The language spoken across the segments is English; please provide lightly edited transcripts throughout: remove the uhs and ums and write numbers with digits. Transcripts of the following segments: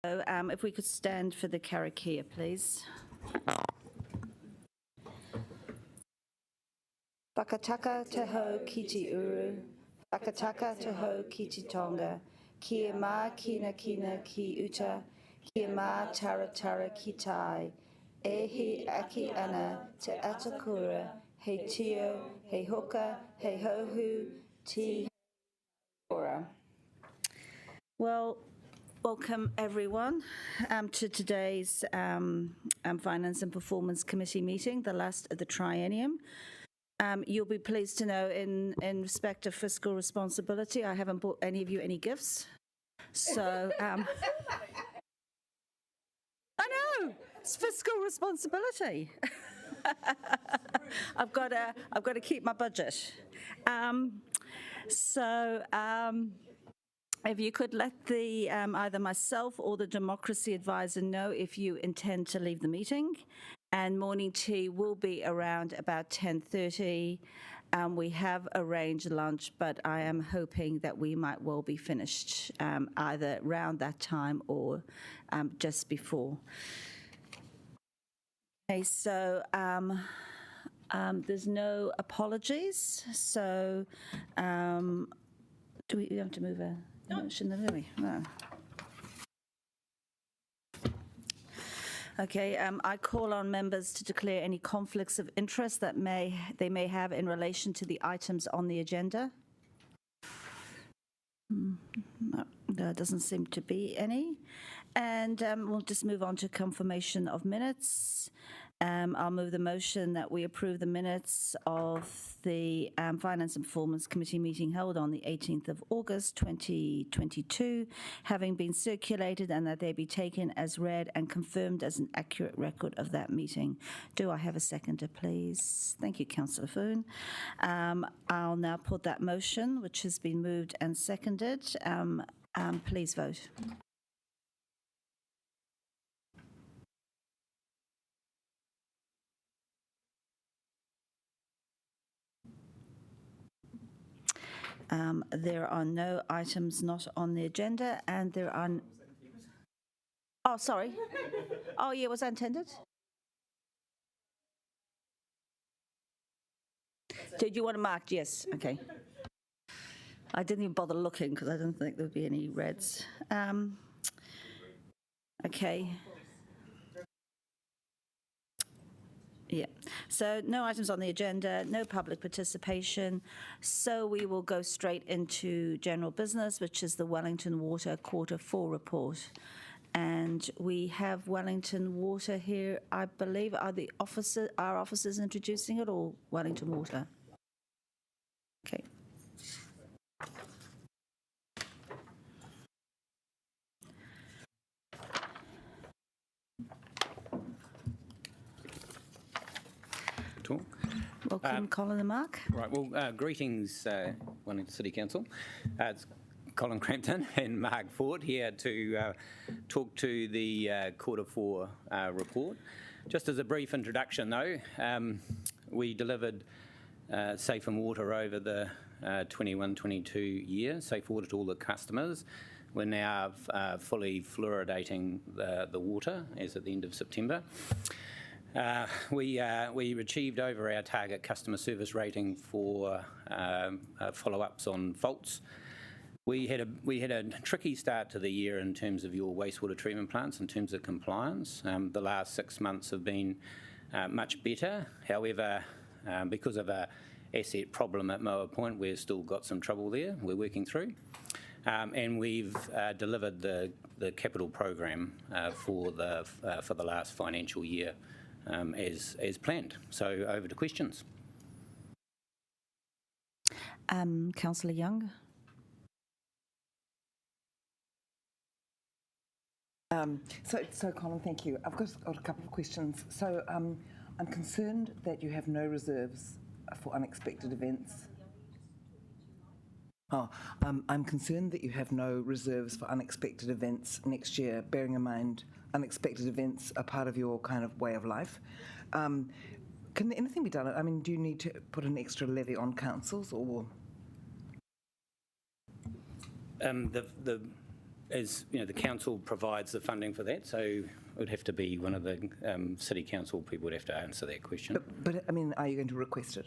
So, if we could stand for the karakia, please. Whakataka te hau ki te uru, whakataka te hau ki te tonga, kia mā kina ki uta, kia mā taratara ki tai, e he aki ana te atakura, he tio, he hoka, he hohu, ti ora. Well, welcome everyone to today's Finance and Performance Committee meeting, the last of the triennium. You'll be pleased to know in respect of fiscal responsibility, I haven't bought any of you any gifts. So, I know, it's fiscal responsibility. I've got to keep my budget. If you could let the either myself or the democracy advisor know if you intend to leave the meeting. And morning tea will be around about 10:30. We have arranged lunch, but I am hoping that we might well be finished either around that time or just before. Okay, so there's no apologies. So do we have to move a motion, do we? No. Okay, I call on members to declare any conflicts of interest that they may have in relation to the items on the agenda. No, there doesn't seem to be any. And we'll just move on to confirmation of minutes. I'll move the motion that we approve the minutes of the Finance and Performance Committee meeting held on the 18th of August 2022, having been circulated, and that they be taken as read and confirmed as an accurate record of that meeting. Do I have a seconder, please? Thank you, Councillor Foon. I'll now put that motion, which has been moved and seconded. Please vote. There are no items not on the agenda, and there are... Oh, sorry. Oh, yeah, was that intended? Did you want to mark? Yes, okay. I didn't even bother looking because I didn't think there would be any reds. Okay. Yeah, so no items on the agenda, no public participation. So we will go straight into general business, which is the Wellington Water Q4 report. And we have Wellington Water here, I believe. Are our officers introducing it, or Wellington Water? Okay. Welcome, Colin and Mark. Right, well, greetings, Wellington City Council. It's Colin Crampton and Mark Ford here to talk to the Q4 report. Just as a brief introduction, though, we delivered safe and water over the 21-22 year, safe water to all the customers. We're now fully fluoridating the water as at the end of September. We achieved over our target customer service rating for follow-ups on faults. We had a tricky start to the year in terms of your wastewater treatment plants, in terms of compliance. The last 6 months have been much better. However, because of a asset problem at Moa Point, we've still got some trouble there we're working through. And we've delivered the capital program for the last financial year as planned. So over to questions. Councillor Young. So Colin, thank you. I've got a couple of questions. So I'm concerned that you have no reserves for unexpected events. I'm concerned that you have no reserves for unexpected events next year, bearing in mind unexpected events are part of your kind of way of life. Can anything be done? I mean, do you need to put an extra levy on councils, or? as you know, the council provides the funding for that, so it would have to be one of the city council people would have to answer that question. But I mean, are you going to request it?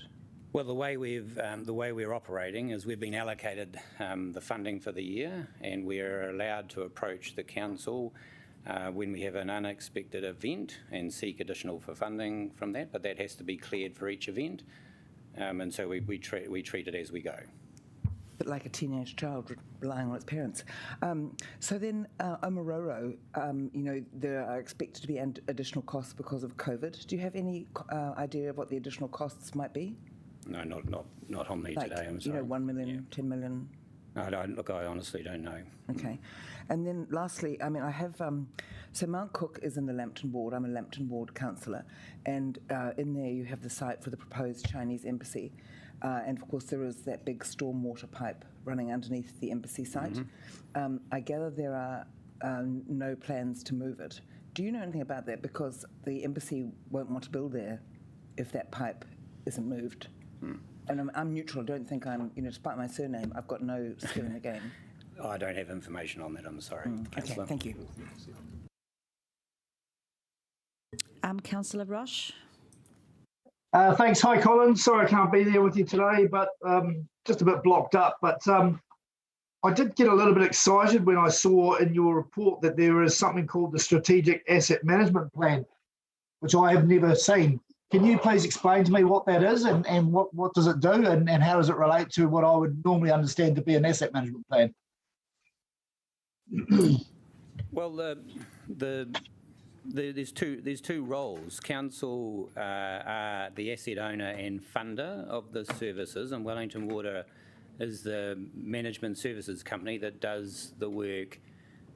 Well, the way we're operating is we've been allocated the funding for the year, and we're allowed to approach the council when we have an unexpected event and seek additional for funding from that. But that has to be cleared for each event, and so we treat it as we go. But like a teenage child relying on its parents. So then, Pūroro, there are expected to be additional costs because of COVID. Do you have any idea of what the additional costs might be? No, not on me today, I'm sorry. 1 million, 10 million? No, look, I honestly don't know. Okay. And then lastly, I mean, I have, so Mount Cook is in the Lambton ward. I'm a Lambton ward councillor. And in there you have the site for the proposed Chinese embassy. And of course there is that big stormwater pipe running underneath the embassy site. Mm-hmm. I gather there are no plans to move it. Do you know anything about that? Because the embassy won't want to build there if that pipe isn't moved. And I'm neutral. I don't think I'm, despite my surname, I've got no skin in the game. I don't have information on that, I'm sorry. Okay, thank you. Councillor Roche. Thanks. Hi, Colin. Sorry I can't be there with you today, but just a bit blocked up. But I did get a little bit excited when I saw in your report that there is something called the Strategic Asset Management Plan, which I have never seen. Can you please explain to me what that is and what does it do and how does it relate to what I would normally understand to be an asset management plan? Well, there's two roles. Council are the asset owner and funder of the services, and Wellington Water is the management services company that does the work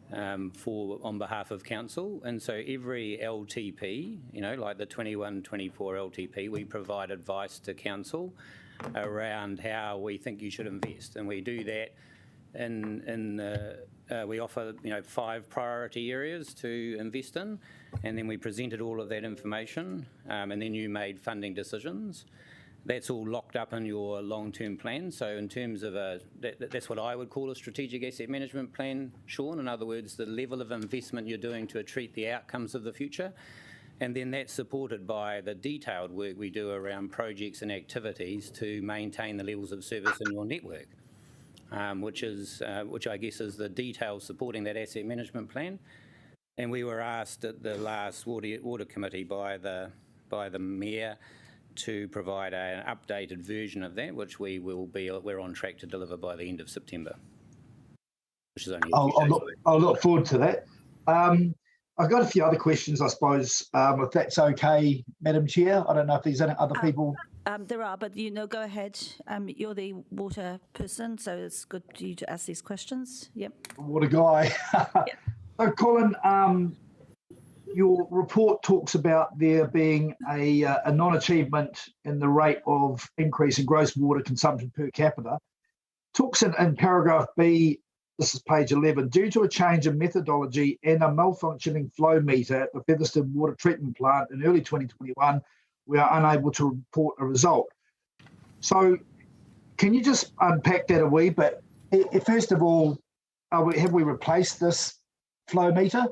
on behalf of council. And so every LTP, like the 21-24 LTP, we provide advice to council around how we think you should invest, and we do that we offer 5 priority areas to invest in, and then we presented all of that information, and then you made funding decisions. That's all locked up in your long-term plan. So in terms of that's what I would call a strategic asset management plan, Sean. In other words, the level of investment you're doing to treat the outcomes of the future. And then that's supported by the detailed work we do around projects and activities to maintain the levels of service in your network, which I guess is the detail supporting that asset management plan. And we were asked at the last water committee by the mayor to provide an updated version of that, which we're on track to deliver by the end of September, which is only I'll look forward to that. I've got a few other questions, I suppose, if that's okay, Madam Chair. I don't know if there's any other people. There are, but go ahead. You're the water person, so it's good for you to ask these questions. Yep. Water guy. Yep. So, Colin, your report talks about there being a non-achievement in the rate of increase in gross water consumption per capita. Talks in paragraph B, this is page 11, due to a change in methodology and a malfunctioning flow meter at the Featherston Water Treatment Plant in early 2021, we are unable to report a result. So can you just unpack that a wee bit? First of all, have we replaced this flow meter?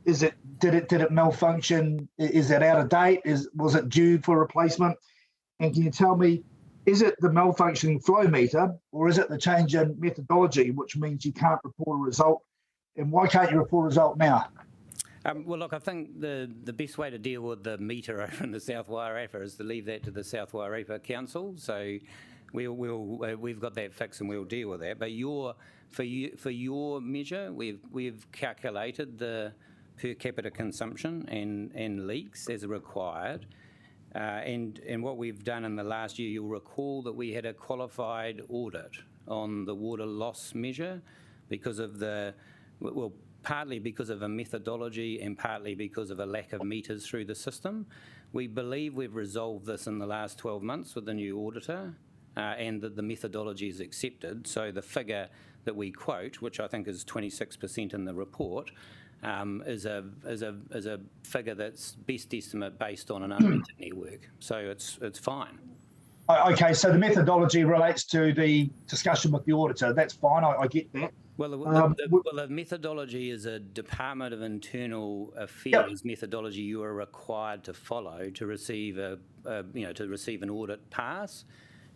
Did it malfunction? Is it out of date? Was it due for replacement? And can you tell me, is it the malfunctioning flow meter or is it the change in methodology, which means you can't report a result? And why can't you report a result now? Well, look, I think the best way to deal with the meter over in the South Wairarapa is to leave that to the South Wairarapa Council. So we've got that fixed and we'll deal with that. But for your measure, we've calculated the per capita consumption and leaks as required. And what we've done in the last year, you'll recall that we had a qualified audit on the water loss measure because of partly because of a methodology and partly because of a lack of meters through the system. We believe we've resolved this in the last 12 months with the new auditor and that the methodology is accepted. So the figure that we quote, which I think is 26% in the report, is a figure that's best estimate based on an unmetered network. So it's fine. Okay, so the methodology relates to the discussion with the auditor. That's fine, I get that. Well, the methodology is a Department of Internal Affairs methodology you are required to follow to receive to receive an audit pass.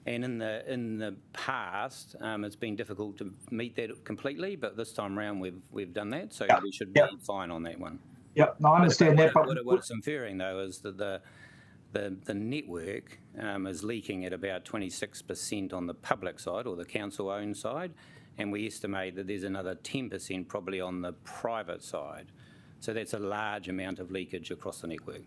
And in the past, it's been difficult to meet that completely, but this time around we've done that, so we should be fine on that one. Yep, no, I understand that. But what it's inferring though is that the network is leaking at about 26% on the public side or the council-owned side, and we estimate that there's another 10% probably on the private side. So that's a large amount of leakage across the network.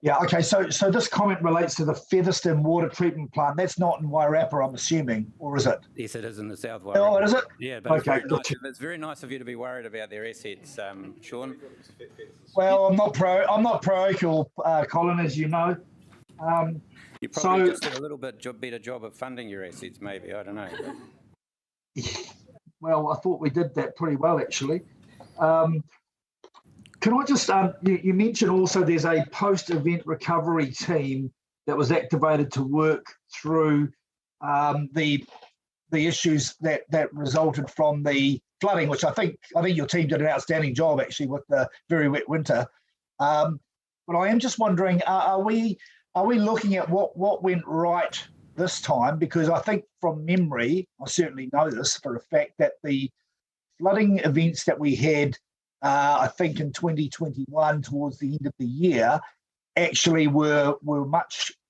Yeah, okay, so this comment relates to the Featherston water treatment plant. That's not in Wairarapa, I'm assuming, or is it? Yes, it is in the South Wairarapa. Oh, is it? Yeah, but okay, it's very nice of you to be worried about their assets, Sean. Well, I'm not parochial, Colin, as you know. You probably just did a little bit better job of funding your assets, maybe, I don't know. Well, I thought we did that pretty well, actually. Can I just, you mentioned also there's a post-event recovery team that was activated to work through the issues that resulted from the flooding, which I think your team did an outstanding job actually with the very wet winter. But I am just wondering, are we looking at what went right this time? Because I think from memory, I certainly know this for a fact, that the flooding events that we had, I think in 2021 towards the end of the year, actually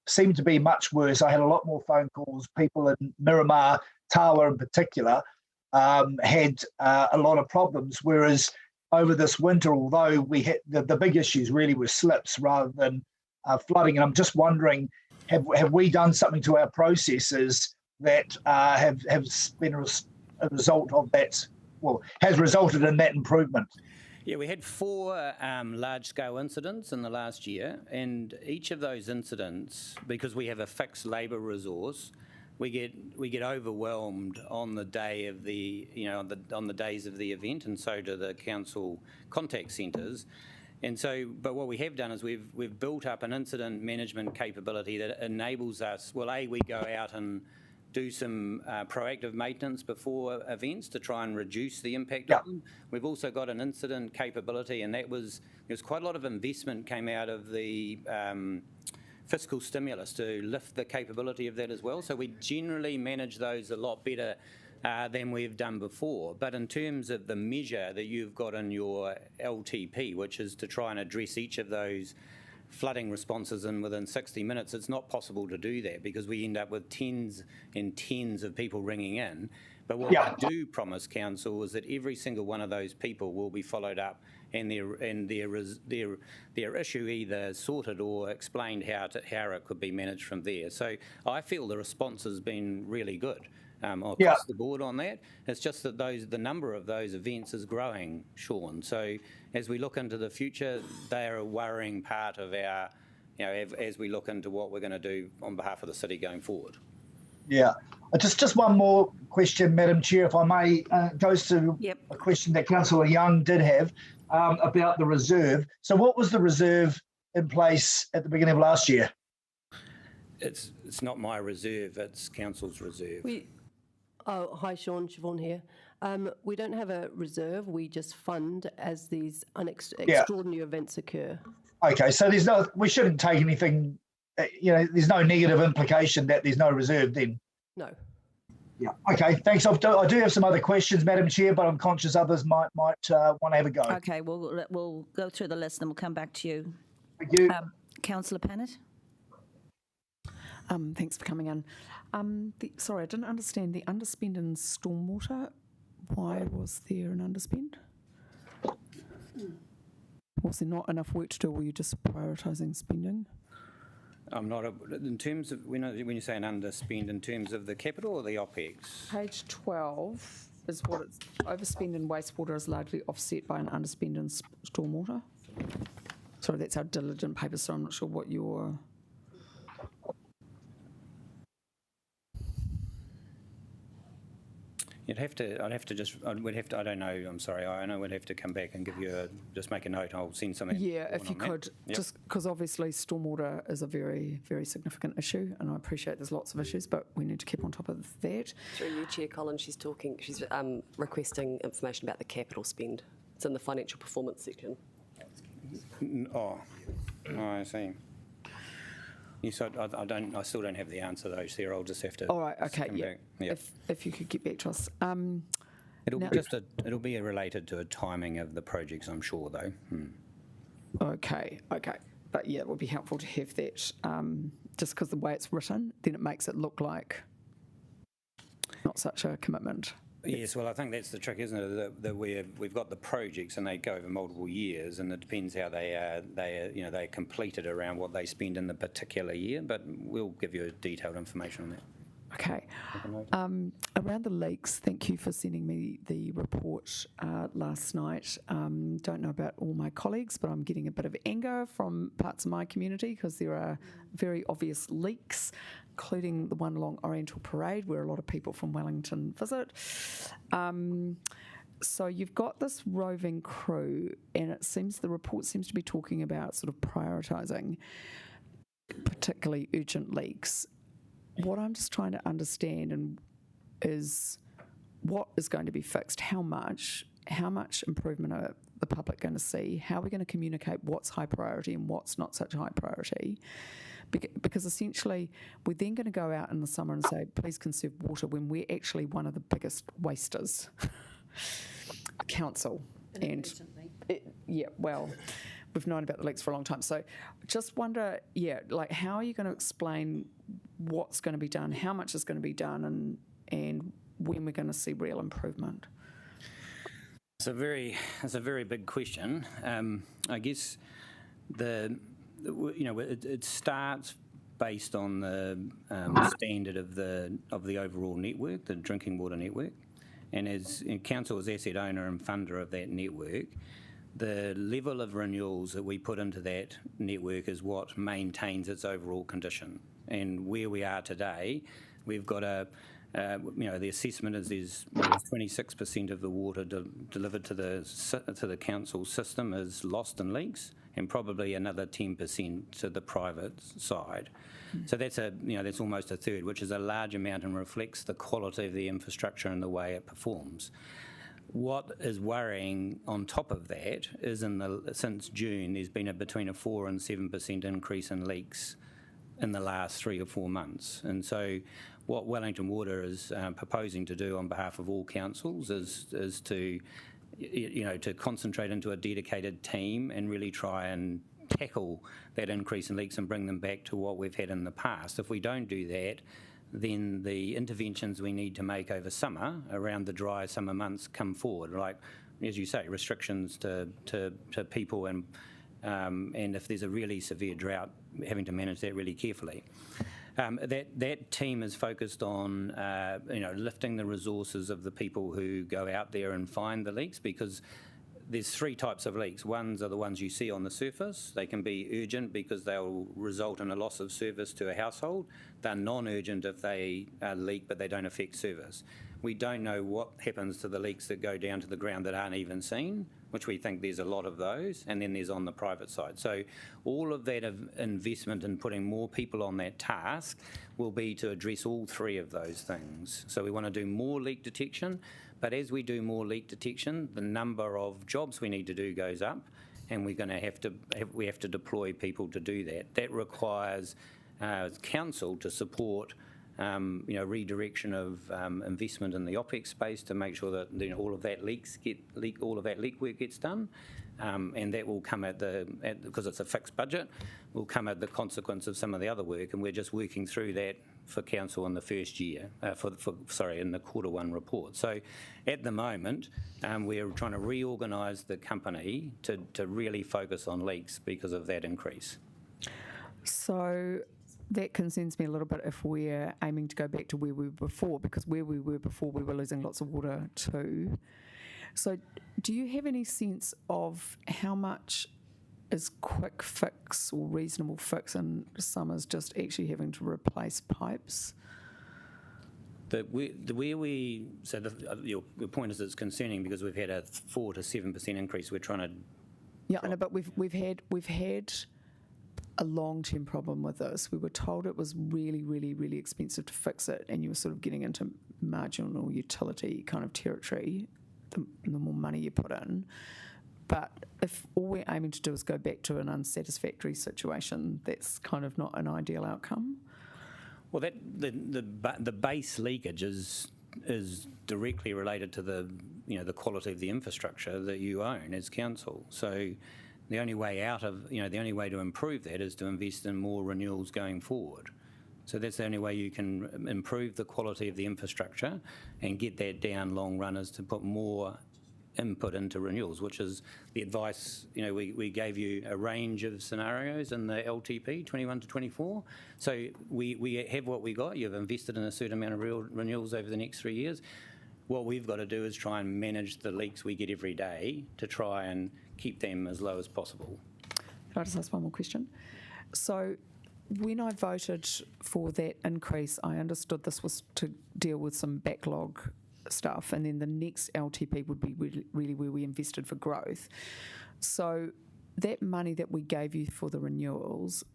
seemed to be much worse. I had a lot more phone calls. People in Miramar, Tahua in particular, had a lot of problems, whereas over this winter, although we had the big issues really were slips rather than flooding. And I'm just wondering, have we done something to our processes that have been a result of that, has resulted in that improvement? Yeah, we had 4 large-scale incidents in the last year, and each of those incidents, because we have a fixed labour resource, we get overwhelmed on the day of the on the days of the event, and so do the council contact centres. And so, but what we have done is we've built up an incident management capability that enables us. Well, we go out and do some proactive maintenance before events to try and reduce the impact of them. We've also got an incident capability, and there's quite a lot of investment came out of the fiscal stimulus to lift the capability of that as well. So we generally manage those a lot better than we've done before. But in terms of the measure that you've got in your LTP, which is to try and address each of those flooding responses within 60 minutes, it's not possible to do that because we end up with tens and tens of people ringing in. But what we do promise council is that every single one of those people will be followed up and their issue either sorted or explained how it could be managed from there. So I feel the response has been really good across the board on that. It's just that the number of those events is growing, Sean. So as we look into the future, they are a worrying part of our, as we look into what we're going to do on behalf of the city going forward. Yeah. Just one more question, Madam Chair, if I may, goes to a question that Councillor Young did have about the reserve. So what was the reserve in place at the beginning of last year? It's not my reserve, it's council's reserve. Hi, Sean, Siobhan here. We don't have a reserve, we just fund as these extraordinary events occur. Okay, so we shouldn't take anything, there's no negative implication that there's no reserve then? No. Yeah, okay, thanks. I do have some other questions, Madam Chair, but I'm conscious others might want to have a go. Okay, we'll go through the list and we'll come back to you. Thank you. Councillor Pennant. Thanks for coming in. Sorry, I didn't understand the underspend in stormwater. Why was there an underspend? Was there not enough work to do, or were you just prioritising spending? I'm not, in terms of, when you say an underspend, in terms of the capital or the OPEX? Page 12 is what it's, overspend in wastewater is largely offset by an underspend in stormwater. Sorry, that's our diligent paper, so I'm not sure what your... I'd have to, I don't know, I'm sorry, I know we'd have to come back and give you just make a note, I'll send something. Yeah, if you could, just because obviously stormwater is a very, very significant issue, and I appreciate there's lots of issues, but we need to keep on top of that. Through you, Chair Colin, she's requesting information about the capital spend. It's in the financial performance section. Oh, I see. Yes, I still don't have the answer though, Sarah. I'll just have to. All right. Okay. Come back. Yep. If you could get back to us. It'll be related to a timing of the projects, I'm sure though. Okay. But yeah, it would be helpful to have that. Just because the way it's written, then it makes it look like not such a commitment. Yes, well, I think that's the trick, isn't it? That we've got the projects and they go over multiple years, and it depends how they're completed around what they spend in the particular year. But we'll give you detailed information on that. Okay. Around the leaks, thank you for sending me the report last night. Don't know about all my colleagues, but I'm getting a bit of anger from parts of my community because there are very obvious leaks, including the one along Oriental Parade where a lot of people from Wellington visit. So you've got this roving crew, and the report seems to be talking about sort of prioritising particularly urgent leaks. What I'm just trying to understand is what is going to be fixed, how much improvement are the public going to see, how are we going to communicate what's high priority and what's not such high priority, because essentially we're then going to go out in the summer and say, please conserve water, when we're actually one of the biggest wasters, council. We've known about the leaks for a long time. So just wonder, how are you going to explain what's going to be done, how much is going to be done, and when we're going to see real improvement? It's a very big question. I guess it starts based on the standard of the overall network, the drinking water network, and as council as asset owner and funder of that network, the level of renewals that we put into that network is what maintains its overall condition. And where we are today, we've got the assessment is there's 26% of the water delivered to the council system is lost in leaks, and probably another 10% to the private side. So that's almost a third, which is a large amount and reflects the quality of the infrastructure and the way it performs. What is worrying on top of that is since June, there's been between a 4 and 7% increase in leaks in the last 3 or 4 months. And so what Wellington Water is proposing to do on behalf of all councils is to concentrate into a dedicated team and really try and tackle that increase in leaks and bring them back to what we've had in the past. If we don't do that, then the interventions we need to make over summer, around the dry summer months, come forward. Like, as you say, restrictions to people, and if there's a really severe drought, having to manage that really carefully. That team is focused on lifting the resources of the people who go out there and find the leaks, because there's 3 types of leaks. Ones are the ones you see on the surface. They can be urgent because they'll result in a loss of service to a household. They're non-urgent if they leak but they don't affect service. We don't know what happens to the leaks that go down to the ground that aren't even seen, which we think there's a lot of those, and then there's on the private side. So all of that investment in putting more people on that task will be to address all 3 of those things. So we want to do more leak detection, but as we do more leak detection, the number of jobs we need to do goes up, and we're going to have to deploy people to do that. That requires council to support redirection of investment in the OPEX space to make sure that all of that leak work gets done, and that will come because it's a fixed budget, will come at the consequence of some of the other work, and we're just working through that for council in the first year, in the Q1 report. So at the moment, we're trying to reorganise the company to really focus on leaks because of that increase. So that concerns me a little bit if we're aiming to go back to where we were before, because where we were before, we were losing lots of water too. So do you have any sense of how much is quick fix or reasonable fix in summers just actually having to replace pipes? Your point is it's concerning because we've had a 4 to 7% increase. We're trying to. Yeah, I know, but we've had a long-term problem with this. We were told it was really, really, really expensive to fix it, and you were sort of getting into marginal utility kind of territory, the more money you put in. But if all we're aiming to do is go back to an unsatisfactory situation, that's kind of not an ideal outcome. Well, the base leakage is directly related to the quality of the infrastructure that you own as council. So the only way to improve that is to invest in more renewals going forward. So that's the only way you can improve the quality of the infrastructure and get that down long run, is to put more input into renewals, which is the advice. We gave you a range of scenarios in the LTP 21 to 24. So we have what we got. You've invested in a certain amount of renewals over the next 3 years. What we've got to do is try and manage the leaks we get every day to try and keep them as low as possible. Can I just ask one more question? So when I voted for that increase, I understood this was to deal with some backlog stuff, and then the next LTP would be really where we invested for growth. So that money that we gave you for the renewals,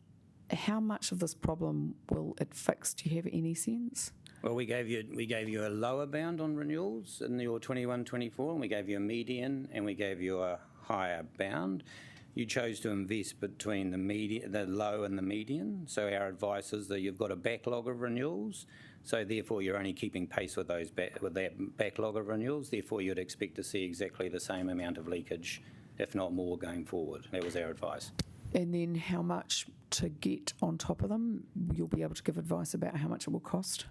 how much of this problem will it fix? Do you have any sense? Well, we gave you a lower bound on renewals in your 21-24, and we gave you a median, and we gave you a higher bound. You chose to invest between the low and the median. So our advice is that you've got a backlog of renewals. So therefore, you're only keeping pace with that backlog of renewals. Therefore, you'd expect to see exactly the same amount of leakage, if not more, going forward. That was our advice. And then how much to get on top of them? You'll be able to give advice about how much it will cost.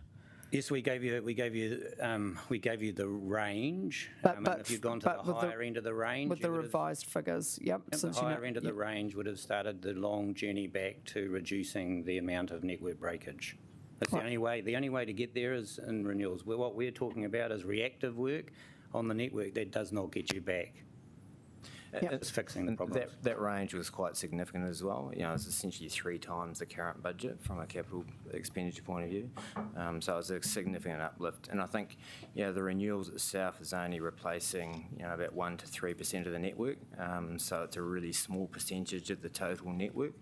Yes, we gave you the range. But if you've gone to the higher end of the range, with the revised figures, yep. The higher end of the range would have started the long journey back to reducing the amount of network breakage. That's the only way. The only way to get there is in renewals. What we're talking about is reactive work on the network that does not get you back. It's fixing the problem. That range was quite significant as well. It's essentially 3 times the current budget from a capital expenditure point of view. So it was a significant uplift. And I think, the renewals itself is only replacing, about 1 to 3% of the network. So it's a really small percentage of the total network.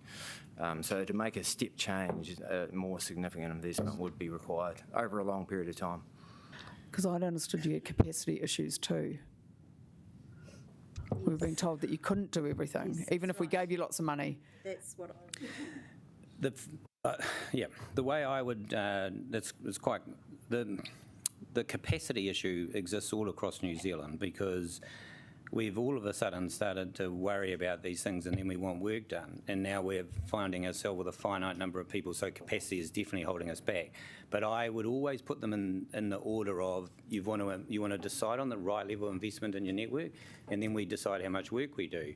So to make a step change, a more significant investment would be required over a long period of time. Because I'd understood you had capacity issues too. We've been told that you couldn't do everything, even if we gave you lots of money. That's what the way I would, it's quite, the capacity issue exists all across New Zealand, because we've all of a sudden started to worry about these things, and then we want work done. And now we're finding ourselves with a finite number of people, so capacity is definitely holding us back. But I would always put them in the order of you want to decide on the right level of investment in your network, and then we decide how much work we do.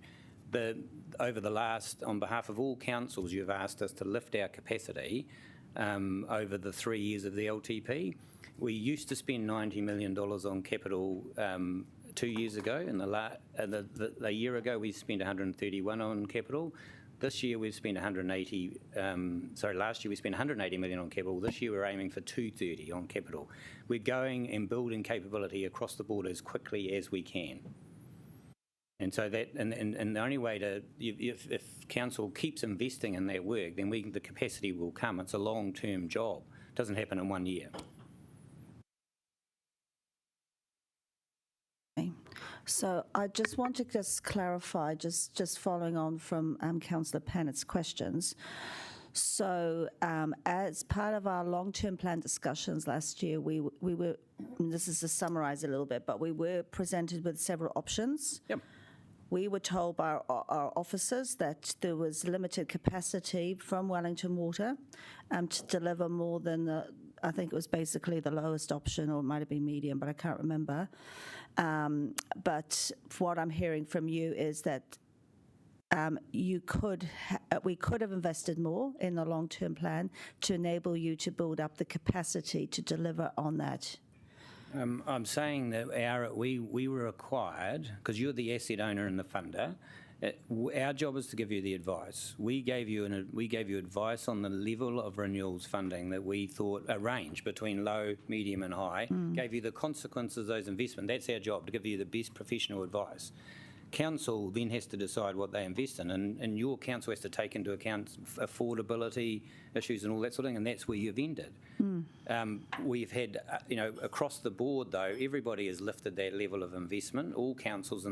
On behalf of all councils, you've asked us to lift our capacity over the 3 years of the LTP. We used to spend $90 million on capital 2 years ago, and a year ago we spent 131 on capital. This year we've spent last year we spent 180 million on capital. This year we're aiming for 230 on capital. We're going and building capability across the board as quickly as we can. And so that, and the only way to, if council keeps investing in that work, then the capacity will come. It's a long-term job. It doesn't happen in 1 year. So I just want to clarify, just following on from Councillor Pannett's questions. So as part of our long-term plan discussions last year, we were, this is to summarise a little bit, but we were presented with several options. Yep. We were told by our officers that there was limited capacity from Wellington Water to deliver more than I think it was basically the lowest option, or it might have been medium, but I can't remember. But what I'm hearing from you is that we could have invested more in the long-term plan to enable you to build up the capacity to deliver on that. I'm saying that we were required, because you're the asset owner and the funder, Our job is to give you the advice. We gave you advice on the level of renewals funding that we thought a range between low, medium, and high. Gave you the consequences of those investments. That's our job, to give you the best professional advice. Council then has to decide what they invest in, and your council has to take into account affordability issues and all that sort of thing, and that's where you've ended. We've had, across the board though, everybody has lifted that level of investment. All councils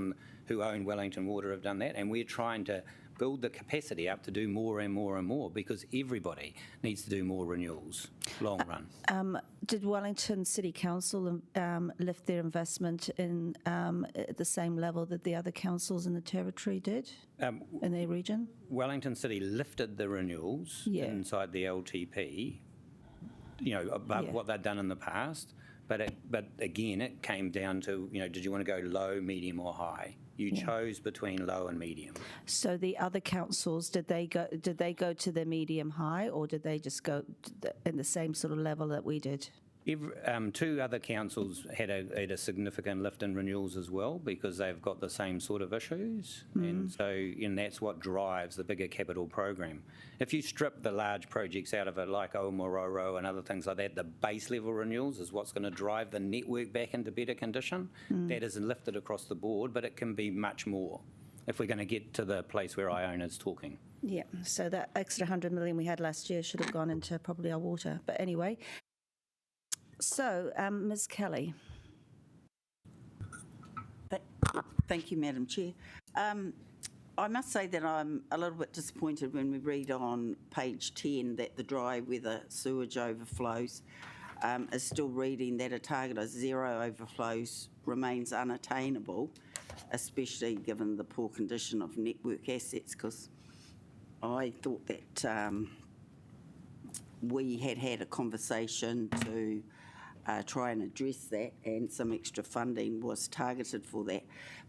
who own Wellington Water have done that, and we're trying to build the capacity up to do more and more and more, because everybody needs to do more renewals, long run. Did Wellington City Council lift their investment in at the same level that the other councils in the territory did in their region? Wellington City lifted the renewals inside the LTP, above what they'd done in the past. But again, it came down to, did you want to go low, medium, or high? You chose between low and medium. So the other councils, did they go to the medium high, or did they just go in the same sort of level that we did? Two other councils had a significant lift in renewals as well, because they've got the same sort of issues, and that's what drives the bigger capital program. If you strip the large projects out of it, like Pūroro and other things like that, the base level renewals is what's going to drive the network back into better condition. That isn't lifted across the board, but it can be much more if we're going to get to the place where Iona's talking. Yeah, so that extra 100 million we had last year should have gone into probably our water. But anyway. So, Ms. Kelly. Thank you, Madam Chair. I must say that I'm a little bit disappointed when we read on page 10 that the dry weather sewage overflows is still reading that a target of 0 overflows remains unattainable, especially given the poor condition of network assets, because I thought that we had a conversation to try and address that, and some extra funding was targeted for that.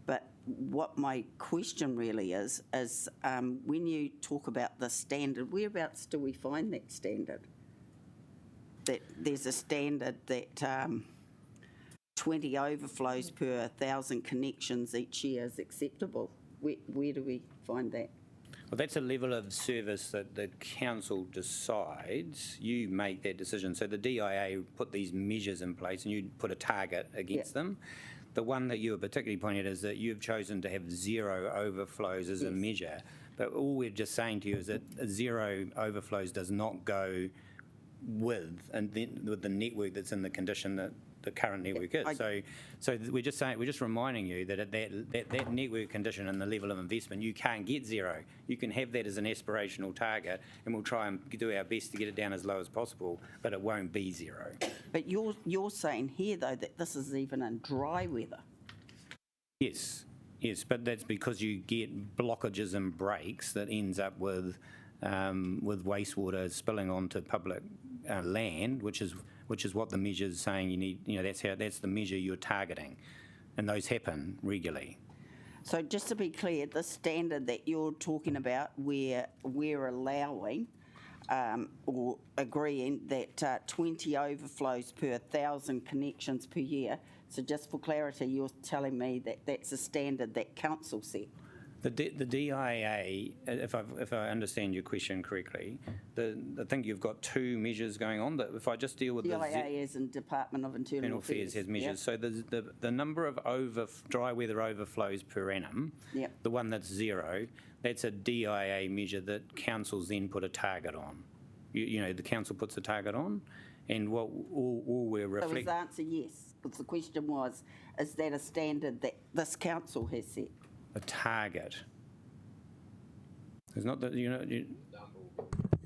But what my question really is when you talk about the standard, whereabouts do we find that standard? That there's a standard that 20 overflows per 1,000 connections each year is acceptable. Where do we find that? Well, that's a level of service that the council decides. You make that decision. So the DIA put these measures in place, and you put a target against them. The one that you were particularly pointing at is that you've chosen to have 0 overflows as a measure. But all we're just saying to you is that 0 overflows does not go with the network that's in the condition that the current network is. So we're just reminding you that at that network condition and the level of investment, you can't get 0. You can have that as an aspirational target, and we'll try and do our best to get it down as low as possible, but it won't be 0. But you're saying here, though, that this is even in dry weather. Yes, but that's because you get blockages and breaks that ends up with wastewater spilling onto public land, which is what the measure is saying you need. That's the measure you're targeting, and those happen regularly. So just to be clear, the standard that you're talking about, we're allowing or agreeing that 20 overflows per 1,000 connections per year. So just for clarity, you're telling me that that's a standard that council set. The DIA, if I understand your question correctly, I think you've got 2 measures going on. That if I just deal with the DIA is in Department of Internal Affairs has measures. Yep. So the number of dry weather overflows per annum, the one that's 0, that's a DIA measure that councils then put a target on. The council puts a target on, and what all we're reflecting. So his answer yes, because the question was, is that a standard that this council has set? A target. It's not that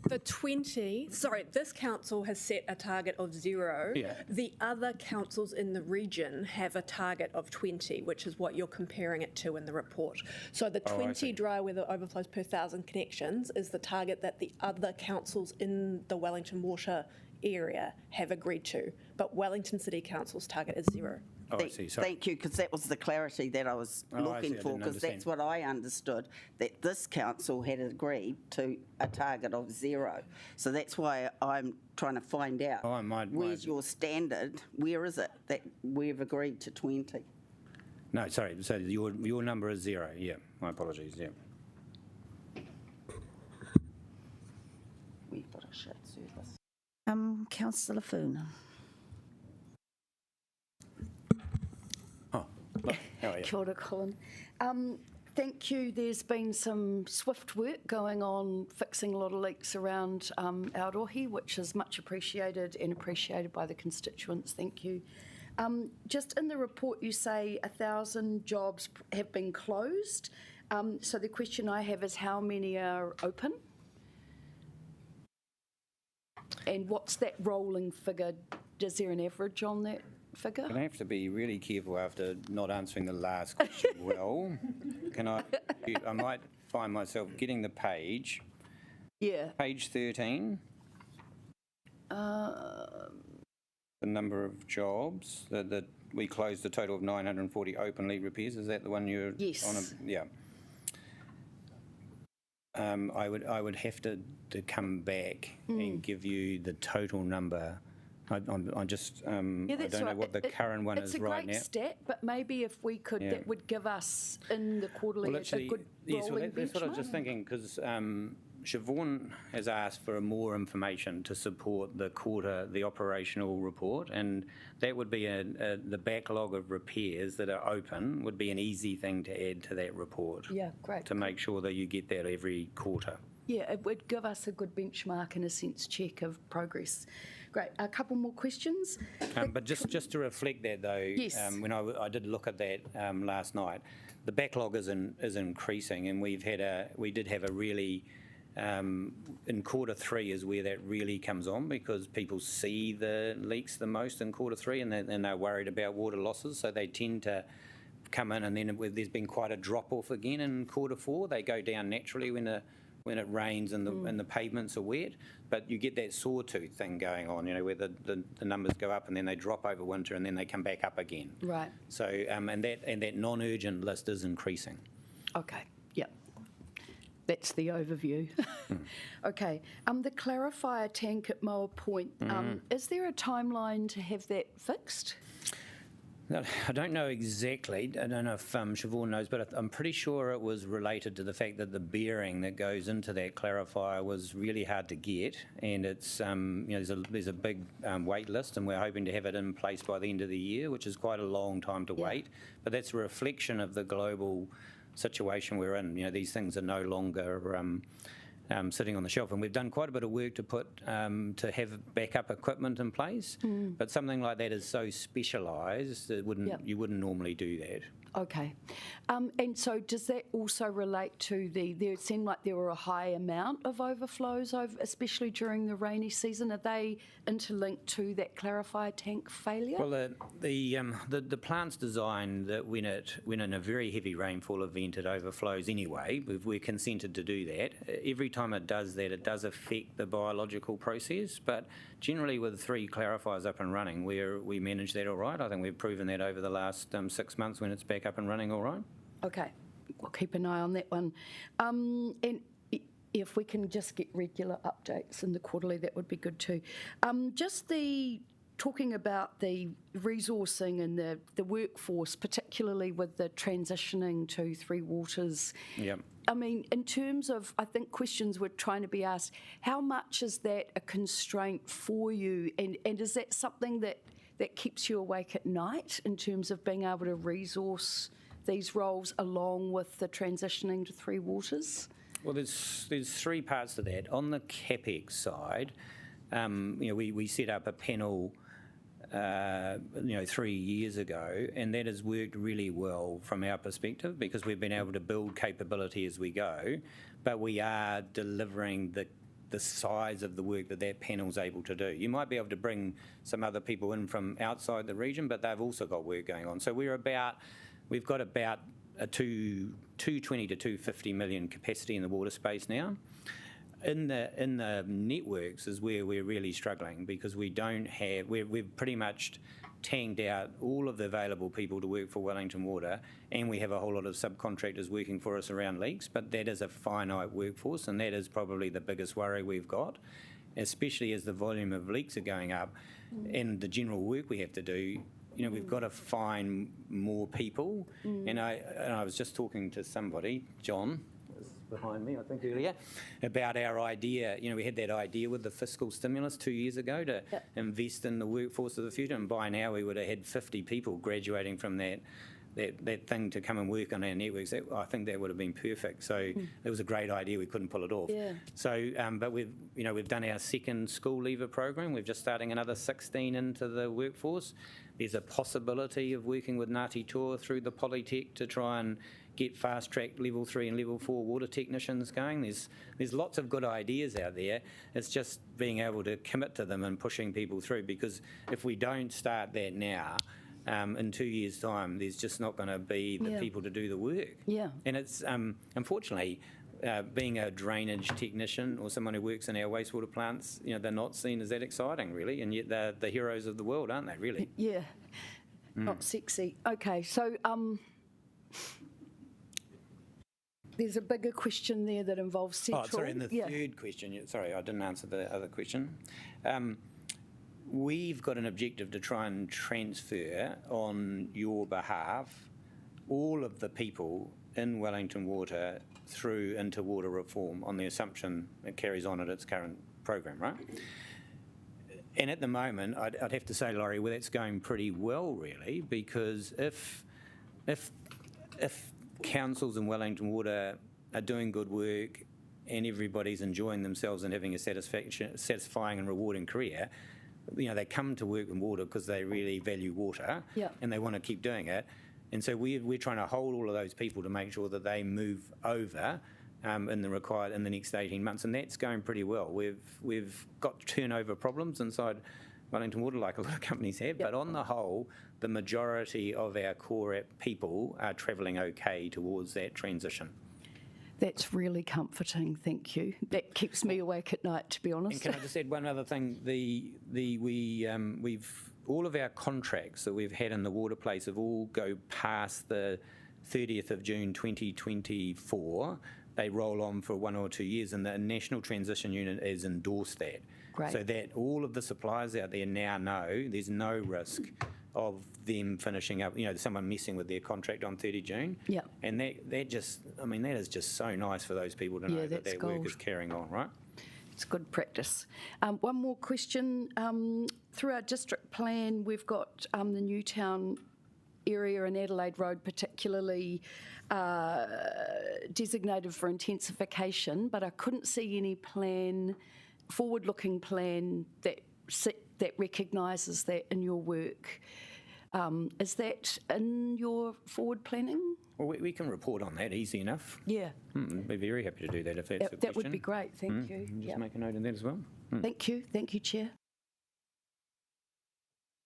The 20, this council has set a target of 0. Yeah. The other councils in the region have a target of 20, which is what you're comparing it to in the report. So the 20 dry weather overflows per 1,000 connections is the target that the other councils in the Wellington Water area have agreed to, but Wellington City Council's target is 0. I see. Sorry. Thank you, because that was the clarity that I was looking for, because that's what I understood, that this council had agreed to a target of 0. So that's why I'm trying to find out where's your standard, where is it that we've agreed to 20? No, sorry, so your number is 0, yeah, my apologies, yeah. We've got a shit service. Councillor Foona. Oh, look, how are you? Kia ora, Colin. Thank you. There's been some swift work going on fixing a lot of leaks around Aotearoa, which is much appreciated and appreciated by the constituents. Thank you. Just in the report, you say 1,000 jobs have been closed. So the question I have is how many are open? And what's that rolling figure? Is there an average on that figure? I have to be really careful after not answering the last question well. I might find myself getting the page. Yeah. Page 13. The number of jobs that we closed a total of 940 open leak repairs. Is that the one you're yes. on? Yeah. I would have to come back and give you the total number. I just I don't know what the current one is right now. It's a great stat, but maybe if we could, that would give us in the quarterly a good rolling benchmark. That's what I was just thinking, because Siobhan has asked for more information to support the operational report, and that would be the backlog of repairs that are open would be an easy thing to add to that report. Yeah, great. To make sure that you get that every quarter. Yeah, it would give us a good benchmark and a sense check of progress. Great. A couple more questions. But just to reflect that though, yes. When I did look at that last night, the backlog is increasing, and we did have a really in quarter 3 is where that really comes on, because people see the leaks the most in quarter 3, and they're worried about water losses, so they tend to come in, and then there's been quite a drop off again in quarter 4. They go down naturally when it rains and the pavements are wet, but you get that sawtooth thing going on, where the numbers go up and then they drop over winter and then they come back up again. Right. So and that non-urgent list is increasing. Okay. Yep. That's the overview. Okay. The clarifier tank at Moa Point. Is there a timeline to have that fixed? I don't know exactly. I don't know if Siobhan knows, but I'm pretty sure it was related to the fact that the bearing that goes into that clarifier was really hard to get, and it's there's a big wait list, and we're hoping to have it in place by the end of the year, which is quite a long time to wait. But that's a reflection of the global situation we're in. These things are no longer sitting on the shelf, and we've done quite a bit of work to have backup equipment in place. But something like that is so specialised that you wouldn't normally do that. Okay. And so does that also relate to it seemed like there were a high amount of overflows, especially during the rainy season. Are they interlinked to that clarifier tank failure? Well, the plant's designed that when in a very heavy rainfall event it overflows anyway. We're consented to do that. Every time it does that, it does affect the biological process, but generally with 3 clarifiers up and running, we manage that all right. I think we've proven that over the last 6 months when it's back up and running all right. Okay, we'll keep an eye on that one. And if we can just get regular updates in the quarterly, that would be good too. Talking about the resourcing and the workforce, particularly with the transitioning to Three Waters. Yep. I mean, in terms of, I think questions were trying to be asked, how much is that a constraint for you? And is that something that keeps you awake at night in terms of being able to resource these roles along with the transitioning to Three Waters? Well, there's 3 parts to that. On the Kpis side, we set up a panel 3 years ago, and that has worked really well from our perspective because we've been able to build capability as we go, but we are delivering the size of the work that panel's able to do. You might be able to bring some other people in from outside the region, but they've also got work going on. So we've got about a 220 to 250 million capacity in the water space now. In the networks is where we're really struggling because we've pretty much tanked out all of the available people to work for Wellington Water, and we have a whole lot of subcontractors working for us around leaks, but that is a finite workforce, and that is probably the biggest worry we've got, especially as the volume of leaks are going up and the general work we have to do. we've got to find more people. And I was just talking to somebody, John, behind me, I think earlier, about our idea. We had that idea with the fiscal stimulus 2 years ago to invest in the workforce of the future, and by now we would have had 50 people graduating from that thing to come and work on our networks. I think that would have been perfect. So it was a great idea. We couldn't pull it off. Yeah. So, but we've done our second school leaver program. We're just starting another 16 into the workforce. There's a possibility of working with Ngāti Toa through the Polytech to try and get fast-track level 3 and level 4 water technicians going. There's lots of good ideas out there. It's just being able to commit to them and pushing people through, because if we don't start that now, in 2 years' time, there's just not going to be the people to do the work. Yeah. And it's, unfortunately, being a drainage technician or someone who works in our wastewater plants, they're not seen as that exciting, really, and yet they're the heroes of the world, aren't they, really? Yeah. Not sexy. Okay, so there's a bigger question there that involves central. Oh, sorry, and the third question, sorry, I didn't answer the other question. We've got an objective to try and transfer on your behalf all of the people in Wellington Water through into water reform on the assumption it carries on at its current program, right? And at the moment, I'd have to say, Laurie, well, that's going pretty well, really, because if councils in Wellington Water are doing good work and everybody's enjoying themselves and having a satisfying and rewarding career, they come to work in water because they really value water and they want to keep doing it. And so we're trying to hold all of those people to make sure that they move over in the next 18 months, and that's going pretty well. We've got turnover problems inside Wellington Water, like a lot of companies have, but on the whole, the majority of our core people are travelling okay towards that transition. That's really comforting, thank you. That keeps me awake at night, to be honest. And can I just add one other thing? We've all of our contracts that we've had in the water place have all go past the 30th of June 2024. They roll on for 1 or 2 years, and the National Transition Unit has endorsed that. Great. So that all of the suppliers out there now know there's no risk of them finishing up, someone messing with their contract on 30 June. Yeah. And that is just so nice for those people to know that their work is carrying on, right? It's good practice. One more question. Through our district plan, we've got the Newtown area and Adelaide Road particularly designated for intensification, but I couldn't see any forward-looking plan that recognises that in your work. Is that in your forward planning? Well, we can report on that easy enough. Yeah. I'd be very happy to do that if that's the question. That would be great, thank you. Just make a note of that as well. Thank you, Chair.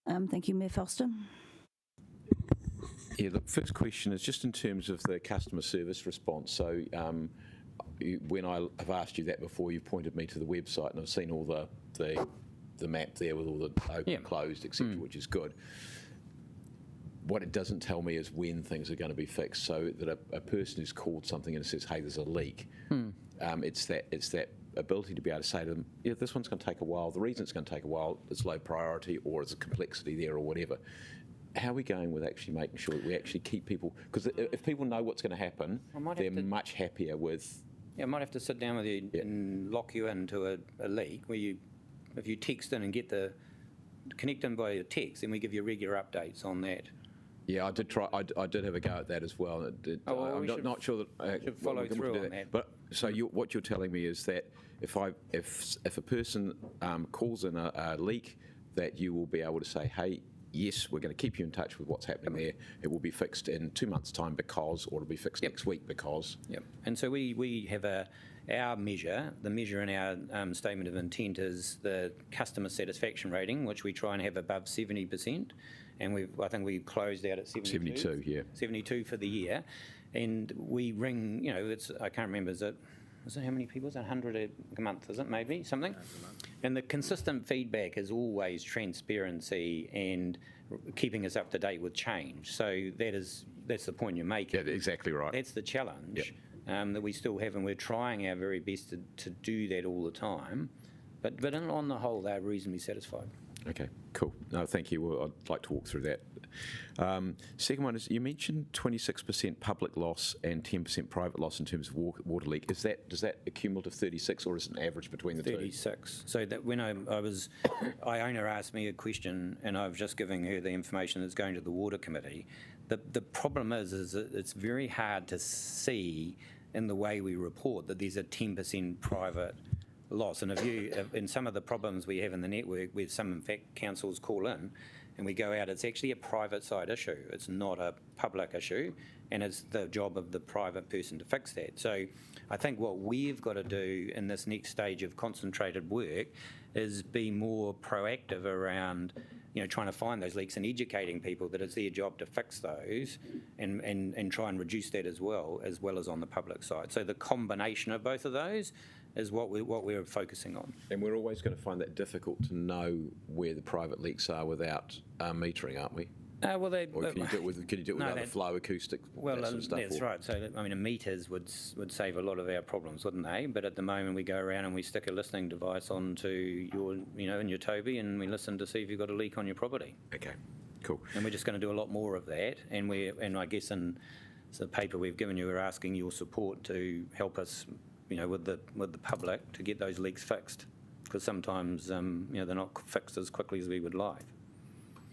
Thank you, Mayor Foster. Yeah, the first question is just in terms of the customer service response. So when I have asked you that before, you've pointed me to the website and I've seen all the map there with all the open, closed, etc., which is good. What it doesn't tell me is when things are going to be fixed, so that a person who's called something and says, hey, there's a leak, it's that ability to be able to say to them, yeah, this one's going to take a while. The reason it's going to take a while is low priority or there's a complexity there or whatever. How are we going with actually making sure that we actually keep people, because if people know what's going to happen, they're much happier with... Yeah, I might have to sit down with you and lock you into a leak where if you text in and connect in by a text, then we give you regular updates on that. Yeah, I did try. I did have a go at that as well. I'm not sure that should follow through on that. But so what you're telling me is that if a person calls in a leak, that you will be able to say, hey, yes, we're going to keep you in touch with what's happening there. It will be fixed in 2 months' time because, or it'll be fixed next week because. Yep. And so we have our measure. The measure in our statement of intent is the customer satisfaction rating, which we try and have above 70%. And I think we closed out at 72. 72, yeah. 72 for the year. And we ring, I can't remember, is it how many people? Is it 100 a month, is it maybe, something? And the consistent feedback is always transparency and keeping us up to date with change. So that's the point you're making. Yeah, exactly right. That's the challenge that we still have, and we're trying our very best to do that all the time. But on the whole, they're reasonably satisfied. Okay, cool. No, thank you. Well, I'd like to walk through that Second one is, you mentioned 26% public loss and 10% private loss in terms of water leak. Does that accumulate to 36, or is it an average between the 36. So that when Iona asked me a question, and I was just giving her the information that's going to the water committee. The problem is that it's very hard to see in the way we report that there's a 10% private loss. And in some of the problems we have in the network, where some, in fact, councils call in and we go out, it's actually a private side issue. It's not a public issue, and it's the job of the private person to fix that. So I think what we've got to do in this next stage of concentrated work is be more proactive around, trying to find those leaks and educating people that it's their job to fix those, and try and reduce that as well as on the public side. So the combination of both of those is what we're focusing on. And we're always going to find that difficult to know where the private leaks are without metering, aren't we? Well, or can you do it without the flow acoustic? Well, that sort of stuff, that's right. So, meters would save a lot of our problems, wouldn't they? But at the moment, we go around and we stick a listening device onto your, in your Toby, and we listen to see if you've got a leak on your property. Okay, cool. And we're just going to do a lot more of that. And I guess in the paper we've given you, we're asking your support to help us, with the public to get those leaks fixed, because sometimes they're not fixed as quickly as we would like.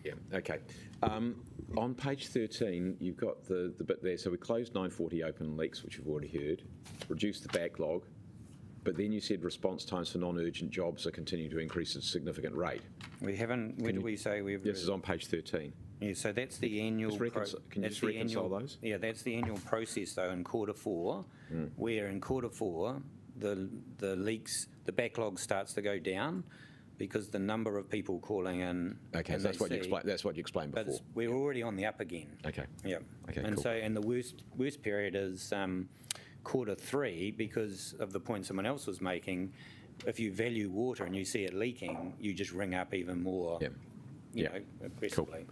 Yeah, okay. On page 13, you've got the bit there. So we closed 940 open leaks, which you've already heard, reduced the backlog, but then you said response times for non-urgent jobs are continuing to increase at a significant rate. We haven't, where do we say we've... This is on page 13. Yeah, so that's the annual... Can you just reconcile those? Yeah, that's the annual process, though, in quarter four, where in quarter four, the leaks, the backlog starts to go down, because the number of people calling in. Okay, so that's what you explained. That's what you explained before. But we're already on the up again. Okay. Yeah. Okay. And cool. so, and the worst period is quarter three, because of the point someone else was making. If you value water and you see it leaking, you just ring up even more. Yeah. Aggressively.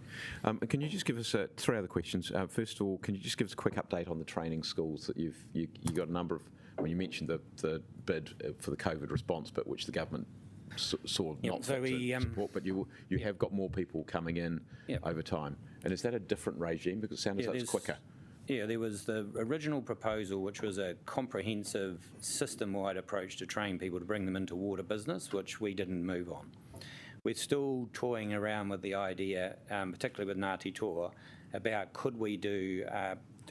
Cool. Can you just give us three other questions? First of all, can you just give us a quick update on the training schools that you got a number of? When you mentioned the bid for the COVID response, but which the government sort of not support, but you have got more people coming in over time. And is that a different regime? Because it sounds like it's quicker. Yeah, there was the original proposal, which was a comprehensive system-wide approach to train people to bring them into water business, which we didn't move on. We're still toying around with the idea, particularly with Ngāti Toa, about could we do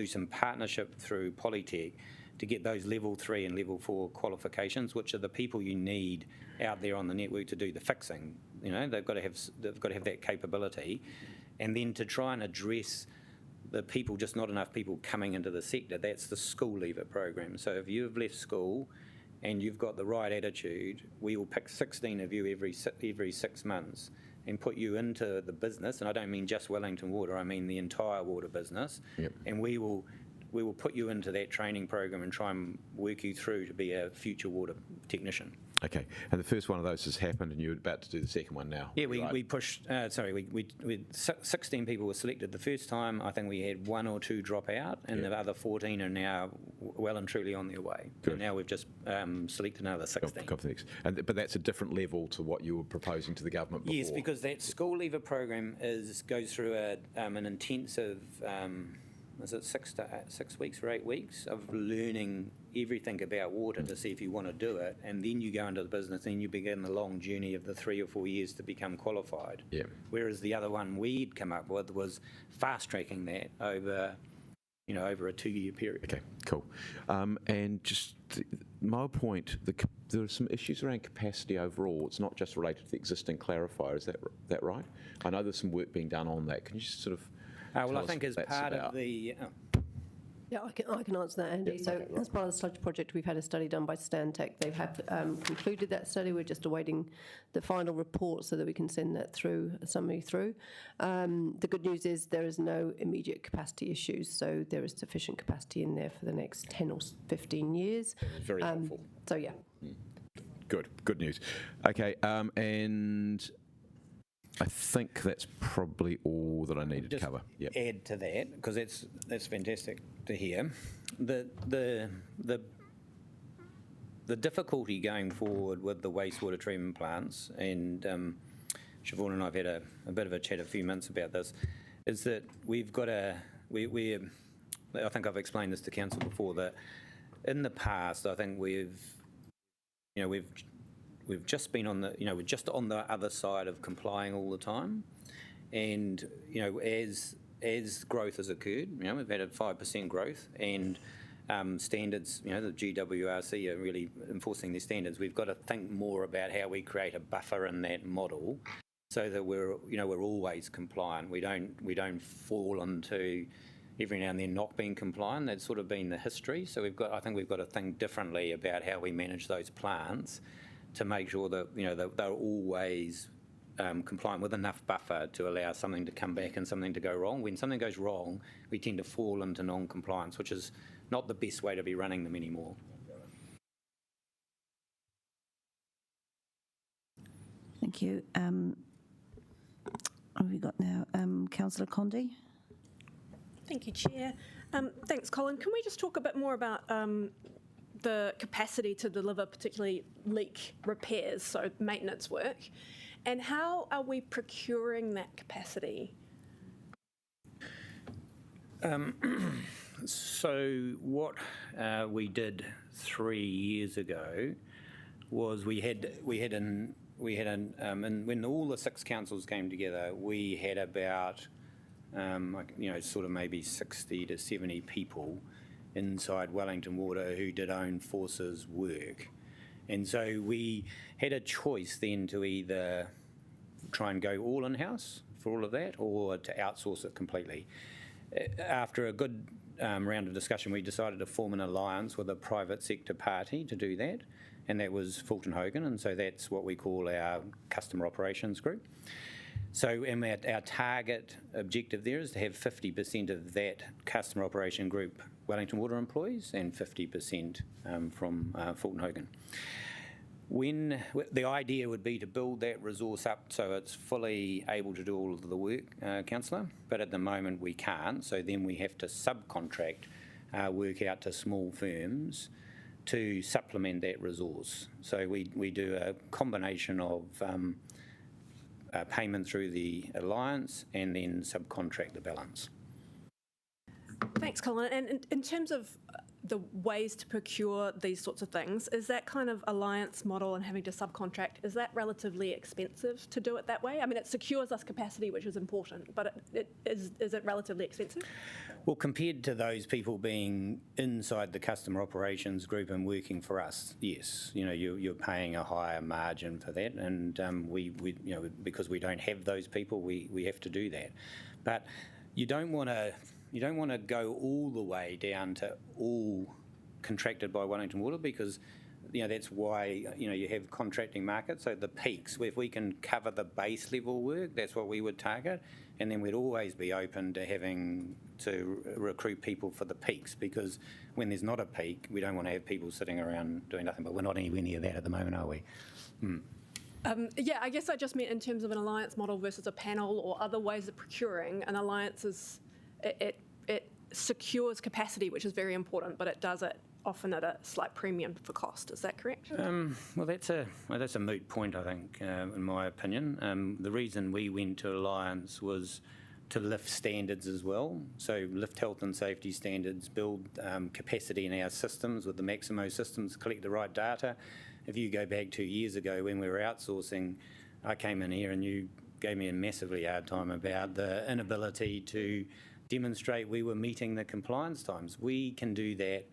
some partnership through Polytech to get those level 3 and level 4 qualifications, which are the people you need out there on the network to do the fixing. They've got to have that capability, and then to try and address the people, just not enough people coming into the sector. That's the school leaver program. So if you've left school and you've got the right attitude, we will pick 16 of you every 6 months and put you into the business. And I don't mean just Wellington Water, I mean the entire water business. And we will put you into that training program and try and work you through to be a future water technician. Okay, and the first one of those has happened, and you're about to do the second one now. Yeah, we pushed. 16 people were selected the first time. I think we had 1 or 2 drop out, and the other 14 are now well and truly on their way. Good. And now we've just selected another 16. But that's a different level to what you were proposing to the government before. Yes, because that school leaver program goes through an intensive. Is it 6 weeks or 8 weeks of learning everything about water to see if you want to do it, and then you go into the business and you begin the long journey of the 3 or 4 years to become qualified. Yeah. Whereas the other one we'd come up with was fast tracking that over a 2-year period. Okay, cool. And just my point, there are some issues around capacity overall. It's not just related to the existing clarifier. Is that right? I know there's some work being done on that. Can you just sort of? Well, I think as part of the... Yeah, I can answer that, Andy. So as part of the sludge project, we've had a study done by Stantec. They have concluded that study. We're just awaiting the final report so that we can send that through, a summary through. The good news is there is no immediate capacity issues, so there is sufficient capacity in there for the next 10 or 15 years. Very helpful. So, yeah. Good news. Okay, and... I think that's probably all that I needed to cover. Add to that, because that's fantastic to hear. The difficulty going forward with the wastewater treatment plants, and Siobhan and I have had a bit of a chat a few months about this, is that we've got I think I've explained this to council before, that in the past, I think we've just been on the, we're just on the other side of complying all the time. And, as growth has occurred, we've had a 5% growth, and standards, the GWRC are really enforcing their standards. We've got to think more about how we create a buffer in that model so that we're always compliant. We don't fall into every now and then not being compliant. That's sort of been the history. So I think we've got to think differently about how we manage those plants to make sure that, that they're always compliant with enough buffer to allow something to come back and something to go wrong. When something goes wrong, we tend to fall into non-compliance, which is not the best way to be running them anymore. Thank you. What have we got now? Councillor Condi. Thank you, Chair. Thanks, Colin. Can we just talk a bit more about the capacity to deliver particularly leak repairs, so maintenance work, and how are we procuring that capacity? So what we did 3 years ago was and when all the 6 councils came together, we had about sort of maybe 60 to 70 people inside Wellington Water who did own forces work. And so we had a choice then to either try and go all in-house for all of that or to outsource it completely. After a good round of discussion, we decided to form an alliance with a private sector party to do that, and that was Fulton Hogan, and so that's what we call our customer operations group. So our target objective there is to have 50% of that customer operation group Wellington Water employees and 50% from Fulton Hogan. When the idea would be to build that resource up so it's fully able to do all of the work, Councillor, but at the moment we can't, so then we have to subcontract work out to small firms to supplement that resource. So we do a combination of payment through the alliance and then subcontract the balance. Thanks, Colin. And in terms of the ways to procure these sorts of things, is that kind of alliance model and having to subcontract, is that relatively expensive to do it that way? I mean, it secures us capacity, which is important, but is it relatively expensive? Well, compared to those people being inside the customer operations group and working for us, yes, you're paying a higher margin for that, and we because we don't have those people, we have to do that. But you don't want to go all the way down to all contracted by Wellington Water, because that's why you have contracting markets. So the peaks, if we can cover the base level work, that's what we would target, and then we'd always be open to having to recruit people for the peaks, because when there's not a peak, we don't want to have people sitting around doing nothing. But we're not anywhere near that at the moment, are we? Yeah, I guess I just meant in terms of an alliance model versus a panel or other ways of procuring. An alliance is it secures capacity, which is very important, but it does it often at a slight premium for cost. Is that correct? Well, that's a moot point, I think, in my opinion. The reason we went to alliance was to lift standards as well. So lift health and safety standards, build capacity in our systems with the Maximo systems, collect the right data. If you go back 2 years ago when we were outsourcing, I came in here and you gave me a massively hard time about the inability to demonstrate we were meeting the compliance times. We can do that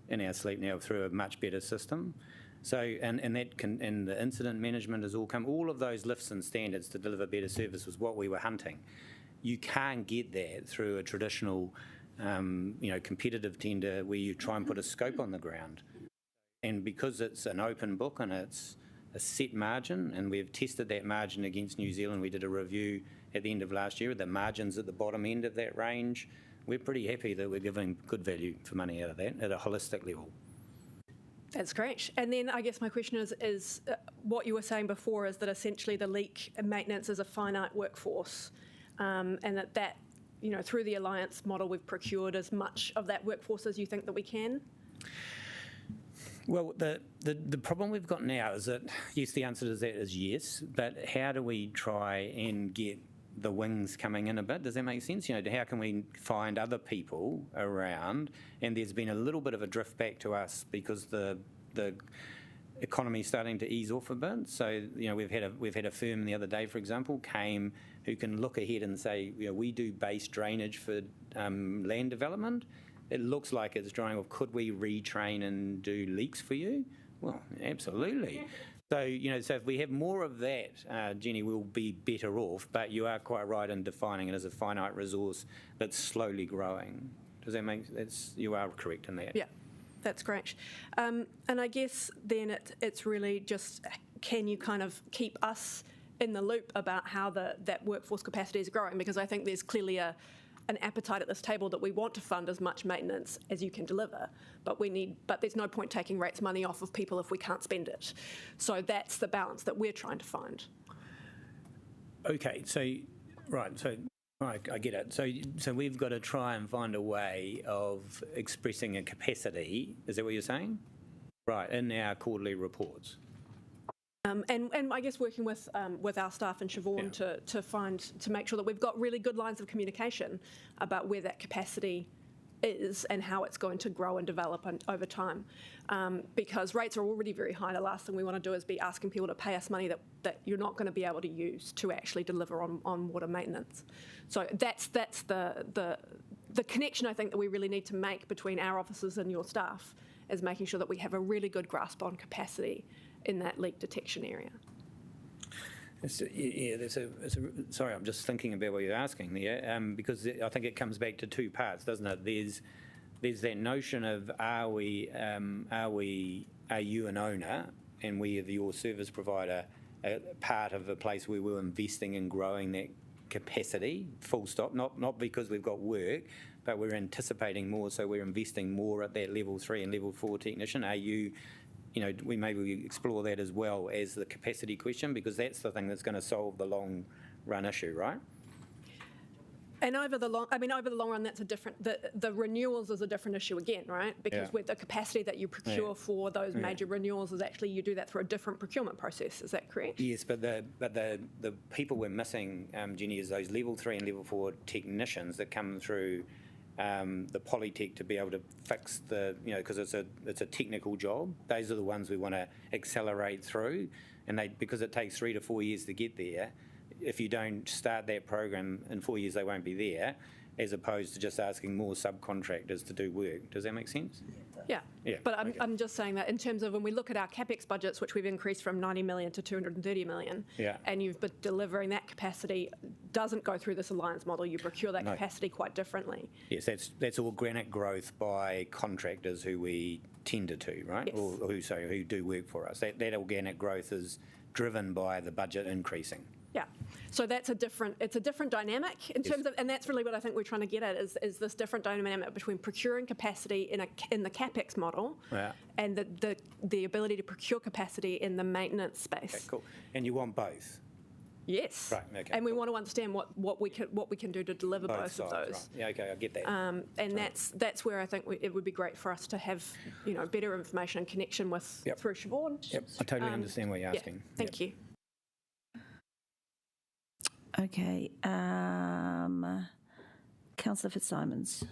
in our sleep now through a much better system. So and the incident management has all of those lifts and standards to deliver better service was what we were hunting. You can't get that through a traditional competitive tender where you try and put a scope on the ground. And because it's an open book and it's a set margin, and we've tested that margin against New Zealand, we did a review at the end of last year, the margins at the bottom end of that range, we're pretty happy that we're giving good value for money out of that at a holistic level. That's great. And then I guess my question is what you were saying before is that essentially the leak and maintenance is a finite workforce, and that through the alliance model we've procured as much of that workforce as you think that we can? Well, the problem we've got now is that, yes, the answer to that is yes, but how do we try and get the wings coming in a bit. Does that make sense? How can we find other people around? And there's been a little bit of a drift back to us because the economy is starting to ease off a bit. So we've had a firm the other day, for example, came who can look ahead and say, we do base drainage for land development. It looks like it's drying off. Could we retrain and do leaks for you? Well, absolutely. So, so if we have more of that, Jenny, we'll be better off. But you are quite right in defining it as a finite resource that's slowly growing. Does that make sense? You are correct in that. Yeah, that's great. And I guess then it's really just, can you kind of keep us in the loop about how that workforce capacity is growing? Because I think there's clearly an appetite at this table that we want to fund as much maintenance as you can deliver, but there's no point taking rates money off of people if we can't spend it. So that's the balance that we're trying to find. Okay, I get it. So we've got to try and find a way of expressing a capacity. Is that what you're saying? Right, in our quarterly reports. And I guess working with our staff and Siobhan to make sure that we've got really good lines of communication about where that capacity is and how it's going to grow and develop over time. Because rates are already very high. The last thing we want to do is be asking people to pay us money that you're not going to be able to use to actually deliver on water maintenance. So that's the connection I think that we really need to make between our officers and your staff, is making sure that we have a really good grasp on capacity in that leak detection area. Sorry, I'm just thinking about what you're asking there, because I think it comes back to two parts, doesn't it? There's that notion of are you an owner and we are your service provider, part of a place where we're investing in growing that capacity, full stop, not because we've got work, but we're anticipating more, so we're investing more at that level 3 and level 4 technician. Are you, we maybe explore that as well as the capacity question, because that's the thing that's going to solve the long run issue, right? And over the long run, that's a different. The renewals is a different issue again, right? Because with the capacity that you procure for those major renewals is actually you do that through a different procurement process. Is that correct? Yes, but the people we're missing, Jenny, is those level 3 and level 4 technicians that come through the Polytech to be able to fix because it's a technical job. Those are the ones we want to accelerate through, and because it takes 3 to 4 years to get there. If you don't start that program in 4 years, they won't be there, as opposed to just asking more subcontractors to do work. Does that make sense? Yeah. But I'm just saying that in terms of when we look at our CapEx budgets, which we've increased from 90 million to 230 million, and you've been delivering that capacity, doesn't go through this alliance model. You procure that capacity quite differently. Yes, that's organic growth by contractors who we tender to, right? Yes. Or who do work for us. That organic growth is driven by the budget increasing. Yeah, so it's a different dynamic in terms of, and that's really what I think we're trying to get at is this different dynamic between procuring capacity in the CapEx model and the ability to procure capacity in the maintenance space. Okay, cool. And you want both? Yes. Right. Okay. And we want to understand what we can do to deliver both of those. Right. Yeah. Okay. I get that. And that's where I think it would be great for us to have better information and connection with through Siobhan. Yep. I totally understand what you're asking. Yeah. Thank you. Okay, Councillor Fitzsimons.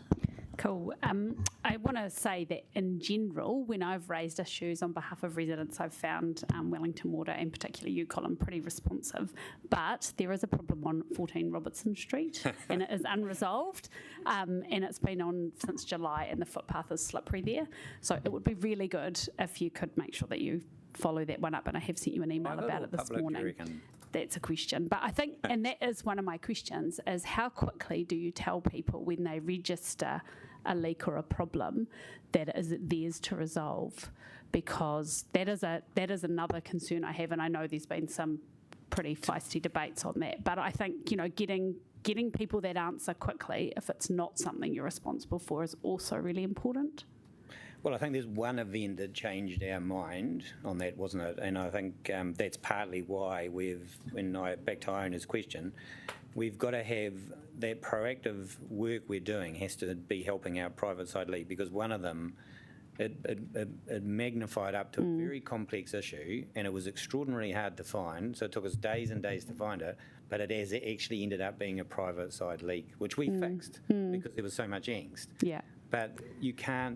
Cool. I want to say that in general, when I've raised issues on behalf of residents, I've found Wellington Water, and particularly you, Colin, pretty responsive. But there is a problem on 14 Robertson Street, and it is unresolved, and it's been on since July, and the footpath is slippery there. So it would be really good if you could make sure that you follow that one up, and I have sent you an email about it this morning. That's a question. But I think, and that is one of my questions, is how quickly do you tell people when they register a leak or a problem that it is theirs to resolve? Because that is another concern I have, and I know there's been some pretty feisty debates on that. But I think, getting people that answer quickly if it's not something you're responsible for is also really important. Well, I think there's one event that changed our mind on that, wasn't it? And I think that's partly why back to Iona's question, we've got to have that proactive work we're doing has to be helping out private side leak, because one of them it magnified up to a very complex issue, and it was extraordinarily hard to find. So it took us days and days to find it, but it actually ended up being a private side leak, which we fixed because there was so much angst. Yeah. But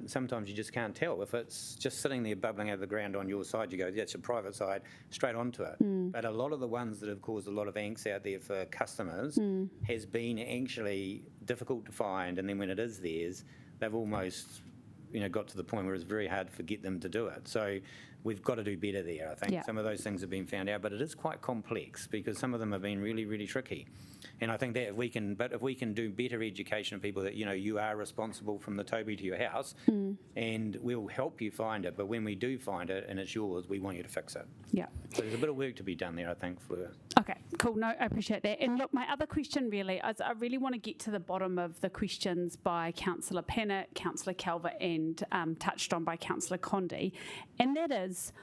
sometimes you just can't tell. If it's just sitting there bubbling out of the ground on your side, you go, yeah, it's a private side, straight onto it. But a lot of the ones that have caused a lot of angst out there for customers has been actually difficult to find, and then when it is theirs, they've almost got to the point where it's very hard to get them to do it. So we've got to do better there, I think. Yeah. Some of those things have been found out, but it is quite complex because some of them have been really, really tricky. And I think that if we can do better education of people that, you are responsible from the Toby to your house, and we'll help you find it, but when we do find it and it's yours, we want you to fix it. Yeah. So there's a bit of work to be done there, I think, Fleur. Okay, cool. No, I appreciate that. And look, my other question really is I really want to get to the bottom of the questions by Councillor Pennant, Councillor Calvert, and touched on by Councillor Condi. And that is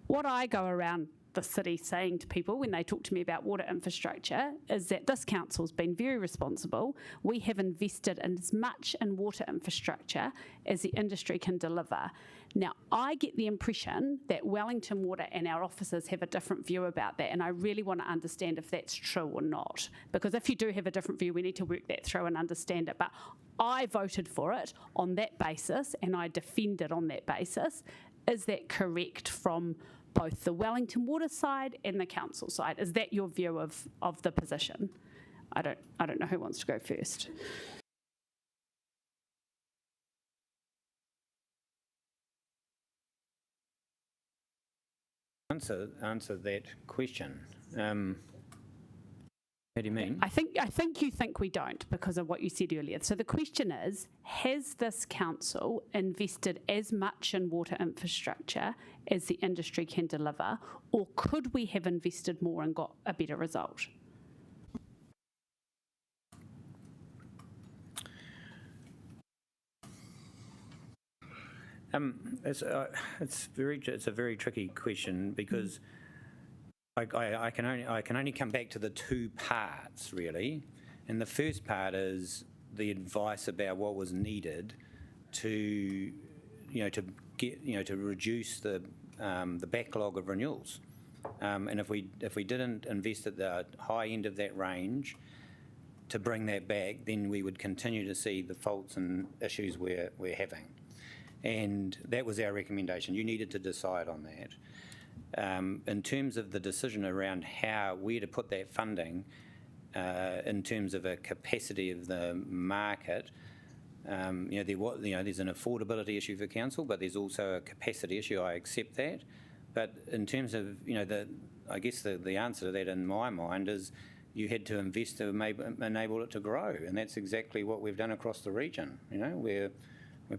what I go around the city saying to people when they talk to me about water infrastructure is that this council's been very responsible. We have invested in as much in water infrastructure as the industry can deliver. Now, I get the impression that Wellington Water and our officers have a different view about that, and I really want to understand if that's true or not. Because if you do have a different view, we need to work that through and understand it. But I voted for it on that basis, and I defend it on that basis. Is that correct from both the Wellington Water side and the council side? Is that your view of the position? I don't know who wants to go first. Answer that question. How do you mean? I think you think we don't because of what you said earlier. So the question is, has this council invested as much in water infrastructure as the industry can deliver, or could we have invested more and got a better result? It's a very tricky question because I can only come back to the two parts really, and the first part is the advice about what was needed to reduce the backlog of renewals, and if we didn't invest at the high end of that range to bring that back, then we would continue to see the faults and issues we're having, and that was our recommendation. You needed to decide on that. In terms of the decision around where to put that funding, in terms of a capacity of the market, there's an affordability issue for council, but there's also a capacity issue. I accept that, but in terms of I guess the answer to that in my mind is you had to invest to enable it to grow, and that's exactly what we've done across the region. We're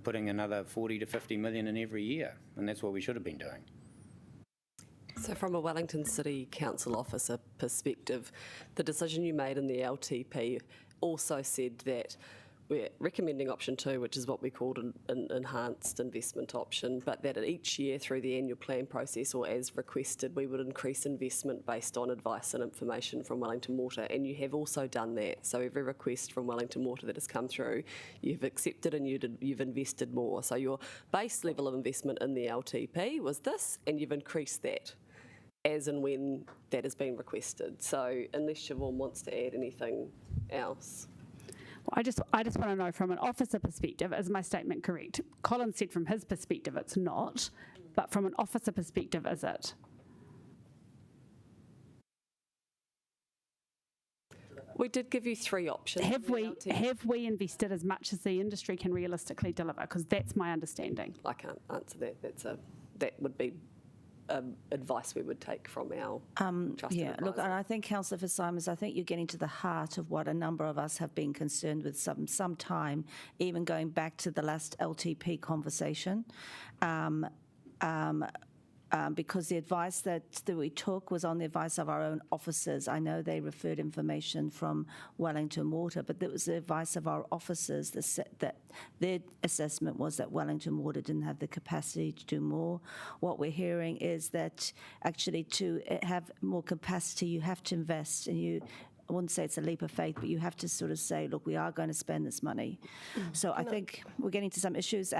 putting another 40 to 50 million in every year, and that's what we should have been doing. So from a Wellington City Council officer perspective, the decision you made in the LTP also said that we're recommending option 2, which is what we called an enhanced investment option, but that each year through the annual plan process or as requested, we would increase investment based on advice and information from Wellington Water, and you have also done that. So every request from Wellington Water that has come through, you've accepted and you've invested more. So your base level of investment in the LTP was this, and you've increased that as and when that has been requested. So unless Siobhan wants to add anything else. Well, I just want to know from an officer perspective, is my statement correct? Colin said from his perspective it's not, but from an officer perspective, is it? We did give you 3 options. Have we invested as much as the industry can realistically deliver? Because that's my understanding. I can't answer that. That would be advice we would take from our trusted advisor. Look, and I think, Councillor Fitzsimons, I think you're getting to the heart of what a number of us have been concerned with some time, even going back to the last LTP conversation. Because the advice that we took was on the advice of our own officers. I know they referred information from Wellington Water, but that was the advice of our officers that their assessment was that Wellington Water didn't have the capacity to do more. What we're hearing is that actually to have more capacity, you have to invest, and I wouldn't say it's a leap of faith, but you have to sort of say, look, we are going to spend this money. So I think we're getting to some issues.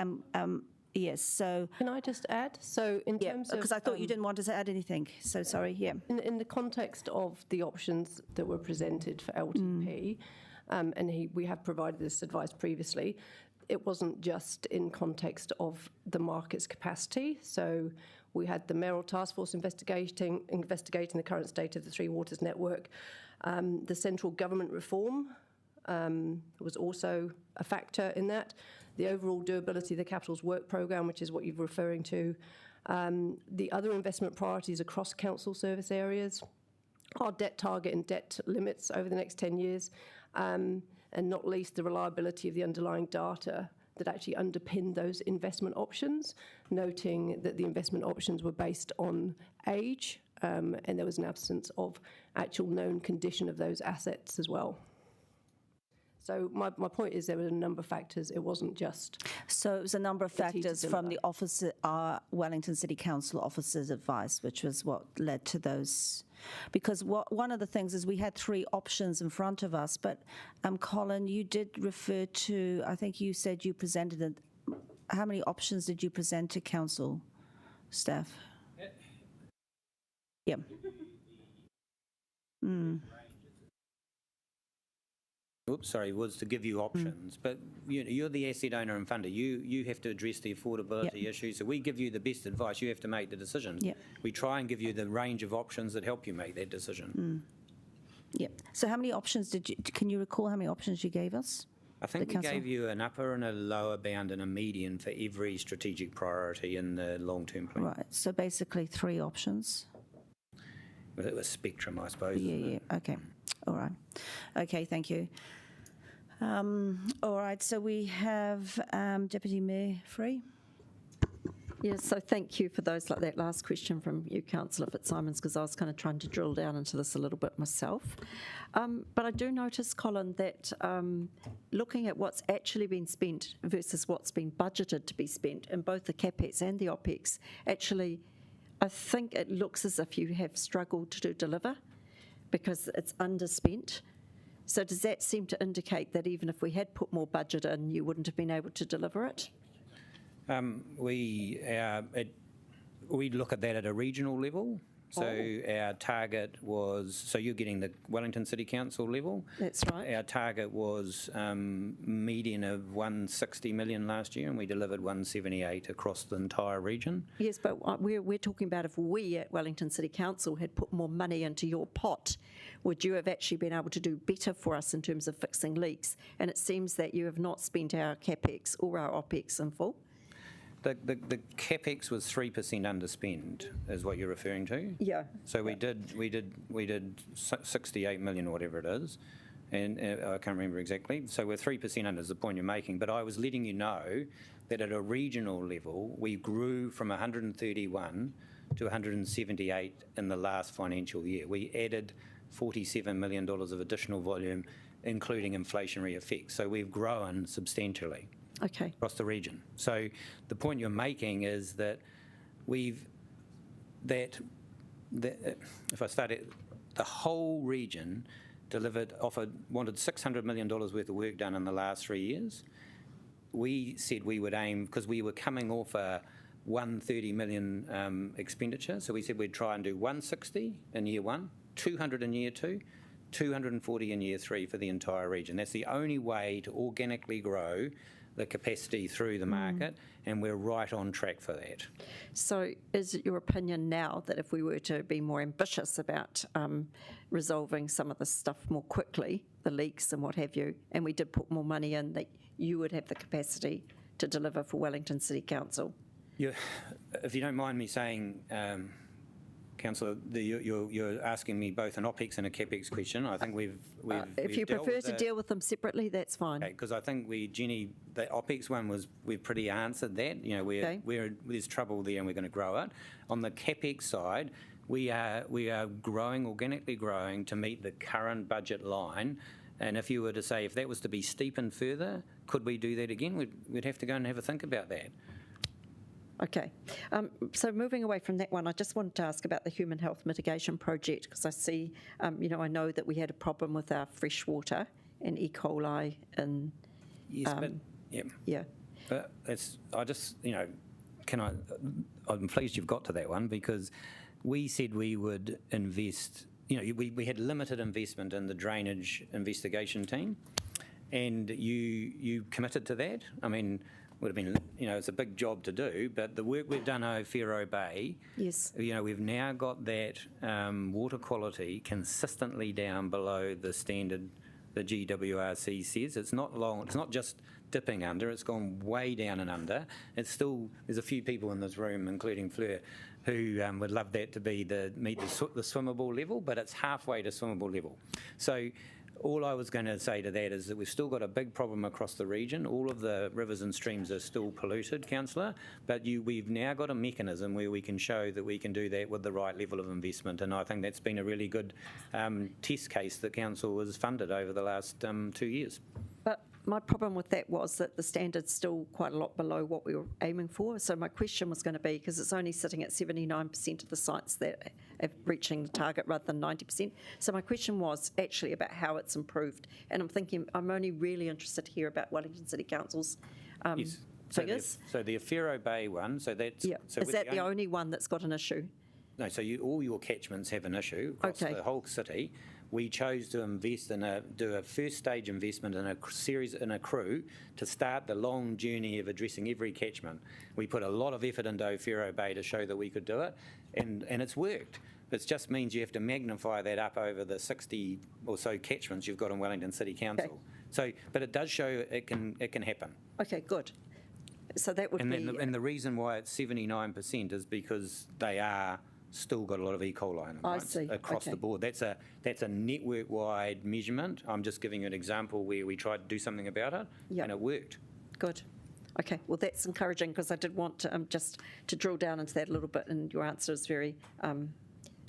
Yes, so... Can I just add? So in terms of... because I thought you didn't want us to add anything, so sorry, yeah. In the context of the options that were presented for LTP, we have provided this advice previously, it wasn't just in context of the market's capacity. So we had the mayoral task force investigating the current state of the Three Waters network. The central government reform was also a factor in that. The overall doability of the capital's work programme, which is what you're referring to. The other investment priorities across council service areas, our debt target and debt limits over the next 10 years, and not least the reliability of the underlying data that actually underpin those investment options, noting that the investment options were based on age, and there was an absence of actual known condition of those assets as well. So my point is there were a number of factors. It wasn't just... So it was a number of factors from the Wellington City Council officer's advice, which was what led to those. Because one of the things is we had 3 options in front of us, but Colin, you did refer to, I think you said you presented it. How many options did you present to council staff? Yeah. Oops, sorry, was to give you options. But you're the asset owner and funder. You have to address the affordability issue. So we give you the best advice. You have to make the decision. We try and give you the range of options that help you make that decision. So how many options can you recall how many options you gave us? I think we gave you an upper and a lower bound and a median for every strategic priority in the long-term plan. Right, so basically 3 options. Well, it was spectrum, I suppose. Okay. All right. Okay, thank you. All right, so we have Deputy Mayor Free. Yes, so thank you for those, like that last question from you, Councillor Fitzsimons, because I was kind of trying to drill down into this a little bit myself. But I do notice, Colin, that looking at what's actually been spent versus what's been budgeted to be spent in both the CapEx and the OpEx, actually, I think it looks as if you have struggled to deliver because it's underspent. So does that seem to indicate that even if we had put more budget in, you wouldn't have been able to deliver it? We look at that at a regional level. So our target was, so you're getting the Wellington City Council level. That's right. Our target was median of 160 million last year, and we delivered 178 across the entire region. Yes, but we're talking about if we at Wellington City Council had put more money into your pot, would you have actually been able to do better for us in terms of fixing leaks? And it seems that you have not spent our CapEx or our OpEx in full. The CapEx was 3% underspend, is what you're referring to. Yeah. So we did 68 million, whatever it is, and I can't remember exactly. So we're 3% under, is the point you're making. But I was letting you know that at a regional level, we grew from 131 to 178 in the last financial year. We added $47 million of additional volume, including inflationary effects. So we've grown substantially. Okay. Across the region. So the point you're making is that if I start it, the whole region wanted $600 million worth of work done in the last 3 years. We said we would aim, because we were coming off a 130 million expenditure, so we said we'd try and do 160 in year 1, 200 in year 2, 240 in year 3 for the entire region. That's the only way to organically grow the capacity through the market, and we're right on track for that. So is it your opinion now that if we were to be more ambitious about resolving some of this stuff more quickly, the leaks and what have you, and we did put more money in, that you would have the capacity to deliver for Wellington City Council? If you don't mind me saying, Councillor, you're asking me both an OpEx and a CapEx question. I think we've if you prefer to deal with them separately, that's fine. Because I think Jenny, the OpEx one we've pretty answered that. There's trouble there and we're going to grow it. On the CapEx side, we are organically growing to meet the current budget line. And if you were to say, if that was to be steepened further, could we do that again? We'd have to go and have a think about that. Okay, so moving away from that one, I just wanted to ask about the human health mitigation project, because I see, I know that we had a problem with our fresh water and E. coli and... Yes, but, yeah. Yeah. I just, I'm pleased you've got to that one, because we said we would invest, we had limited investment in the drainage investigation team, and you committed to that. I mean, would have been, it's a big job to do, but the work we've done over Pūroro Bay, yes, we've now got that water quality consistently down below the standard the GWRC says. It's not long, it's not just dipping under, it's gone way down and under. It's still, there's a few people in this room, including Fleur, who would love that to be meet the swimmable level, but it's halfway to swimmable level. So all I was going to say to that is that we've still got a big problem across the region. All of the rivers and streams are still polluted, Councillor, but we've now got a mechanism where we can show that we can do that with the right level of investment, and I think that's been a really good test case that Council has funded over the last 2 years. But my problem with that was that the standard's still quite a lot below what we were aiming for. So my question was going to be, because it's only sitting at 79% of the sites that are reaching the target rather than 90%. So my question was actually about how it's improved. And I'm thinking, I'm only really interested to hear about Wellington City Council's yes. figures. So the Whero Bay one, so that's... Yeah. So is that the only one that's got an issue? No, so all your catchments have an issue across the whole city. We chose to invest do a first stage investment in a crew to start the long journey of addressing every catchment. We put a lot of effort into Whero Bay to show that we could do it, and it's worked. It just means you have to magnify that up over the 60 or so catchments you've got in Wellington City Council. Okay. So, but it does show it can happen. Okay, good. So that would be... And the reason why it's 79% is because they are still got a lot of E. coli in them, I see. Across the board. That's a network-wide measurement. I'm just giving you an example where we tried to do something about it, and it worked. Good. Okay, well, that's encouraging, because I did want to just to drill down into that a little bit, and your answer is very encouraging.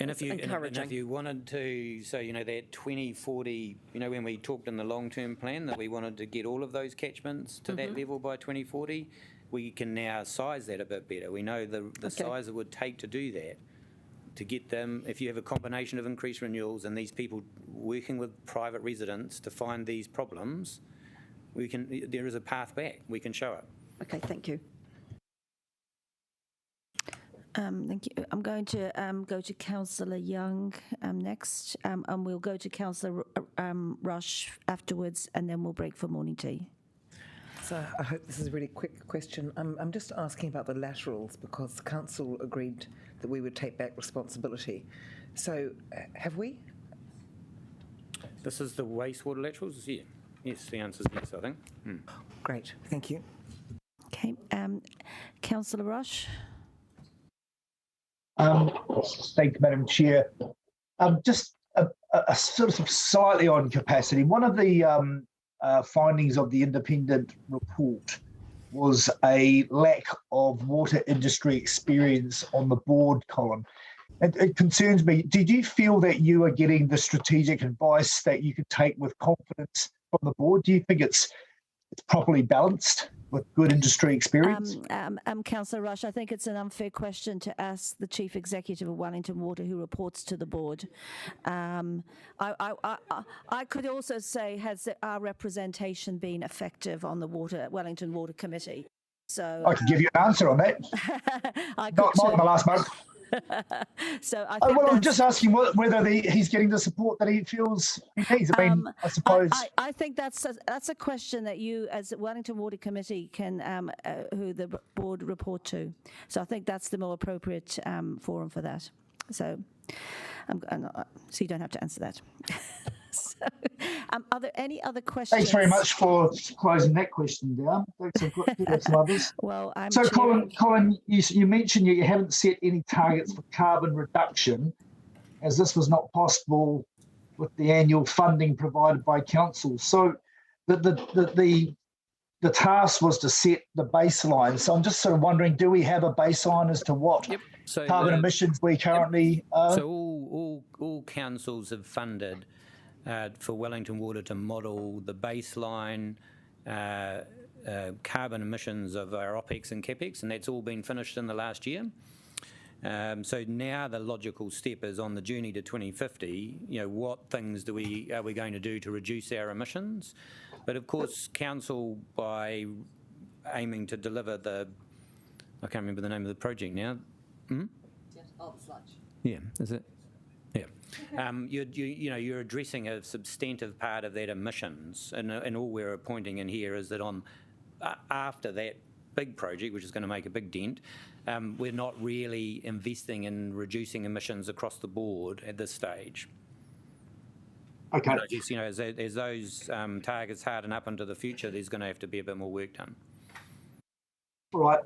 And if you wanted to, so, that 2040, when we talked in the long-term plan that we wanted to get all of those catchments to that level by 2040, we can now size that a bit better. We know the size it would take to do that. To get them, if you have a combination of increased renewals and these people working with private residents to find these problems, there is a path back. We can show it. Okay, thank you. Thank you. I'm going to go to Councillor Young next, and we'll go to Councillor Rush afterwards, and then we'll break for morning tea. So I hope this is a really quick question. I'm just asking about the laterals, because the council agreed that we would take back responsibility. So have we? This is the wastewater laterals? Yeah. Yes, the answer is yes, I think. Great, thank you. Okay, Councillor Rush. Thank you, Madam Chair. Just a sort of slightly on capacity. One of the findings of the independent report was a lack of water industry experience on the board, Colin. It concerns me. Did you feel that you are getting the strategic advice that you could take with confidence from the board? Do you think it's properly balanced with good industry experience? Councillor Rush, I think it's an unfair question to ask the Chief Executive of Wellington Water, who reports to the board. I could also say, has our representation been effective on the Wellington Water Committee? So I can give you an answer on that. Not in the last month. So I think I'm just asking whether he's getting the support that he feels he needs. I mean, I suppose. I think that's a question that you, as Wellington Water Committee, can who the board report to. So I think that's the more appropriate forum for that. So, so you don't have to answer that. So, are there any other questions? Thanks very much for closing that question down. Thanks, I've got some others. Well, so Colin, you mentioned you haven't set any targets for carbon reduction, as this was not possible with the annual funding provided by council. So the task was to set the baseline. So I'm just sort of wondering, do we have a baseline as to what carbon emissions we currently are? So all councils have funded for Wellington Water to model the baseline carbon emissions of our OPEX and CapEx, and that's all been finished in the last year. So now the logical step is on the journey to 2050, what things are we going to do to reduce our emissions? But of course, council by aiming to deliver I can't remember the name of the project now. Oh, the sludge. Yeah, is it? Yeah. You're addressing a substantive part of that emissions, and all we're pointing in here is that after that big project, which is going to make a big dent, we're not really investing in reducing emissions across the board at this stage. Okay. And I guess, as those targets harden up into the future, there's going to have to be a bit more work done. All right.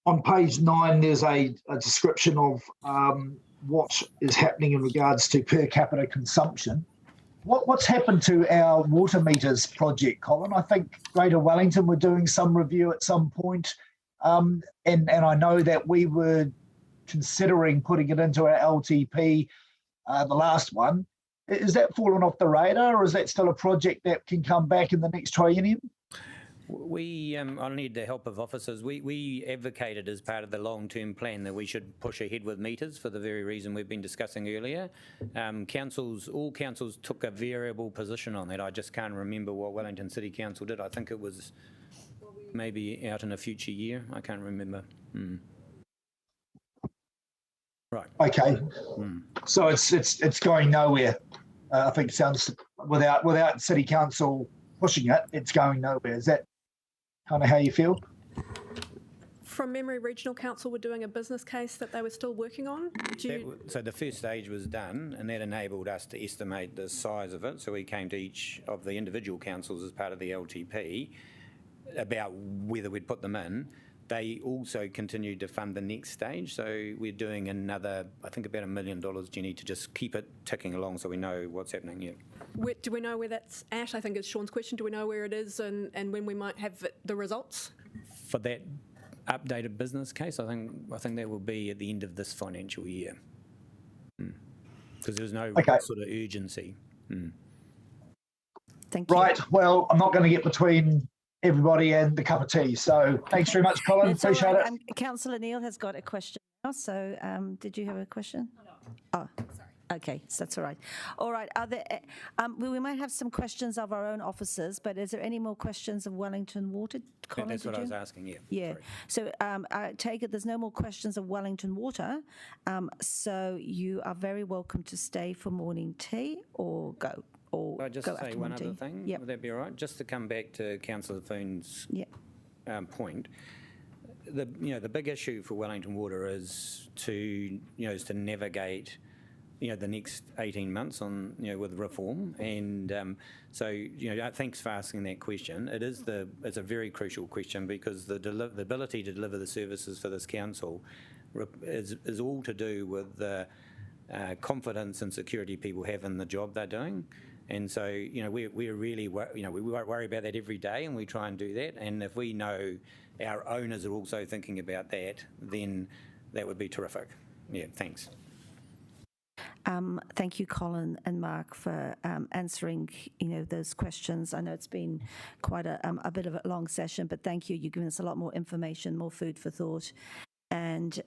On page 9, there's a description of what is happening in regards to per capita consumption. What's happened to our water meters project, Colin? I think Greater Wellington were doing some review at some point, and I know that we were considering putting it into our LTP, the last one. Is that fallen off the radar, or is that still a project that can come back in the next triennium? I'll need the help of officers. We advocated as part of the long-term plan that we should push ahead with meters for the very reason we've been discussing earlier. All councils took a variable position on that. I just can't remember what Wellington City Council did. I think it was maybe out in a future year. I can't remember. Right. Okay. So it's going nowhere. I think it sounds without City Council pushing it, it's going nowhere. Is that kind of how you feel? From memory, Regional Council were doing a business case that they were still working on. So the first stage was done, and that enabled us to estimate the size of it. So we came to each of the individual councils as part of the LTP about whether we'd put them in. They also continued to fund the next stage. So we're doing another, I think, about $1 million, Jenny, to just keep it ticking along so we know what's happening. Yeah. Do we know where that's at? I think it's Sean's question. Do we know where it is and when we might have the results? For that updated business case, I think that will be at the end of this financial year. Because there's no sort of urgency. Thank you. Right. Well, I'm not going to get between everybody and the cup of tea. So thanks very much, Colin. Appreciate it. Councillor Neil has got a question now. So did you have a question? No. Oh, sorry. Okay, so that's all right. All right. Are there? We might have some questions of our own officers, but is there any more questions of Wellington Water? Colin, that's what I was asking. Yeah. Yeah. Sorry. So I take it there's no more questions of Wellington Water. So you are very welcome to stay for morning tea or go. I'll just say one other thing. Yep. Would that be all right? Just to come back to Councillor Thune's point, the big issue for Wellington Water is to navigate the next 18 months on with reform, and so thanks for asking that question. It's a very crucial question because the ability to deliver the services for this council is all to do with the confidence and security people have in the job they're doing. And so, we're really, we worry about that every day, and we try and do that. And if we know our owners are also thinking about that, then that would be terrific. Yeah, thanks. Thank you, Colin and Mark, for answering, those questions. I know it's been quite a bit of a long session, but thank you. You've given us a lot more information, more food for thought. And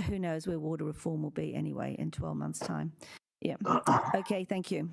who knows where water reform will be anyway in 12 months' time. Yeah. Okay, thank you.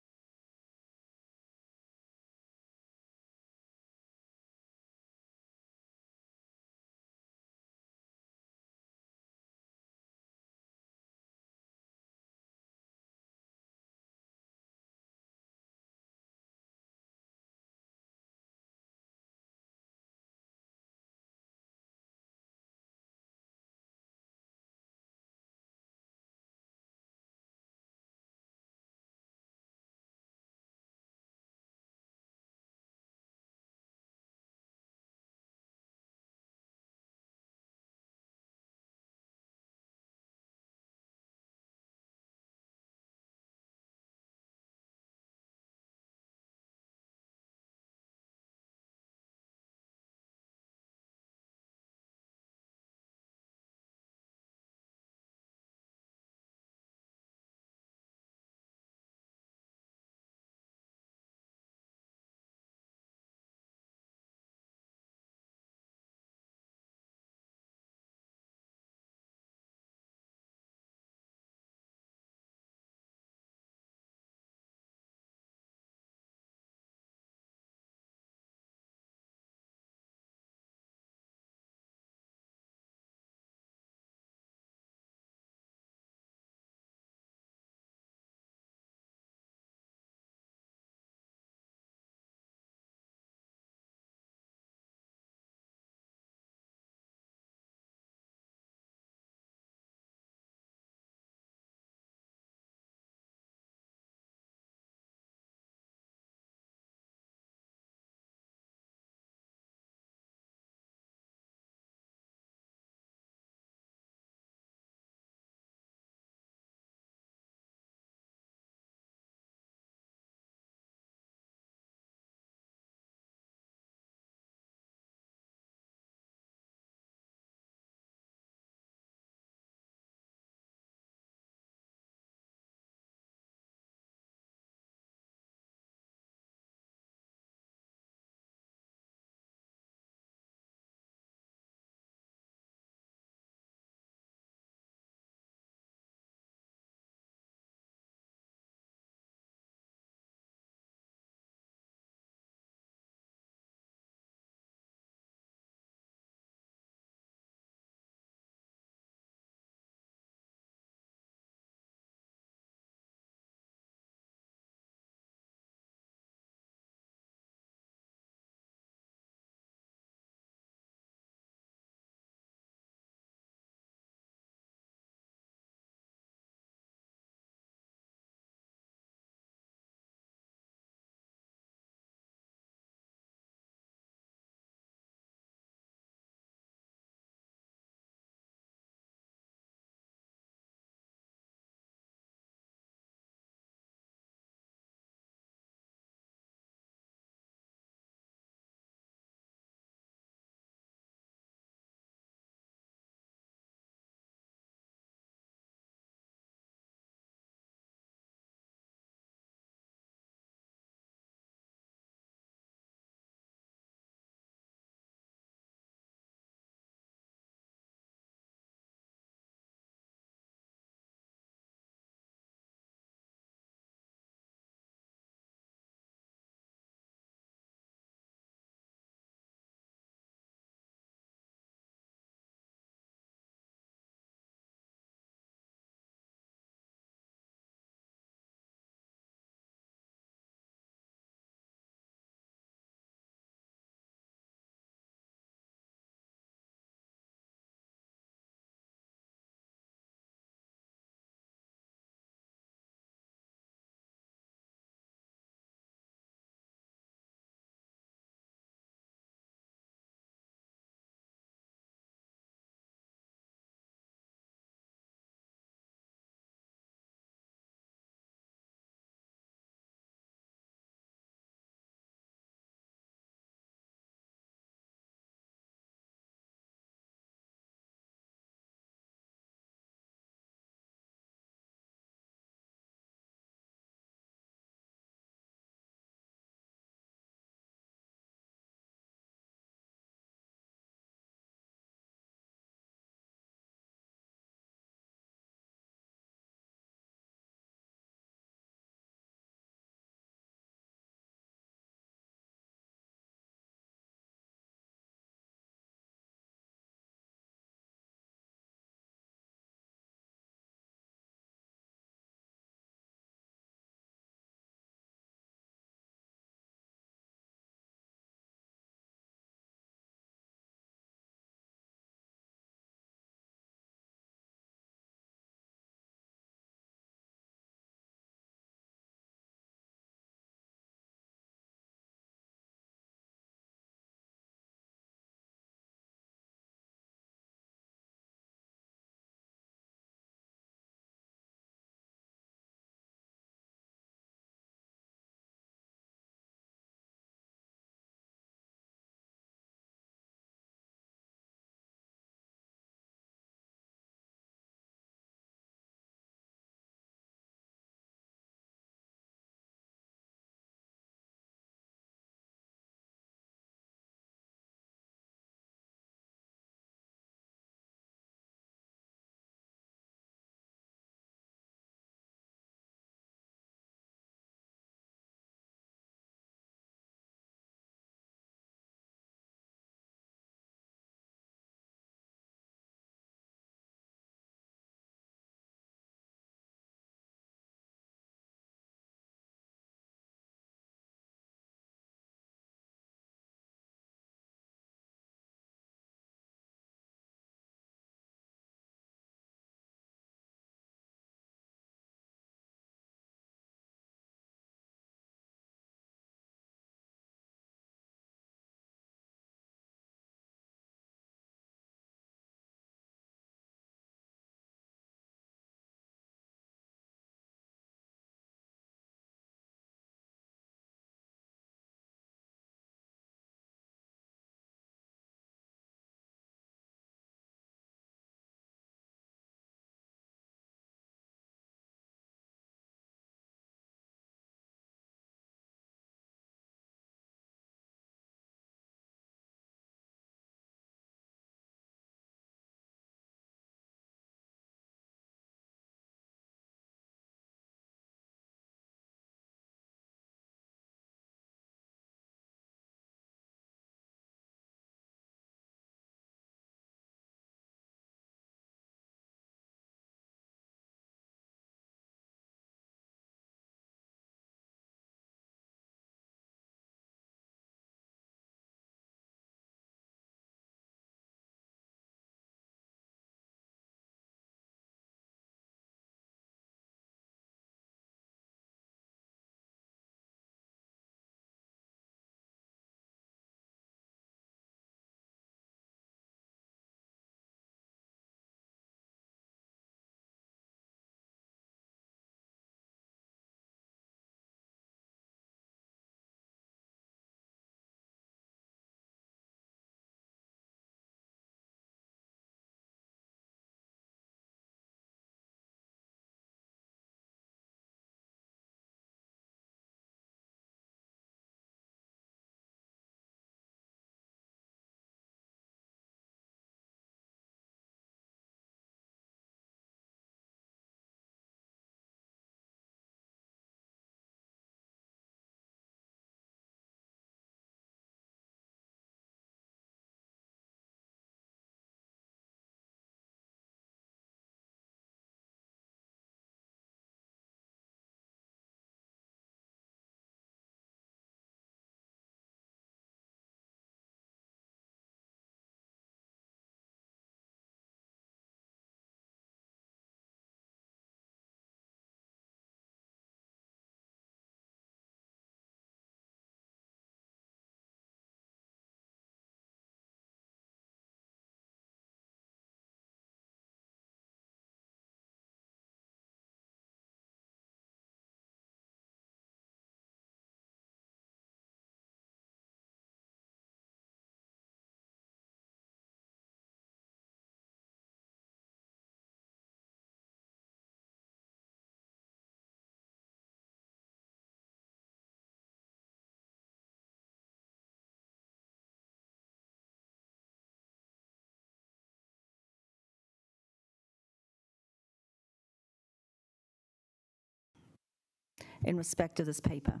in respect of this paper?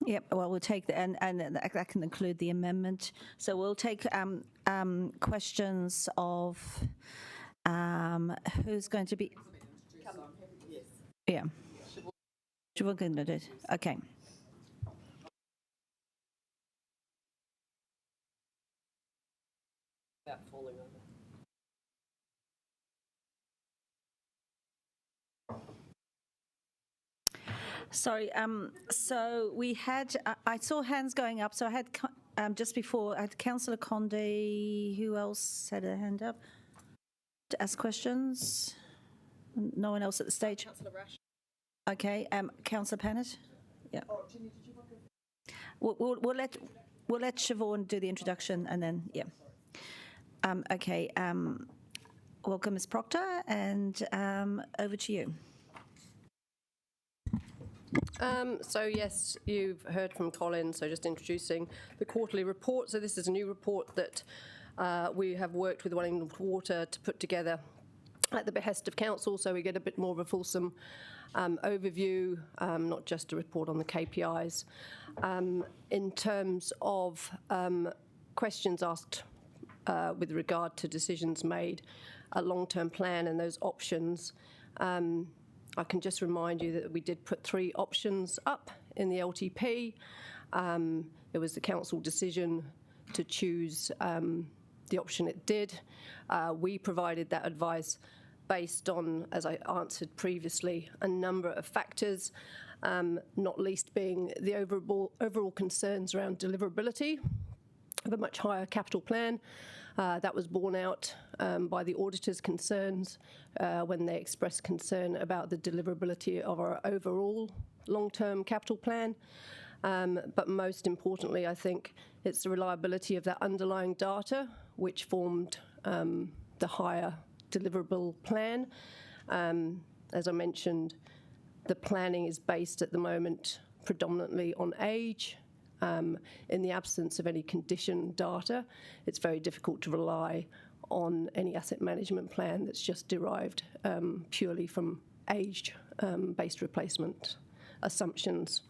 Yep, well, we'll take the, and that can include the amendment. So we'll take questions of who's going to be. Yeah. We're going to do it. Okay. Without falling over. Sorry, so we had, I saw hands going up, so I had, just before, I had Councillor Condé, who else had a hand up to ask questions? No one else at the stage? Councillor Rush. Okay, Councillor Pannett? Yeah. We'll let Siobhan do the introduction and then, yeah. Okay, welcome Ms Proctor, and over to you. So yes, you've heard from Colin, so just introducing the quarterly report. So this is a new report that we have worked with Wellington Water to put together at the behest of council, so we get a bit more of a fulsome overview, not just a report on the KPIs. In terms of questions asked with regard to decisions made, a long-term plan and those options, I can just remind you that we did put 3 options up in the LTP. It was the council decision to choose the option it did. We provided that advice based on, as I answered previously, a number of factors, not least being the overall concerns around deliverability of a much higher capital plan. That was borne out by the auditors' concerns when they expressed concern about the deliverability of our overall long-term capital plan. But most importantly, I think it's the reliability of that underlying data which formed the higher deliverable plan. As I mentioned, the planning is based at the moment predominantly on age. In the absence of any condition data, it's very difficult to rely on any asset management plan that's just derived purely from age-based replacement assumptions.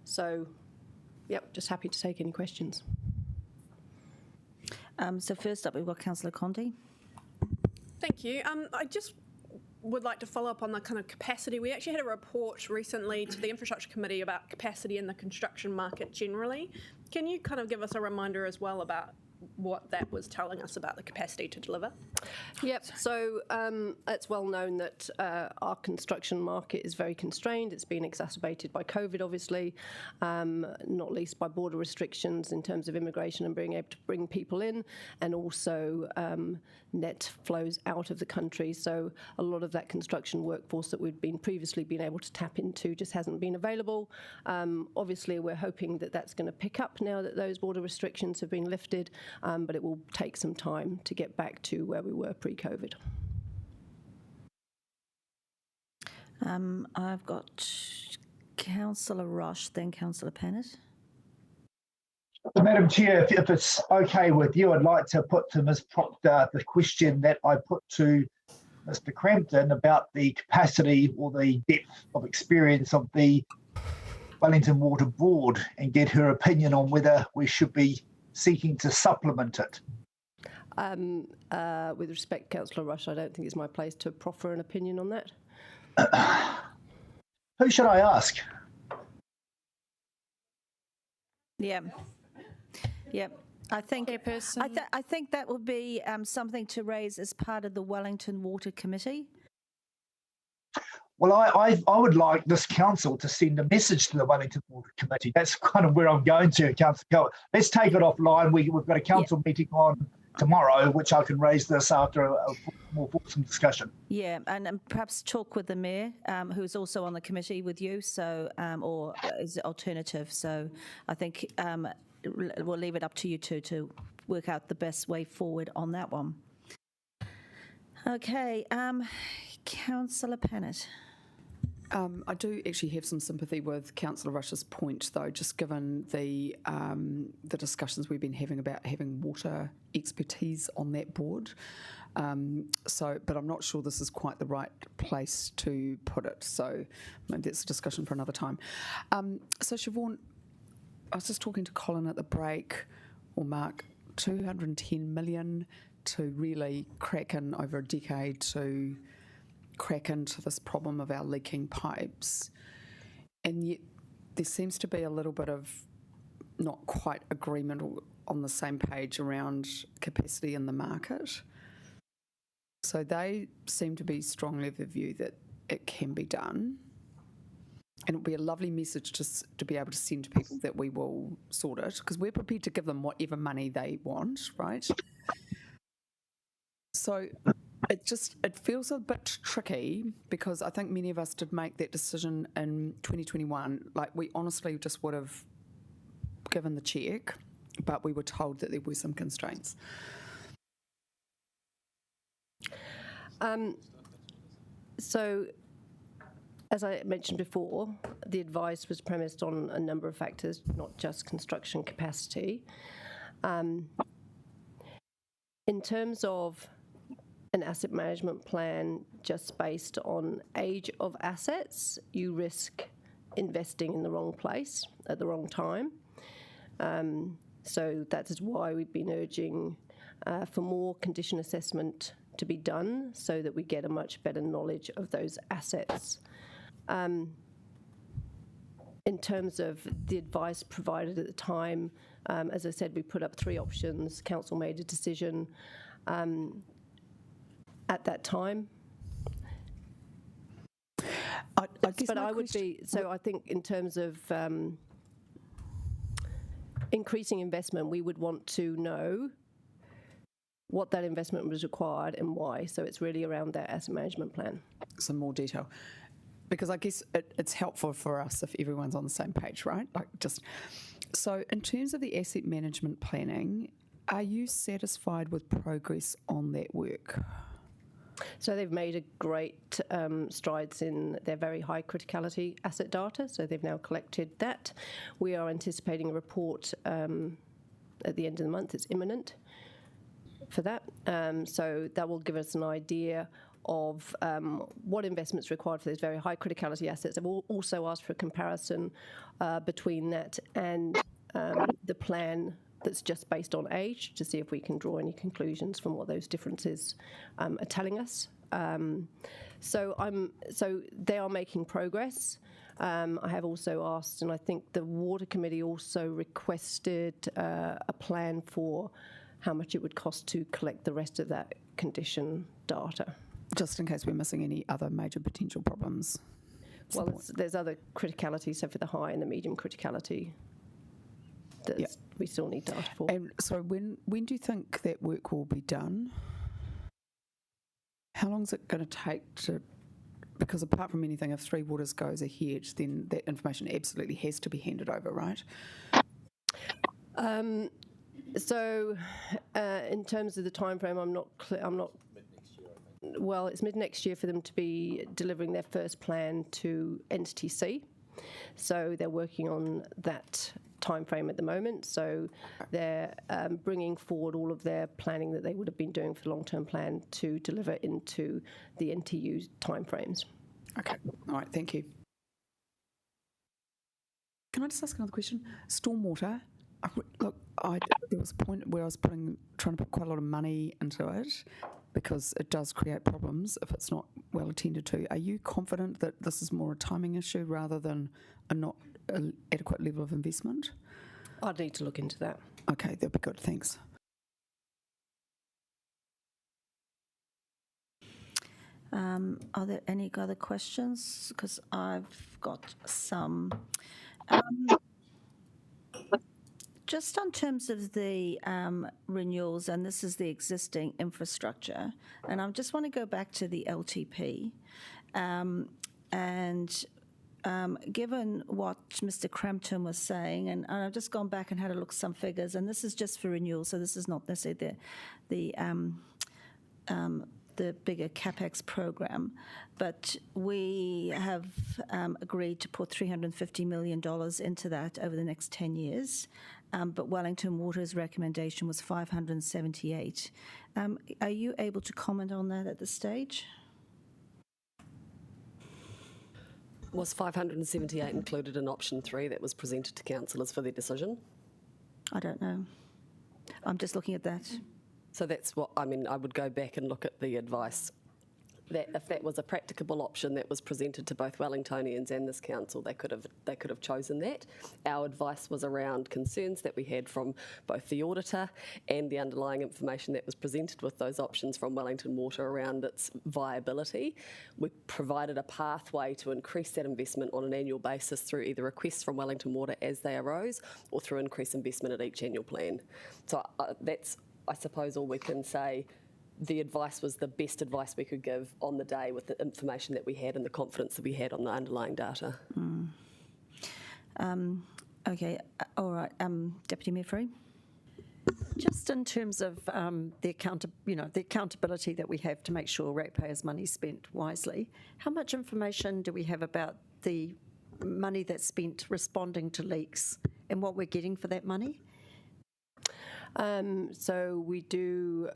So, yep, just happy to take any questions. So first up, we've got Councillor Condé. Thank you. I just would like to follow up on the kind of capacity. We actually had a report recently to the Infrastructure Committee about capacity in the construction market generally. Can you kind of give us a reminder as well about what that was telling us about the capacity to deliver? Yep, so it's well known that our construction market is very constrained. It's been exacerbated by COVID, obviously, not least by border restrictions in terms of immigration and being able to bring people in, and also net flows out of the country. So a lot of that construction workforce that we've previously been able to tap into just hasn't been available. Obviously, we're hoping that that's going to pick up now that those border restrictions have been lifted, but it will take some time to get back to where we were pre-COVID. I've got Councillor Rush, then Councillor Pannett. Madam Chair, if it's okay with you, I'd like to put to Ms Proctor the question that I put to Mr Crampton about the capacity or the depth of experience of the Wellington Water Board and get her opinion on whether we should be seeking to supplement it. With respect, Councillor Rush, I don't think it's my place to proffer an opinion on that. Who should I ask? Yeah. Yep. I think I think that would be something to raise as part of the Wellington Water Committee. Well, I would like this council to send a message to the Wellington Water Committee. That's kind of where I'm going to, Councillor Cohen. Let's take it offline. We've got a council meeting on tomorrow, which I can raise this after a more fulsome discussion. Yeah, and perhaps talk with the Mayor, who's also on the committee with you, so or is it alternative. So I think we'll leave it up to you two to work out the best way forward on that one. Okay, Councillor Pannett. I do actually have some sympathy with Councillor Rush's point, though, just given the discussions we've been having about having water expertise on that board. But I'm not sure this is quite the right place to put it. So maybe that's a discussion for another time. So Siobhan, I was just talking to Colin at the break, or Mark, 210 million to really crack in over a decade to crack into this problem of our leaking pipes. And yet there seems to be a little bit of not quite agreement on the same page around capacity in the market. So they seem to be strongly of the view that it can be done. And it would be a lovely message to be able to send to people that we will sort it, because we're prepared to give them whatever money they want, right? So it feels a bit tricky, because I think many of us did make that decision in 2021. Like, we honestly just would have given the cheque, but we were told that there were some constraints. So, as I mentioned before, the advice was premised on a number of factors, not just construction capacity. In terms of an asset management plan just based on age of assets, you risk investing in the wrong place at the wrong time. So that is why we've been urging for more condition assessment to be done, so that we get a much better knowledge of those assets. In terms of the advice provided at the time, as I said, we put up 3 options. Council made a decision at that time. I think in terms of increasing investment, we would want to know what that investment was required and why. So it's really around that asset management plan. Some more detail. Because I guess it's helpful for us if everyone's on the same page, right? So in terms of the asset management planning, are you satisfied with progress on that work? So they've made a great strides in their very high criticality asset data. So they've now collected that. We are anticipating a report at the end of the month. It's imminent for that. So that will give us an idea of what investments required for those very high criticality assets. I've also asked for a comparison between that and the plan that's just based on age, to see if we can draw any conclusions from what those differences are telling us. So they are making progress. I have also asked, and I think the Water Committee also requested a plan for how much it would cost to collect the rest of that condition data. Just in case we're missing any other major potential problems. Well, there's other criticalities, so for the high and the medium criticality, we still need data for. And so when do you think that work will be done? How long is it going to take to, because apart from anything, if Three Waters goes ahead, then that information absolutely has to be handed over, right? So in terms of the timeframe, I'm not clear. Well, it's mid next year for them to be delivering their first plan to Entity C. So they're working on that timeframe at the moment. So they're bringing forward all of their planning that they would have been doing for the long-term plan to deliver into the NTU timeframes. Okay. All right. Thank you. Can I just ask another question? Stormwater. There was a point where I was trying to put quite a lot of money into it, because it does create problems if it's not well attended to. Are you confident that this is more a timing issue rather than a not adequate level of investment? I'd need to look into that. Okay, that'd be good. Thanks. Are there any other questions? Because I've got some. Just on terms of the renewals, and this is the existing infrastructure, and I just want to go back to the LTP. Given what Mr. Crampton was saying, and I've just gone back and had a look at some figures, and this is just for renewal, so this is not necessarily the bigger CapEx program, but we have agreed to put $350 million into that over the next 10 years. but Wellington Water's recommendation was 578. Are you able to comment on that at this stage? Was 578 included in option 3 that was presented to councillors for their decision? I don't know. I'm just looking at that. So that's what, I mean, I would go back and look at the advice. That if that was a practicable option that was presented to both Wellingtonians and this council, they could have chosen that. Our advice was around concerns that we had from both the auditor and the underlying information that was presented with those options from Wellington Water around its viability. We provided a pathway to increase that investment on an annual basis through either requests from Wellington Water as they arose or through increased investment at each annual plan. So that's, I suppose, all we can say. The advice was the best advice we could give on the day with the information that we had and the confidence that we had on the underlying data. Okay, all right. Deputy Mayor Free? Just in terms of the accountability that we have to make sure ratepayers' money is spent wisely, how much information do we have about the money that's spent responding to leaks and what we're getting for that money? So we do,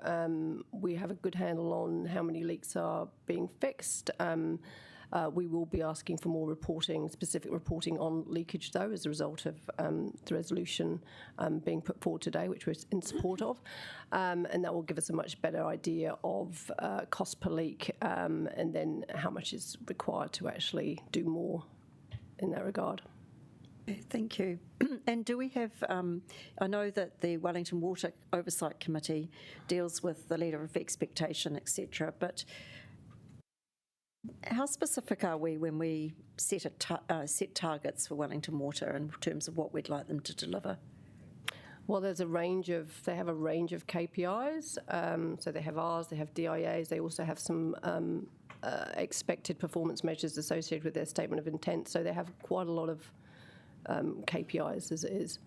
we have a good handle on how many leaks are being fixed. We will be asking for more reporting, specific reporting on leakage though, as a result of the resolution being put forward today, which we're in support of. And that will give us a much better idea of cost per leak and then how much is required to actually do more in that regard. Thank you. And do we have, I know that the Wellington Water Oversight Committee deals with the letter of expectation, etc., but how specific are we when we set targets for Wellington Water in terms of what we'd like them to deliver? Well, there's a range of, they have a range of KPIs. So they have ours, they have DIAs, they also have some expected performance measures associated with their statement of intent. So they have quite a lot of KPIs as it is.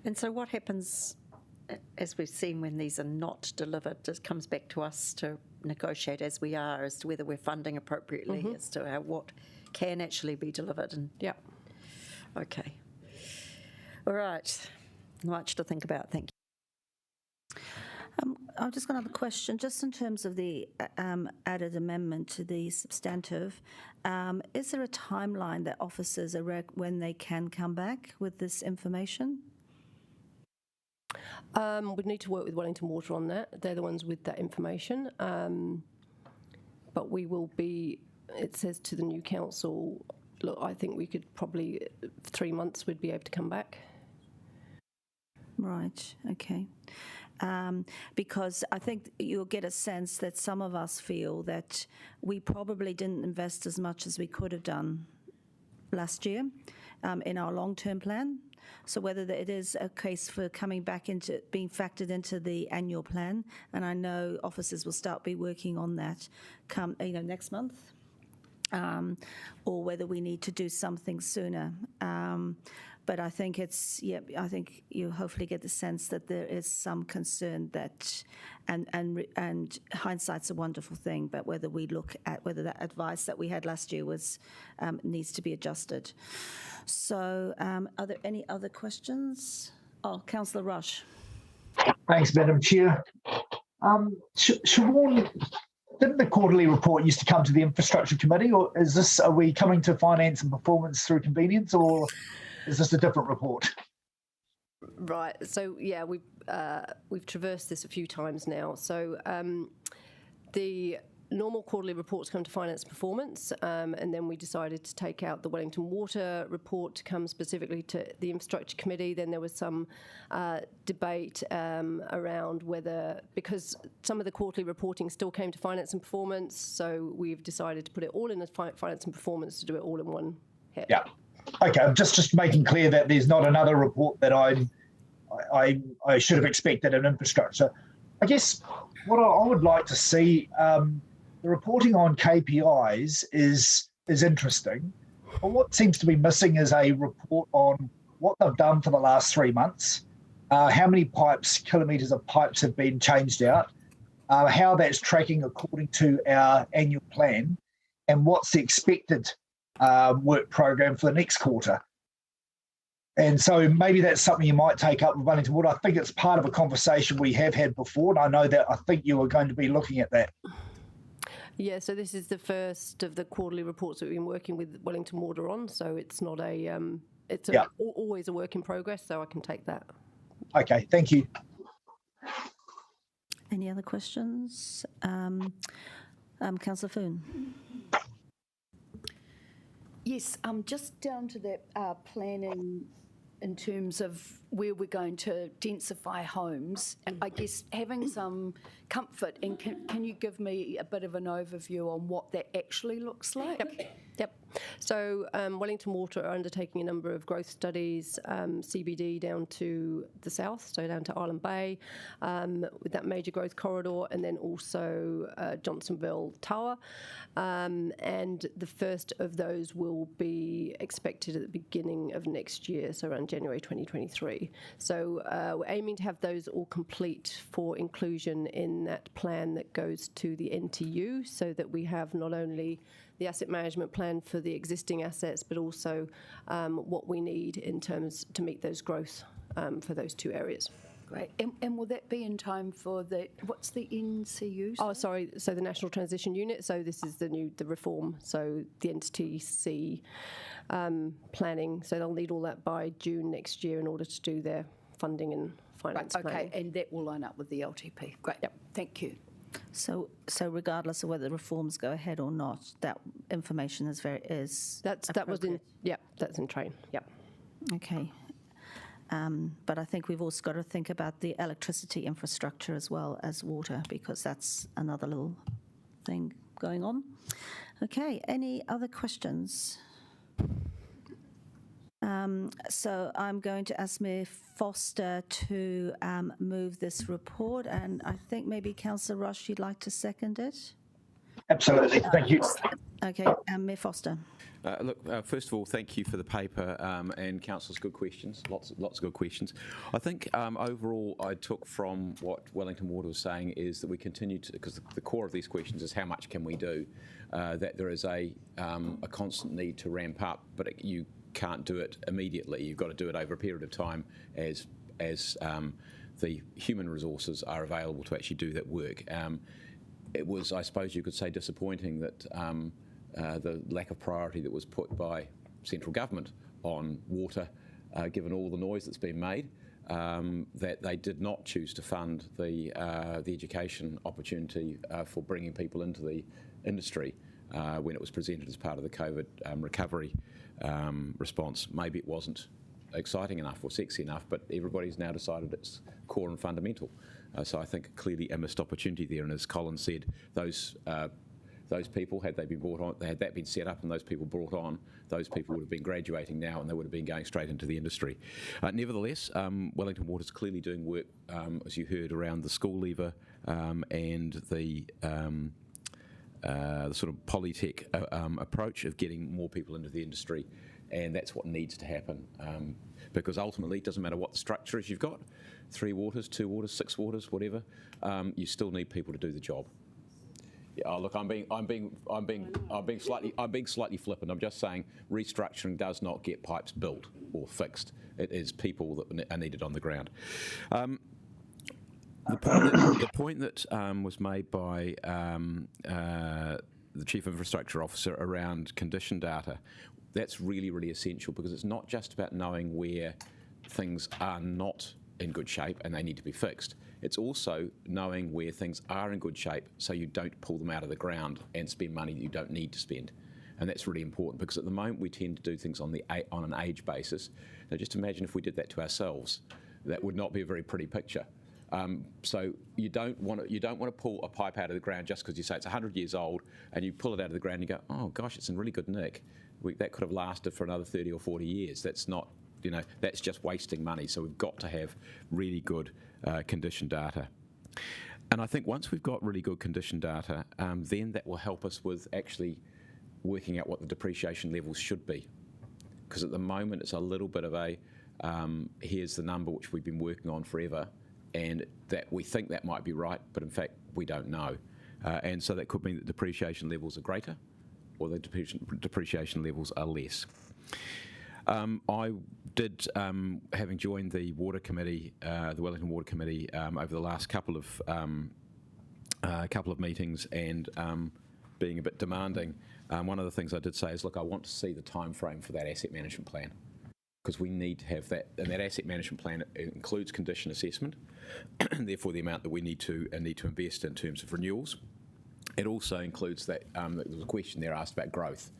And so what happens, as we've seen, when these are not delivered? It comes back to us to negotiate as we are as to whether we're funding appropriately, as to what can actually be delivered. And yeah. Okay. All right. Much to think about. Thank you. I've just got another question. Just in terms of the added amendment to the substantive, is there a timeline that officers are when they can come back with this information? We'd need to work with Wellington Water on that. They're the ones with that information. But we will be, it says to the new council, look, I think we could probably, 3 months we'd be able to come back. Right, okay. Because I think you'll get a sense that some of us feel that we probably didn't invest as much as we could have done last year in our long-term plan. So whether it is a case for coming back into being factored into the annual plan, and I know officers will start be working on that come next month, or whether we need to do something sooner. But I think I think you hopefully get the sense that there is some concern that, and hindsight's a wonderful thing, but whether we look at whether that advice that we had last year was needs to be adjusted. So, are there any other questions? Oh, Councillor Rush. Thanks, Madam Chair. Siobhan, didn't the quarterly report used to come to the Infrastructure Committee, or are we coming to finance and performance through convenience, or is this a different report? Right. So yeah, we've traversed this a few times now. So the normal quarterly reports come to finance performance, and then we decided to take out the Wellington Water report to come specifically to the Infrastructure Committee. Then there was some debate around whether, because some of the quarterly reporting still came to finance and performance, so we've decided to put it all in as finance and performance to do it all in one hit. Yeah. Okay, I'm just making clear that there's not another report that I should have expected in infrastructure. I guess what I would like to see, the reporting on KPIs is interesting, but what seems to be missing is a report on what they've done for the last 3 months, how many kilometres of pipes have been changed out, how that's tracking according to our annual plan, and what's the expected work program for the next quarter. And so maybe that's something you might take up with Wellington Water. I think it's part of a conversation we have had before, and I know that I think you are going to be looking at that. Yeah, so this is the first of the quarterly reports that we've been working with Wellington Water on, so it's not always a work in progress, so I can take that. Okay, thank you. Any other questions? Councillor Foon. Yes, just down to that planning in terms of where we're going to densify homes, I guess having some comfort, and can you give me a bit of an overview on what that actually looks like? Yep. So Wellington Water are undertaking a number of growth studies, CBD down to the south, so down to Island Bay, with that major growth corridor, and then also Johnsonville, Tahua. And the first of those will be expected at the beginning of next year, so around January 2023. So we're aiming to have those all complete for inclusion in that plan that goes to the NTU, so that we have not only the asset management plan for the existing assets, but also what we need in terms to meet those growth for those two areas. Great. And will that be in time for what's the NCU? Oh, sorry. So the National Transition Unit. So this is the reform. So the NTC planning. So they'll need all that by June next year in order to do their funding and finance planning. Okay, and that will line up with the LTP. Great. Yep. Thank you. So regardless of whether the reforms go ahead or not, that information is that's in train. Yep. Okay. But I think we've also got to think about the electricity infrastructure as well as water, because that's another little thing going on. Okay. Any other questions? So I'm going to ask Mayor Foster to move this report, and I think maybe Councillor Rush, you'd like to second it? Absolutely, thank you. Okay, Mayor Foster. First of all, thank you for the paper and Councillors' good questions, lots of good questions. I think overall I took from what Wellington Water was saying is that we continue to, because the core of these questions is how much can we do, that there is a constant need to ramp up, but you can't do it immediately. You've got to do it over a period of time as the human resources are available to actually do that work. It was, I suppose you could say, disappointing that the lack of priority that was put by central government on water, given all the noise that's been made, that they did not choose to fund the education opportunity for bringing people into the industry when it was presented as part of the COVID recovery response. Maybe it wasn't exciting enough or sexy enough, but everybody's now decided it's core and fundamental. So I think clearly a missed opportunity there. And as Colin said, those people, had they been brought on, had that been set up and those people brought on, those people would have been graduating now and they would have been going straight into the industry. Nevertheless, Wellington Water is clearly doing work, as you heard, around the school lever and the sort of polytech approach of getting more people into the industry, and that's what needs to happen, because ultimately it doesn't matter what the structure is you've got, 3 waters, 2 waters, 6 waters, whatever, you still need people to do the job. Yeah, look, I'm being slightly flippant. I'm just saying restructuring does not get pipes built or fixed. It is people that are needed on the ground. The point that was made by the Chief Infrastructure Officer around condition data, that's really, really essential, because it's not just about knowing where things are not in good shape and they need to be fixed. It's also knowing where things are in good shape so you don't pull them out of the ground and spend money that you don't need to spend. And that's really important, because at the moment we tend to do things on an age basis. Now just imagine if we did that to ourselves. That would not be a very pretty picture. So you don't want to pull a pipe out of the ground just because you say it's 100 years old, and you pull it out of the ground and you go, oh gosh, it's in really good nick. That could have lasted for another 30 or 40 years. That's not, that's just wasting money. So we've got to have really good condition data. And I think once we've got really good condition data, then that will help us with actually working out what the depreciation levels should be. Because at the moment it's a little bit of a, here's the number which we've been working on forever, and that we think that might be right, but in fact we don't know. And so that could mean that depreciation levels are greater, or the depreciation levels are less. I did, having joined the Water Committee, the Wellington Water Committee, over the last couple of meetings, and being a bit demanding, one of the things I did say is, look, I want to see the time frame for that asset management plan, because we need to have that, and that asset management plan includes condition assessment, and therefore the amount that we need to invest in terms of renewals. It also includes that, there was a question there asked about growth.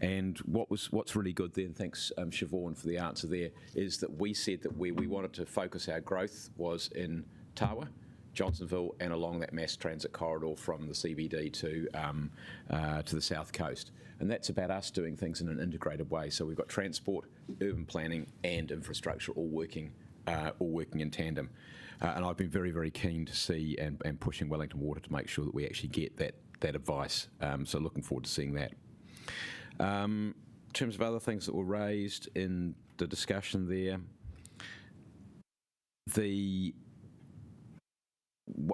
And what's really good there, and thanks Siobhan for the answer there, is that we said that where we wanted to focus our growth was in Tahua, Johnsonville, and along that mass transit corridor from the CBD to the south coast. And that's about us doing things in an integrated way. So we've got transport, urban planning, and infrastructure all working in tandem. And I've been very, very keen to see and pushing Wellington Water to make sure that we actually get that advice. So looking forward to seeing that. In terms of other things that were raised in the discussion there,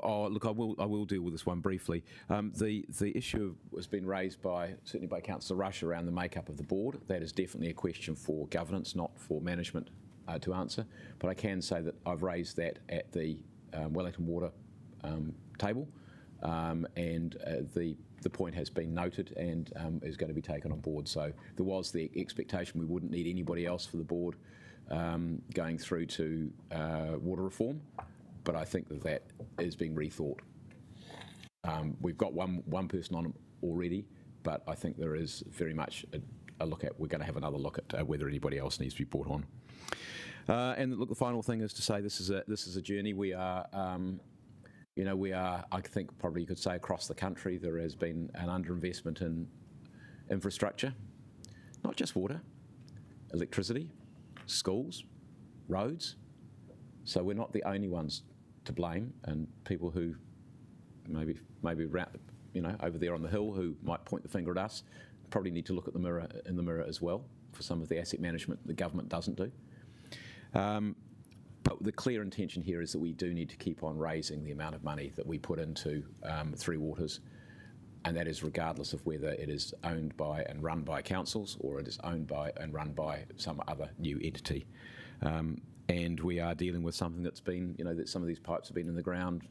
look, I will deal with this one briefly. The issue has been raised certainly by Councillor Rush around the makeup of the board. That is definitely a question for governance, not for management to answer. But I can say that I've raised that at the Wellington Water table, and the point has been noted and is going to be taken on board. So there was the expectation we wouldn't need anybody else for the board going through to water reform, but I think that is being rethought. We've got one person on it already, but I think there is very much a look at, we're going to have another look at whether anybody else needs to be brought on. And look, the final thing is to say this is a journey. We are, I think probably you could say across the country there has been an underinvestment in infrastructure, not just water, electricity, schools, roads. So we're not the only ones to blame, and people who maybe over there on the hill who might point the finger at us probably need to look at in the mirror as well for some of the asset management the government doesn't do. But the clear intention here is that we do need to keep on raising the amount of money that we put into Three Waters, and that is regardless of whether it is owned by and run by councils or it is owned by and run by some other new entity. And we are dealing with something that's been, that some of these pipes have been in the ground,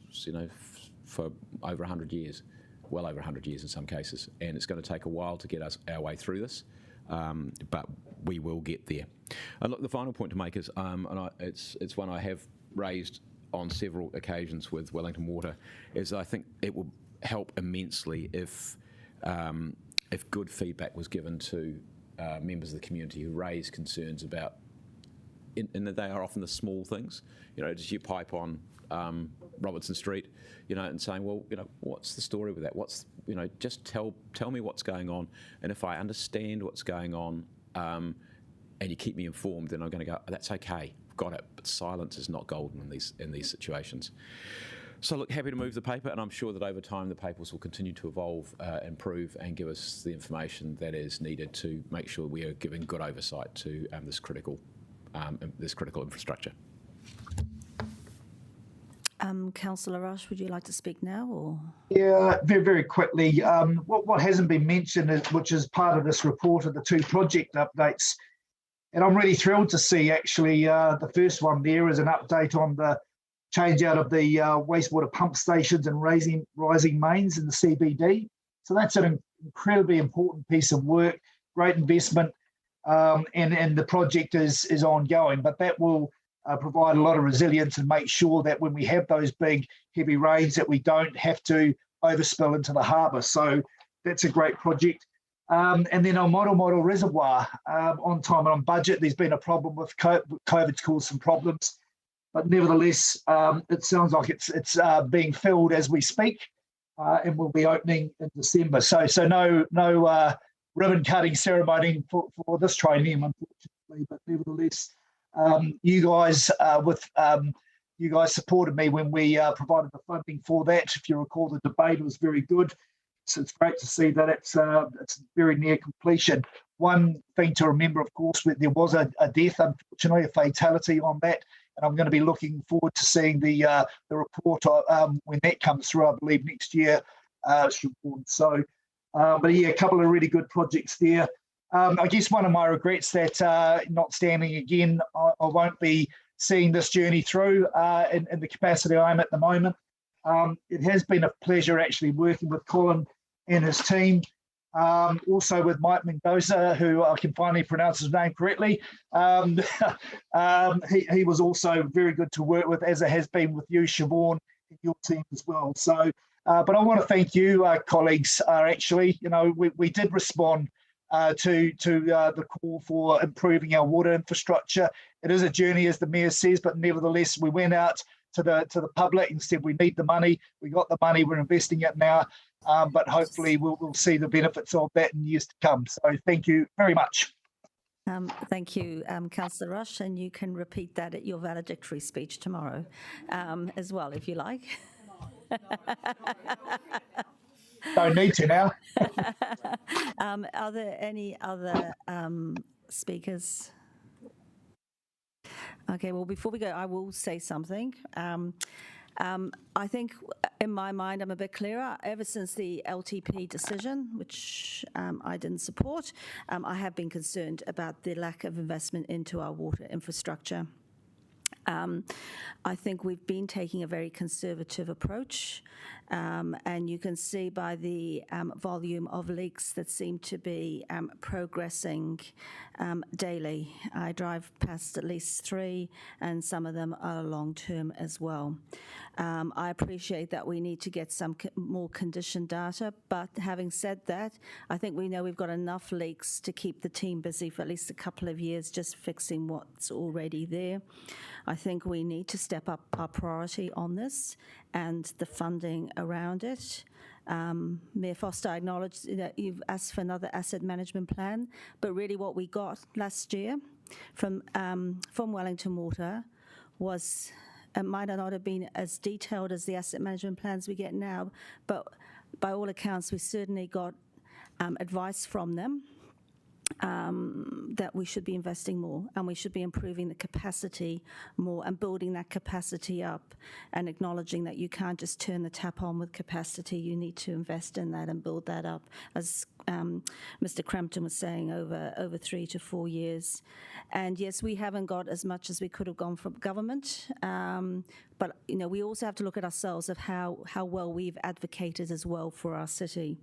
for over 100 years, well over 100 years in some cases, and it's going to take a while to get our way through this, but we will get there. And look, the final point to make is, it's one I have raised on several occasions with Wellington Water, is I think it will help immensely if good feedback was given to members of the community who raise concerns about, and they are often the small things, does your pipe on Robertson Street, and saying, well, what's the story with that? Just tell me what's going on, and if I understand what's going on, and you keep me informed, then I'm going to go, that's okay, got it. But silence is not golden in these situations. So look, happy to move the paper, and I'm sure that over time the papers will continue to evolve, improve, and give us the information that is needed to make sure we are giving good oversight to this critical infrastructure. Councillor Rush, would you like to speak now, or? Yeah, very, very quickly. What hasn't been mentioned, which is part of this report, are the two project updates. And I'm really thrilled to see, actually, the first one there is an update on the change out of the wastewater pump stations and rising mains in the CBD. So that's an incredibly important piece of work, great investment, and the project is ongoing. But that will provide a lot of resilience and make sure that when we have those big, heavy rains, that we don't have to overspill into the harbour. So that's a great project. And then on Model Reservoir, on time and on budget. There's been a problem with COVID's caused some problems, but nevertheless, it sounds like it's being filled as we speak, and will be opening in December. So no ribbon cutting ceremony for this triennium, unfortunately, but nevertheless, you guys supported me when we provided the funding for that. If you recall, the debate was very good. So it's great to see that it's very near completion. One thing to remember, of course, there was a death, unfortunately, a fatality on that, and I'm going to be looking forward to seeing the report when that comes through, I believe, next year. So, but yeah, a couple of really good projects there. I guess one of my regrets that not standing again, I won't be seeing this journey through in the capacity I'm at the moment. It has been a pleasure actually working with Colin and his team. Also with Mike Mendoza, who I can finally pronounce his name correctly. He was also very good to work with, as it has been with you, Siobhan, and your team as well. So, but I want to thank you, colleagues. Actually, we did respond to the call for improving our water infrastructure. It is a journey, as the Mayor says, but nevertheless, we went out to the public and said we need the money. We got the money. We're investing it now. But hopefully we'll see the benefits of that in years to come. So thank you very much. Thank you, Councillor Rush, and you can repeat that at your valedictory speech tomorrow as well, if you like. Don't need to now. Are there any other speakers? Okay, well, before we go, I will say something. I think in my mind, I'm a bit clearer. Ever since the LTP decision, which I didn't support, I have been concerned about the lack of investment into our water infrastructure. I think we've been taking a very conservative approach, and you can see by the volume of leaks that seem to be progressing daily. I drive past at least 3, and some of them are long-term as well. I appreciate that we need to get some more condition data, but having said that, I think we know we've got enough leaks to keep the team busy for at least a couple of years just fixing what's already there. I think we need to step up our priority on this and the funding around it. Mayor Foster, I acknowledge that you've asked for another asset management plan, but really what we got last year from Wellington Water was, it might not have been as detailed as the asset management plans we get now, but by all accounts, we certainly got advice from them that we should be investing more and we should be improving the capacity more and building that capacity up and acknowledging that you can't just turn the tap on with capacity. You need to invest in that and build that up, as Mr. Crampton was saying, over 3 to 4 years. And yes, we haven't got as much as we could have gone from government, but we also have to look at ourselves of how well we've advocated as well for our city.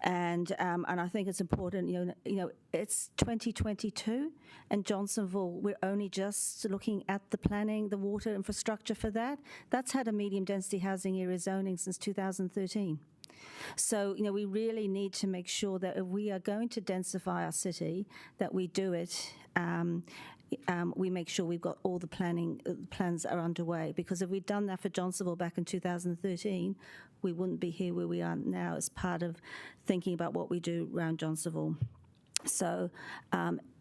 And I think it's important, it's 2022 and Johnsonville, we're only just looking at the planning, the water infrastructure for that. That's had a medium density housing area zoning since 2013. So, we really need to make sure that if we are going to densify our city, that we do it, we make sure we've got all the plans are underway. Because if we'd done that for Johnsonville back in 2013, we wouldn't be here where we are now as part of thinking about what we do around Johnsonville. So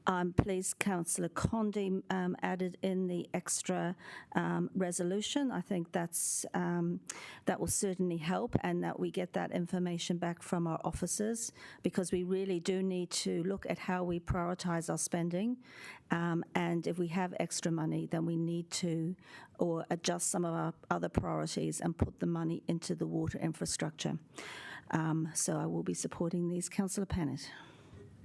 I'm pleased Councillor Condi added in the extra resolution. I think that will certainly help, and that we get that information back from our officers, because we really do need to look at how we prioritise our spending, and if we have extra money, then we need to or adjust some of our other priorities and put the money into the water infrastructure. So I will be supporting these. Councillor Pannett.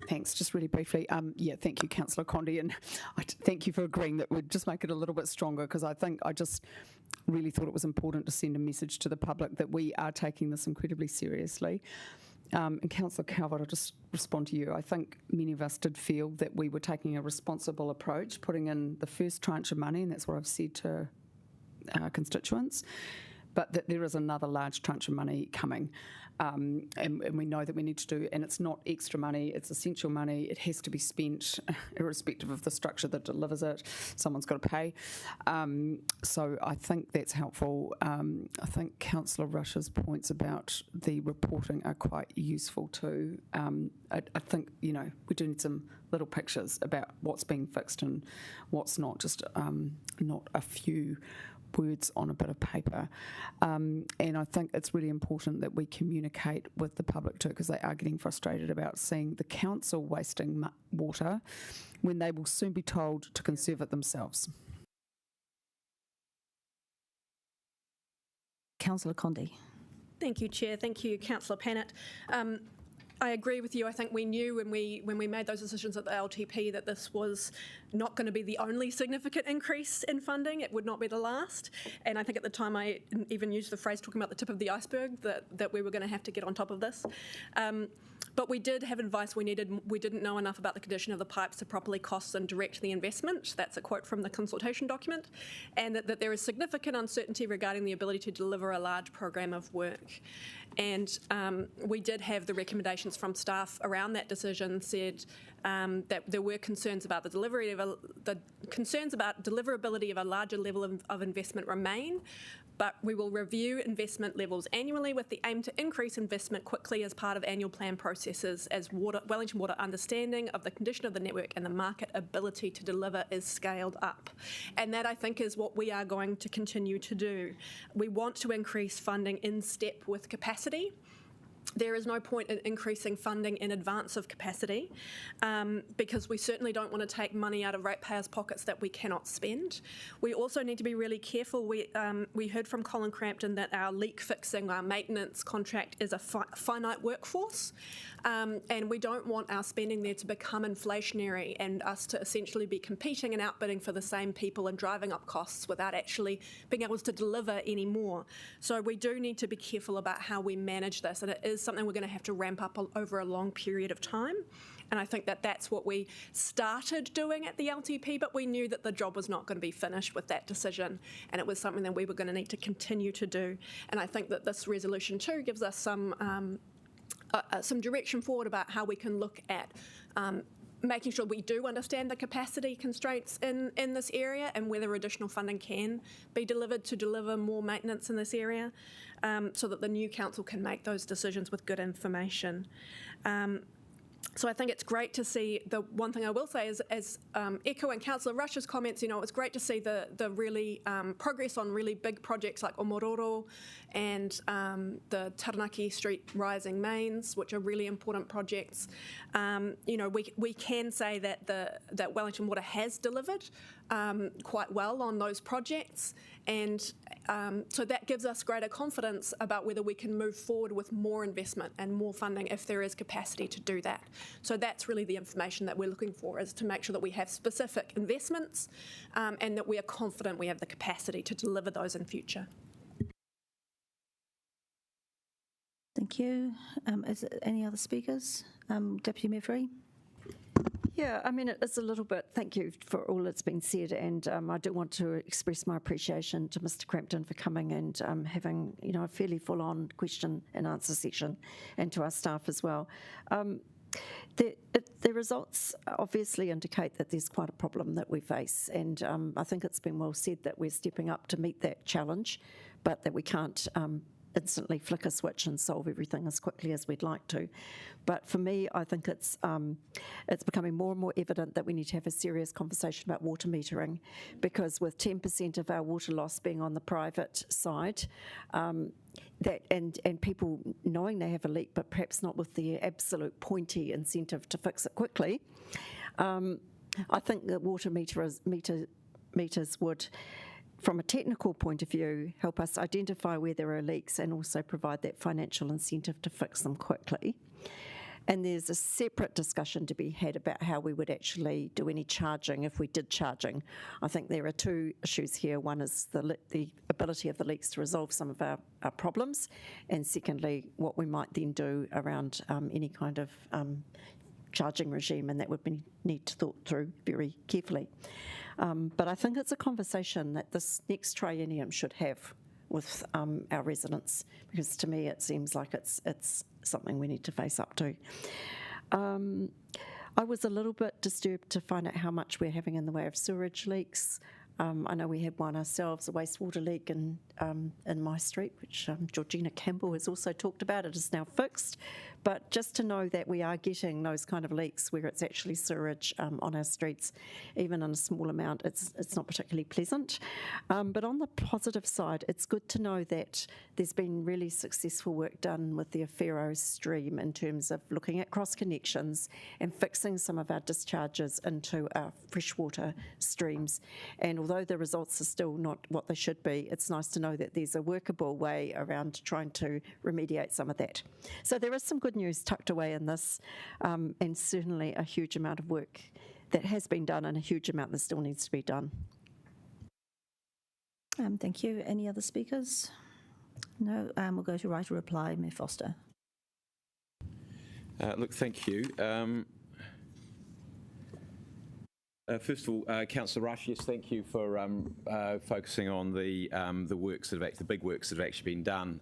Thanks. Just really briefly, thank you, Councillor Condi, and thank you for agreeing that we'd just make it a little bit stronger, because I think I just really thought it was important to send a message to the public that we are taking this incredibly seriously. And Councillor Calvert, I'll just respond to you. I think many of us did feel that we were taking a responsible approach, putting in the first tranche of money, and that's what I've said to our constituents, but that there is another large tranche of money coming. And we know that we need to do, and it's not extra money, it's essential money. It has to be spent irrespective of the structure that delivers it. Someone's got to pay. So I think that's helpful. I think Councillor Rush's points about the reporting are quite useful too. I think, we do need some little pictures about what's being fixed and what's not, just not a few words on a bit of paper. And I think it's really important that we communicate with the public too, because they are getting frustrated about seeing the council wasting water when they will soon be told to conserve it themselves. Councillor Condi. Thank you, Chair. Thank you, Councillor Pannett. I agree with you. I think we knew when we made those decisions at the LTP that this was not going to be the only significant increase in funding. It would not be the last. And I think at the time I even used the phrase talking about the tip of the iceberg, that we were going to have to get on top of this. But we did have advice we needed. We didn't know enough about the condition of the pipes to properly cost and direct the investment. That's a quote from the consultation document. And that there is significant uncertainty regarding the ability to deliver a large program of work. And we did have the recommendations from staff around that decision said that there were concerns about the deliverability of a larger level of investment remain, but we will review investment levels annually with the aim to increase investment quickly as part of annual plan processes as Wellington Water understanding of the condition of the network and the market ability to deliver is scaled up. And that, I think, is what we are going to continue to do. We want to increase funding in step with capacity. There is no point in increasing funding in advance of capacity because we certainly don't want to take money out of ratepayers' pockets that we cannot spend. We also need to be really careful. We heard from Colin Crampton that our leak fixing, our maintenance contract is a finite workforce, and we don't want our spending there to become inflationary and us to essentially be competing and outbidding for the same people and driving up costs without actually being able to deliver any more. So we do need to be careful about how we manage this, and it is something we're going to have to ramp up over a long period of time. And I think that that's what we started doing at the LTP, but we knew that the job was not going to be finished with that decision, and it was something that we were going to need to continue to do. And I think that this resolution too gives us some direction forward about how we can look at making sure we do understand the capacity constraints in this area and whether additional funding can be delivered to deliver more maintenance in this area so that the new council can make those decisions with good information. So I think it's great to see. The one thing I will say is, as echoing Councillor Rush's comments, it's great to see the really progress on really big projects like Pūroro and the Taranaki Street Rising Mains, which are really important projects. We can say that Wellington Water has delivered quite well on those projects, and so that gives us greater confidence about whether we can move forward with more investment and more funding if there is capacity to do that. So that's really the information that we're looking for, is to make sure that we have specific investments and that we are confident we have the capacity to deliver those in future. Thank you. Is there any other speakers? Deputy Mayor Free? Yeah, I mean, it's a little bit, thank you for all that's been said, and I do want to express my appreciation to Mr Crampton for coming and having, a fairly full-on question and answer session, and to our staff as well. The results obviously indicate that there's quite a problem that we face, and I think it's been well said that we're stepping up to meet that challenge, but that we can't instantly flick a switch and solve everything as quickly as we'd like to. But for me, I think it's becoming more and more evident that we need to have a serious conversation about water metering, because with 10% of our water loss being on the private side, that and people knowing they have a leak, but perhaps not with the absolute pointy incentive to fix it quickly, I think that water meters would, from a technical point of view, help us identify where there are leaks and also provide that financial incentive to fix them quickly. And there's a separate discussion to be had about how we would actually do any charging if we did charging. I think there are two issues here. One is the ability of the leaks to resolve some of our problems, and secondly, what we might then do around any kind of charging regime, and that would need to thought through very carefully. But I think it's a conversation that this next triennium should have with our residents, because to me it seems like it's something we need to face up to. I was a little bit disturbed to find out how much we're having in the way of sewerage leaks. I know we had one ourselves, a wastewater leak in my street, which Georgina Campbell has also talked about. It is now fixed. But just to know that we are getting those kind of leaks where it's actually sewage on our streets, even in a small amount, it's not particularly pleasant. But on the positive side, it's good to know that there's been really successful work done with the Awhero stream in terms of looking at cross connections and fixing some of our discharges into our freshwater streams. And although the results are still not what they should be, it's nice to know that there's a workable way around trying to remediate some of that. So there is some good news tucked away in this, and certainly a huge amount of work that has been done and a huge amount that still needs to be done. Thank you. Any other speakers? No. We'll go to right to reply, Mayor Foster. Look, thank you. First of all, Councillor Rush, yes, thank you for focusing on the works that have the big works that have actually been done,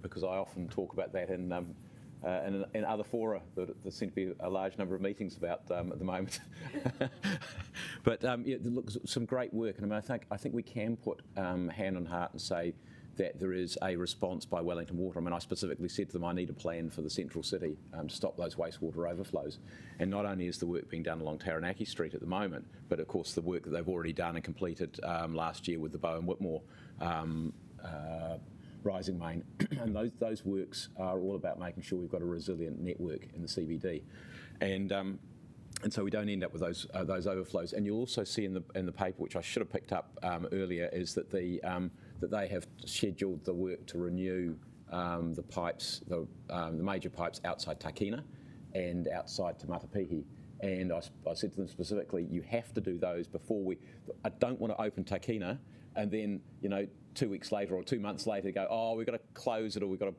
because I often talk about that in other fora that there seem to be a large number of meetings about at the moment. But yeah, look, some great work, and I mean, I think we can put hand on heart and say that there is a response by Wellington Water. I mean, I specifically said to them I need a plan for the central city to stop those wastewater overflows. And not only is the work being done along Taranaki Street at the moment, but of course the work that they've already done and completed last year with the Bow and Whitmore rising main. And those works are all about making sure we've got a resilient network in the CBD. And so we don't end up with those overflows. And you'll also see in the paper, which I should have picked up earlier, is that that they have scheduled the work to renew the pipes, the major pipes outside Takina and outside Te Matapihi. And I said to them specifically, you have to do those before I don't want to open Takina and then, 2 weeks later or 2 months later go, oh, we've got to close it, or we've got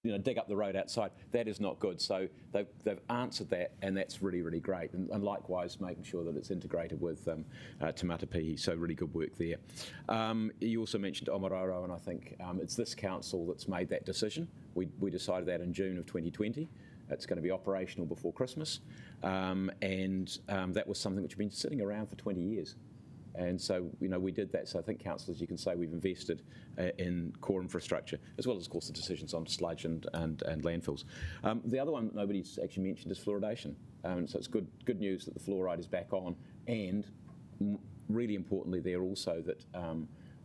to dig up the road outside. That is not good. So they've answered that, and that's really, really great. And likewise, making sure that it's integrated with Te Matapihi. So really good work there. You also mentioned Omaroro, and I think it's this council that's made that decision. We decided that in June of 2020. It's going to be operational before Christmas. And that was something which had been sitting around for 20 years. And so, we did that. So I think, councillors, you can say we've invested in core infrastructure, as well as, of course, the decisions on sludge and landfills. The other one that nobody's actually mentioned is fluoridation. So it's good news that the fluoride is back on, and really importantly there also that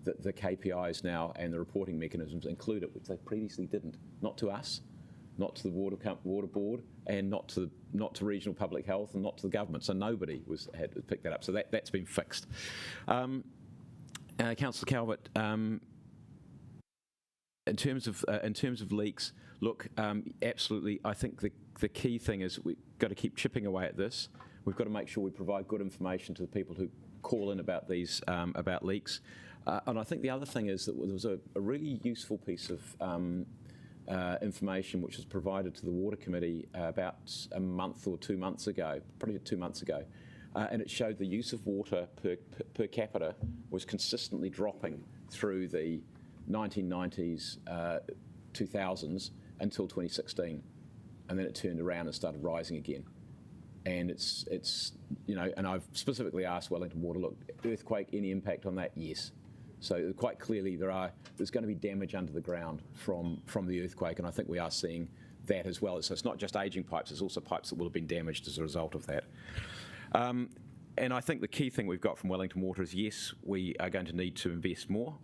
the KPIs now and the reporting mechanisms include it, which they previously didn't. Not to us, not to the water board, and not to regional public health, and not to the government. So nobody had to pick that up. So that's been fixed. Councillor Calvert, in terms of leaks, look, absolutely. I think the key thing is we've got to keep chipping away at this. We've got to make sure we provide good information to the people who call in about these about leaks. And I think the other thing is that there was a really useful piece of information which was provided to the Water Committee about a month or 2 months ago, probably 2 months ago, and it showed the use of water per capita was consistently dropping through the 1990s, 2000s until 2016, and then it turned around and started rising again. And it's and I've specifically asked Wellington Water, look, earthquake, any impact on that? Yes. So quite clearly there's going to be damage under the ground from the earthquake, and I think we are seeing that as well. So it's not just ageing pipes, there's also pipes that will have been damaged as a result of that. And I think the key thing we've got from Wellington Water is, yes, we are going to need to invest more,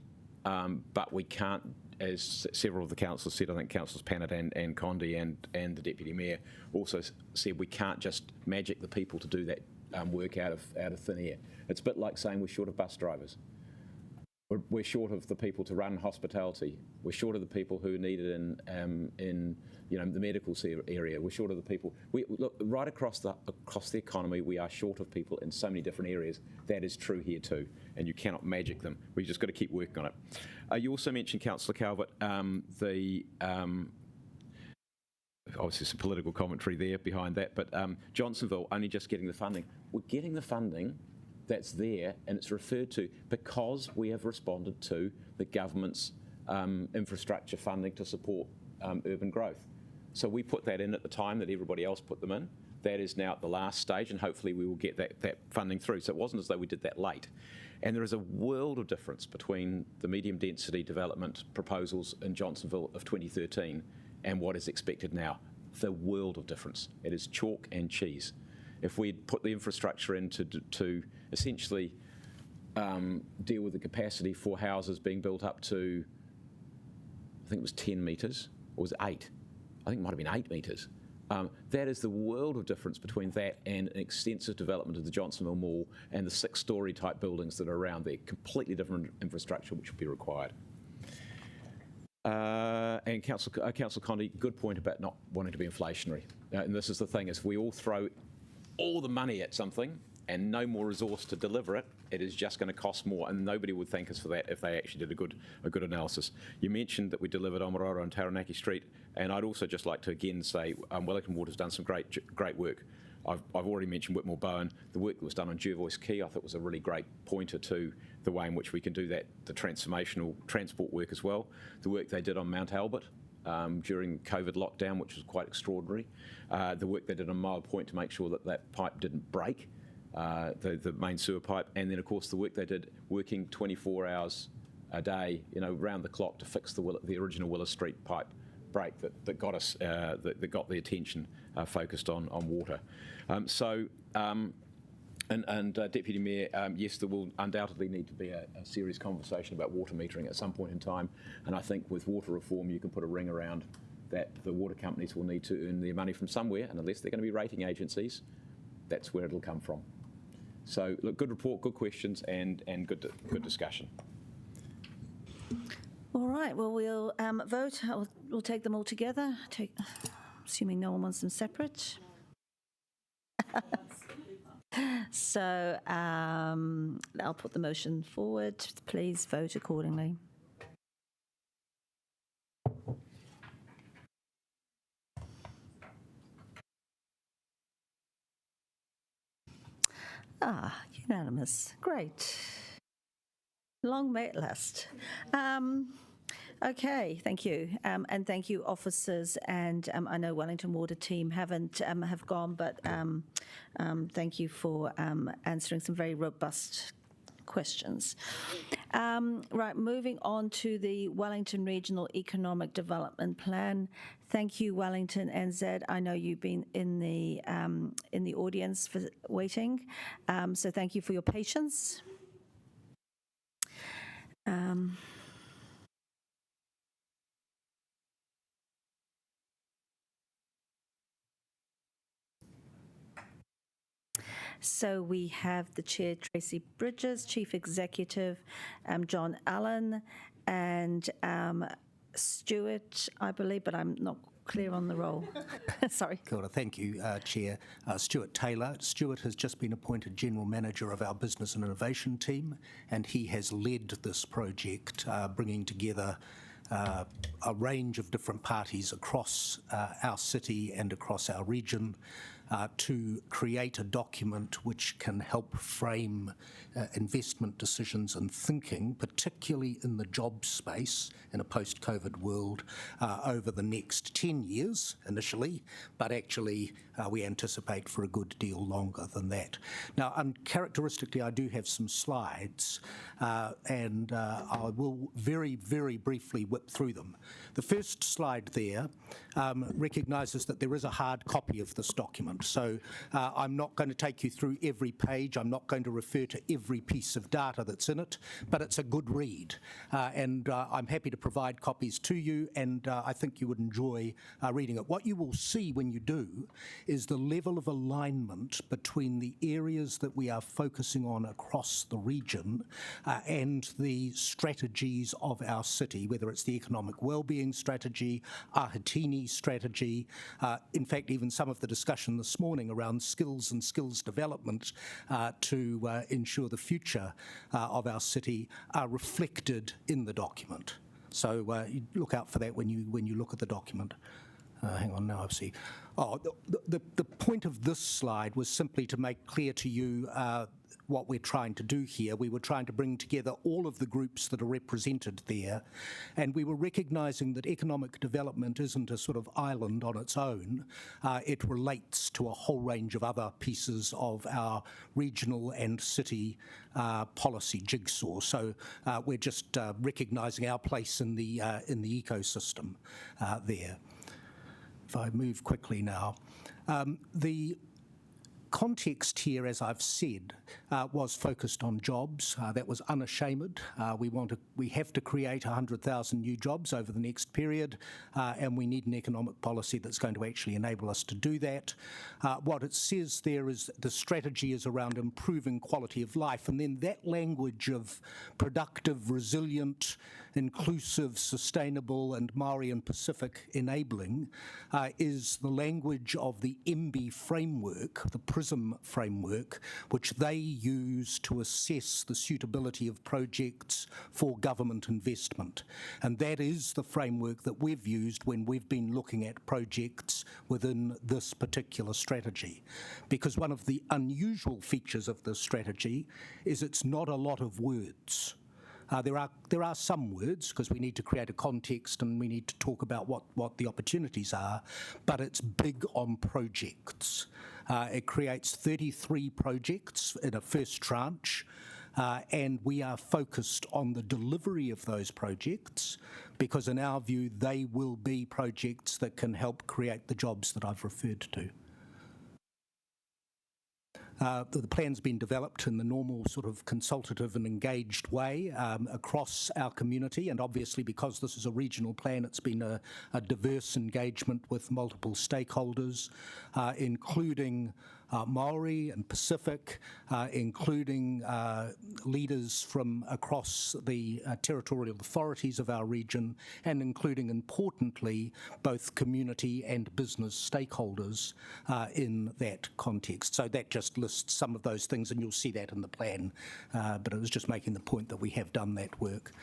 but we can't, as several of the councillors said, I think Councillors Pannett and Condi and the Deputy Mayor also said, we can't just magic the people to do that work out of thin air. It's a bit like saying we're short of bus drivers. We're short of the people to run hospitality. We're short of the people who need it in the medical area. We're short of the people. Look, right across the economy, we are short of people in so many different areas. That is true here too, and you cannot magic them. We've just got to keep working on it. You also mentioned, Councillor Calvert, obviously some political commentary there behind that, but Johnsonville only just getting the funding. We're getting the funding that's there, and it's referred to because we have responded to the government's infrastructure funding to support urban growth. So we put that in at the time that everybody else put them in. That is now at the last stage, and hopefully we will get that funding through. So it wasn't as though we did that late. And there is a world of difference between the medium density development proposals in Johnsonville of 2013 and what is expected now. The world of difference. It is chalk and cheese. If we'd put the infrastructure in to essentially deal with the capacity for houses being built up to, I think it was 10 metres, or was it 8? I think it might have been 8 metres. That is the world of difference between that and an extensive development of the Johnsonville Mall and the 6-storey type buildings that are around there. Completely different infrastructure which will be required. And Councillor Conde, good point about not wanting to be inflationary. And this is the thing: is we all throw all the money at something and no more resource to deliver it, it is just going to cost more, and nobody would thank us for that if they actually did a good analysis. You mentioned that we delivered on Pūroro and Taranaki Street, and I'd also just like to again say Wellington Water's done some great work. I've already mentioned Whitmore Bowen. The work that was done on Jervois Quay, I thought was a really great pointer to the way in which we can do that, the transformational transport work as well. The work they did on Mount Albert during COVID lockdown, which was quite extraordinary. The work they did on Mile Point to make sure that that pipe didn't break, the main sewer pipe, and then of course the work they did working 24 hours a day, round the clock to fix the original Willis Street pipe break that got us, that got the attention focused on water. Deputy Mayor, yes, there will undoubtedly need to be a serious conversation about water metering at some point in time, and I think with water reform you can put a ring around that. The water companies will need to earn their money from somewhere, and unless they're going to be rating agencies, that's where it'll come from. So, look, good report, good questions, and good discussion. All right, well, we'll vote. We'll take them all together, assuming no one wants them separate. So I'll put the motion forward. Please vote accordingly. Unanimous. Great. Long may it last. Okay, thank you, and thank you, officers. And I know Wellington Water team have gone, but thank you for answering some very robust questions. Right, moving on to the Wellington Regional Economic Development Plan. Thank you, Wellington NZ. I know you've been in the audience for waiting, so thank you for your patience. So we have the Chair, Tracy Bridges, Chief Executive, John Allen, and Stuart, I believe, but I'm not clear on the role. Sorry. Kia ora, thank you, Chair. Stuart Taylor. Stuart has just been appointed General Manager of our Business and Innovation team, and he has led this project, bringing together a range of different parties across our city and across our region to create a document which can help frame investment decisions and thinking, particularly in the job space in a post-COVID world, over the next 10 years initially, but actually we anticipate for a good deal longer than that. Now, uncharacteristically, I do have some slides, and I will very, very briefly whip through them. The first slide there recognises that there is a hard copy of this document. So I'm not going to take you through every page. I'm not going to refer to every piece of data that's in it, but it's a good read. And I'm happy to provide copies to you, and I think you would enjoy reading it. What you will see when you do is the level of alignment between the areas that we are focusing on across the region and the strategies of our city, whether it's the economic wellbeing strategy, Ahatini strategy, in fact, even some of the discussion this morning around skills and skills development to ensure the future of our city are reflected in the document. So you look out for that when you look at the document. Hang on, now I see. Oh, the point of this slide was simply to make clear to you what we're trying to do here. We were trying to bring together all of the groups that are represented there, and we were recognising that economic development isn't a sort of island on its own. It relates to a whole range of other pieces of our regional and city policy jigsaw. So we're just recognising our place in the ecosystem there. If I move quickly now. The context here, as I've said, was focused on jobs. That was unashamed. We have to create 100,000 new jobs over the next period, and we need an economic policy that's going to actually enable us to do that. What it says there is the strategy is around improving quality of life, and then that language of productive, resilient, inclusive, sustainable, and Māori and Pacific enabling is the language of the MB framework, the PRISM framework, which they use to assess the suitability of projects for government investment. And that is the framework that we've used when we've been looking at projects within this particular strategy. Because one of the unusual features of this strategy is it's not a lot of words. There are some words, because we need to create a context and we need to talk about what the opportunities are, but it's big on projects. It creates 33 projects in a first tranche, and we are focused on the delivery of those projects, because in our view, they will be projects that can help create the jobs that I've referred to. The plan's been developed in the normal sort of consultative and engaged way across our community, and obviously because this is a regional plan, it's been a diverse engagement with multiple stakeholders, including Māori and Pacific, including leaders from across the territorial authorities of our region, and including, importantly, both community and business stakeholders in that context. So that just lists some of those things, and you'll see that in the plan, but it was just making the point that we have done that work.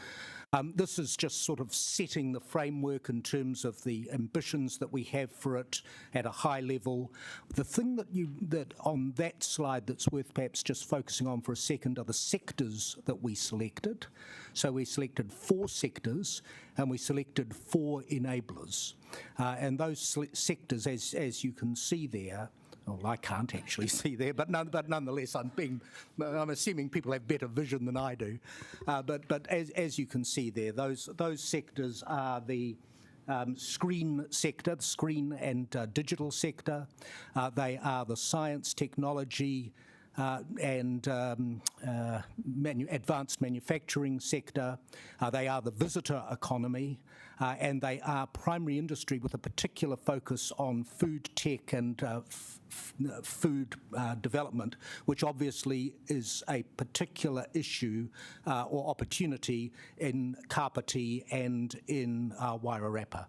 This is just sort of setting the framework in terms of the ambitions that we have for it at a high level. The thing that on that slide that's worth perhaps just focusing on for a second are the sectors that we selected. So we selected 4 sectors and we selected 4 enablers. And those sectors, as you can see there, well, I can't actually see there, but nonetheless, I'm assuming people have better vision than I do. But as you can see there, those sectors are the screen sector, the screen and digital sector. They are the science, technology, and advanced manufacturing sector. They are the visitor economy, and they are primary industry with a particular focus on food tech and food development, which obviously is a particular issue or opportunity in Kapiti and in Wairarapa,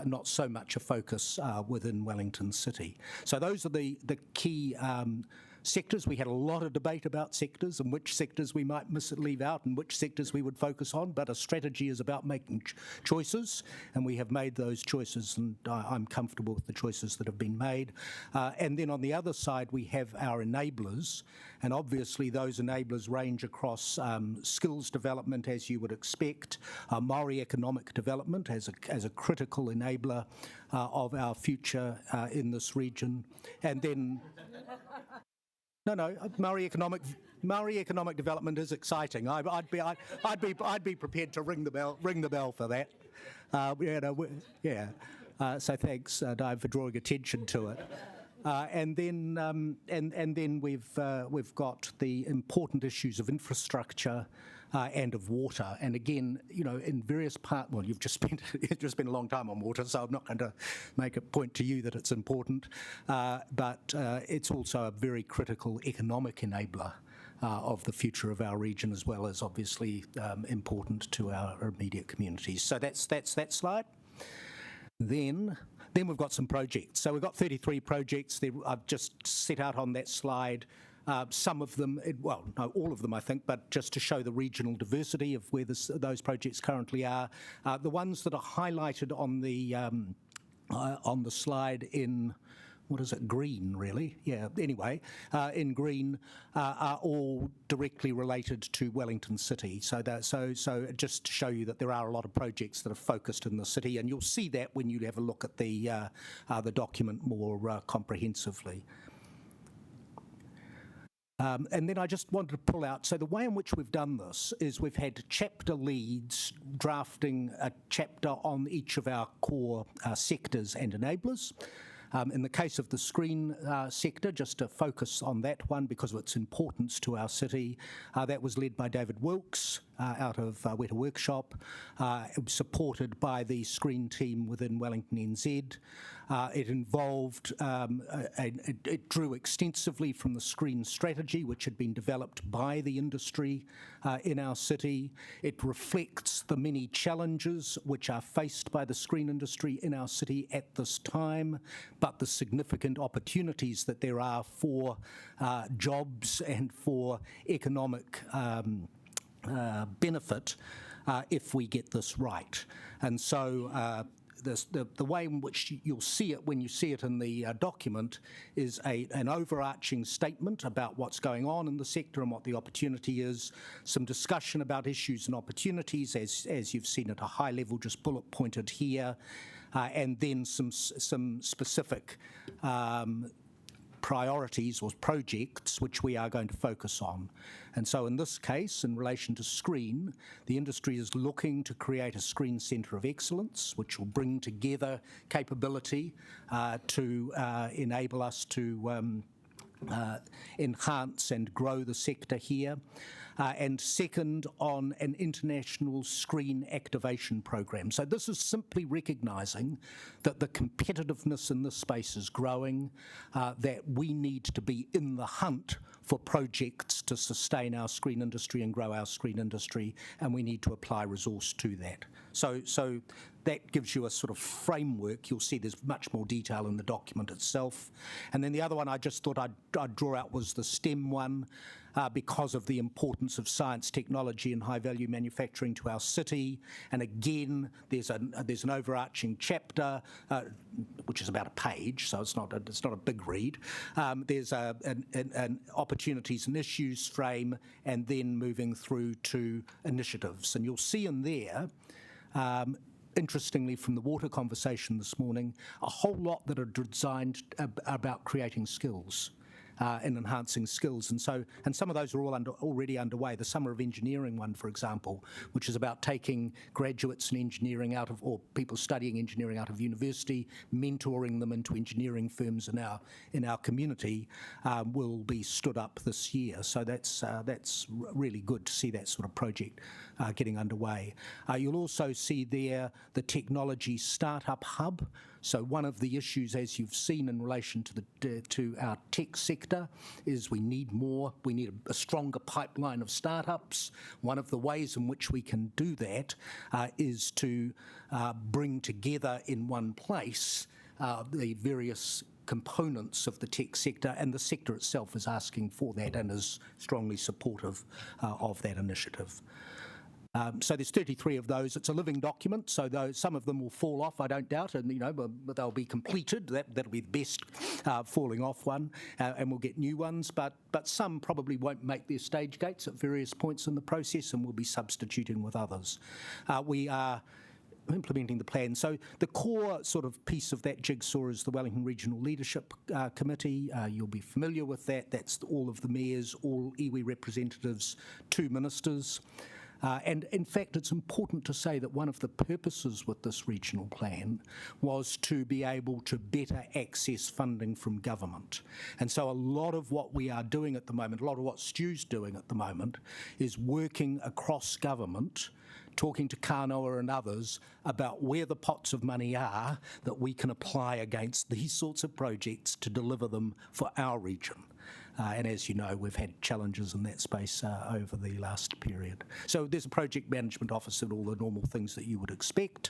not so much a focus within Wellington City. So those are the key sectors. We had a lot of debate about sectors and which sectors we might leave out and which sectors we would focus on, but a strategy is about making choices, and we have made those choices, and I'm comfortable with the choices that have been made. And then on the other side, we have our enablers, and obviously those enablers range across skills development, as you would expect, Māori economic development as a critical enabler of our future in this region, and then No, Māori economic development is exciting. I'd be prepared to ring the bell for that. So thanks, Dive, for drawing attention to it. And then we've got the important issues of infrastructure and of water. And again, in various parts, well, you've just spent a long time on water, so I'm not going to make a point to you that it's important, but it's also a very critical economic enabler of the future of our region, as well as obviously important to our immediate communities. So that's that slide. Then we've got some projects. So we've got 33 projects. I've just set out on that slide some of them, all of them, I think, but just to show the regional diversity of where those projects currently are. The ones that are highlighted on the slide in, what is it, green, really? Yeah, anyway, in green are all directly related to Wellington City. So just to show you that there are a lot of projects that are focused in the city, and you'll see that when you have a look at the document more comprehensively. And then I just wanted to pull out, so the way in which we've done this is we've had chapter leads drafting a chapter on each of our core sectors and enablers. In the case of the screen sector, just to focus on that one because of its importance to our city, that was led by David Wilkes, out of Weta Workshop. It was supported by the screen team within Wellington NZ. It involved, it drew extensively from the screen strategy, which had been developed by the industry in our city. It reflects the many challenges which are faced by the screen industry in our city at this time, but the significant opportunities that there are for jobs and for economic benefit if we get this right. And so the way in which you'll see it when you see it in the document is an overarching statement about what's going on in the sector and what the opportunity is, some discussion about issues and opportunities as you've seen at a high level, just bullet pointed here, and then some specific priorities or projects which we are going to focus on. And so in this case, in relation to screen, the industry is looking to create a screen centre of excellence, which will bring together capability to enable us to enhance and grow the sector here. And second, on an international screen activation program. So this is simply recognising that the competitiveness in this space is growing, that we need to be in the hunt for projects to sustain our screen industry and grow our screen industry, and we need to apply resource to that. So that gives you a sort of framework. You'll see there's much more detail in the document itself. And then the other one I just thought I'd draw out was the STEM one, because of the importance of science, technology and high-value manufacturing to our city. And again, there's an overarching chapter, which is about a page, so it's not a big read. There's an opportunities and issues frame, and then moving through to initiatives. And you'll see in there, interestingly, from the water conversation this morning, a whole lot that are designed about creating skills. And enhancing skills, and some of those are all already underway. The Summer of Engineering one, for example, which is about taking graduates in engineering or people studying engineering out of university, mentoring them into engineering firms in our community, will be stood up this year. So that's really good to see that sort of project getting underway. You'll also see there the Technology Startup Hub. So one of the issues, as you've seen in relation to our tech sector, is we need a stronger pipeline of startups. One of the ways in which we can do that is to bring together in one place the various components of the tech sector, and the sector itself is asking for that and is strongly supportive of that initiative. So there's 33 of those. It's a living document, so some of them will fall off, I don't doubt, and but they'll be completed. That'll be the best falling off one, and we'll get new ones. But some probably won't make their stage gates at various points in the process, and we'll be substituting with others. We are implementing the plan. So the core sort of piece of that jigsaw is the Wellington Regional Leadership Committee. You'll be familiar with that. That's all of the mayors, all iwi representatives, 2 ministers. And in fact, it's important to say that one of the purposes with this regional plan was to be able to better access funding from government. And so a lot of what we are doing at the moment, a lot of what Stu's doing at the moment, is working across government, talking to Kānoa and others about where the pots of money are that we can apply against these sorts of projects to deliver them for our region. And as you know, we've had challenges in that space over the last period. So there's a project management office and all the normal things that you would expect.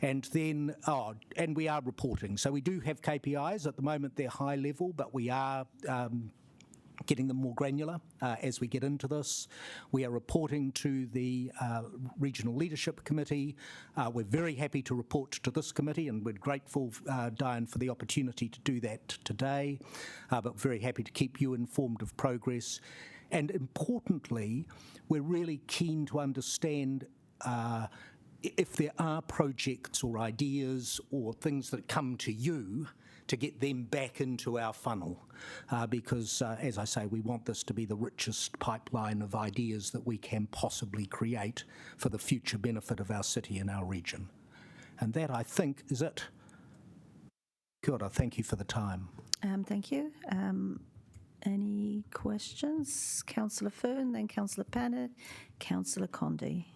And then, and we are reporting. So we do have KPIs. At the moment, they're high level, but we are getting them more granular as we get into this. We are reporting to the Regional Leadership Committee. We're very happy to report to this committee, and we're grateful, Diane, for the opportunity to do that today, but very happy to keep you informed of progress. And importantly, we're really keen to understand if there are projects or ideas or things that come to you, to get them back into our funnel, because, as I say, we want this to be the richest pipeline of ideas that we can possibly create for the future benefit of our city and our region. And that, I think, is it. Kia ora, thank you for the time. Thank you. Any questions? Councillor Fern, then Councillor Panet, Councillor Condi.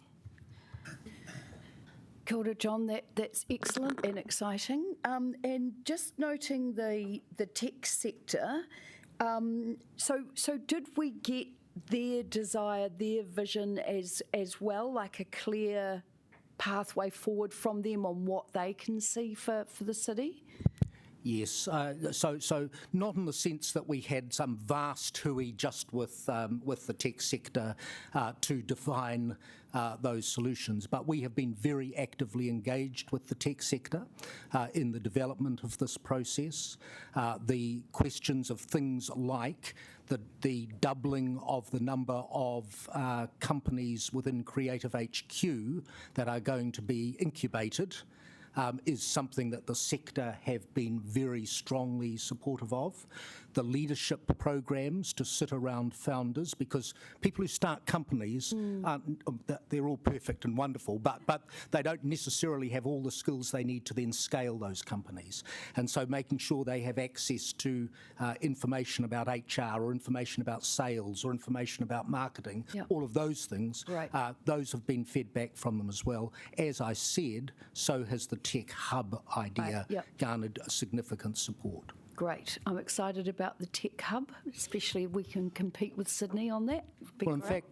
Kia ora, John. That's excellent and exciting. And just noting the tech sector, so did we get their desire, their vision as well, like a clear pathway forward from them on what they can see for the city? Yes, so not in the sense that we had some vast hui just with the tech sector to define those solutions, but we have been very actively engaged with the tech sector in the development of this process. The questions of things like the doubling of the number of companies within Creative HQ that are going to be incubated is something that the sector have been very strongly supportive of. The leadership programs to sit around founders, because people who start companies, they're all perfect and wonderful, but they don't necessarily have all the skills they need to then scale those companies. And so making sure they have access to information about HR or information about sales or information about marketing, all of those things, those have been fed back from them as well. As I said, so has the tech hub idea garnered significant support. Great. I'm excited about the tech hub, especially if we can compete with Sydney on that. Well, in fact,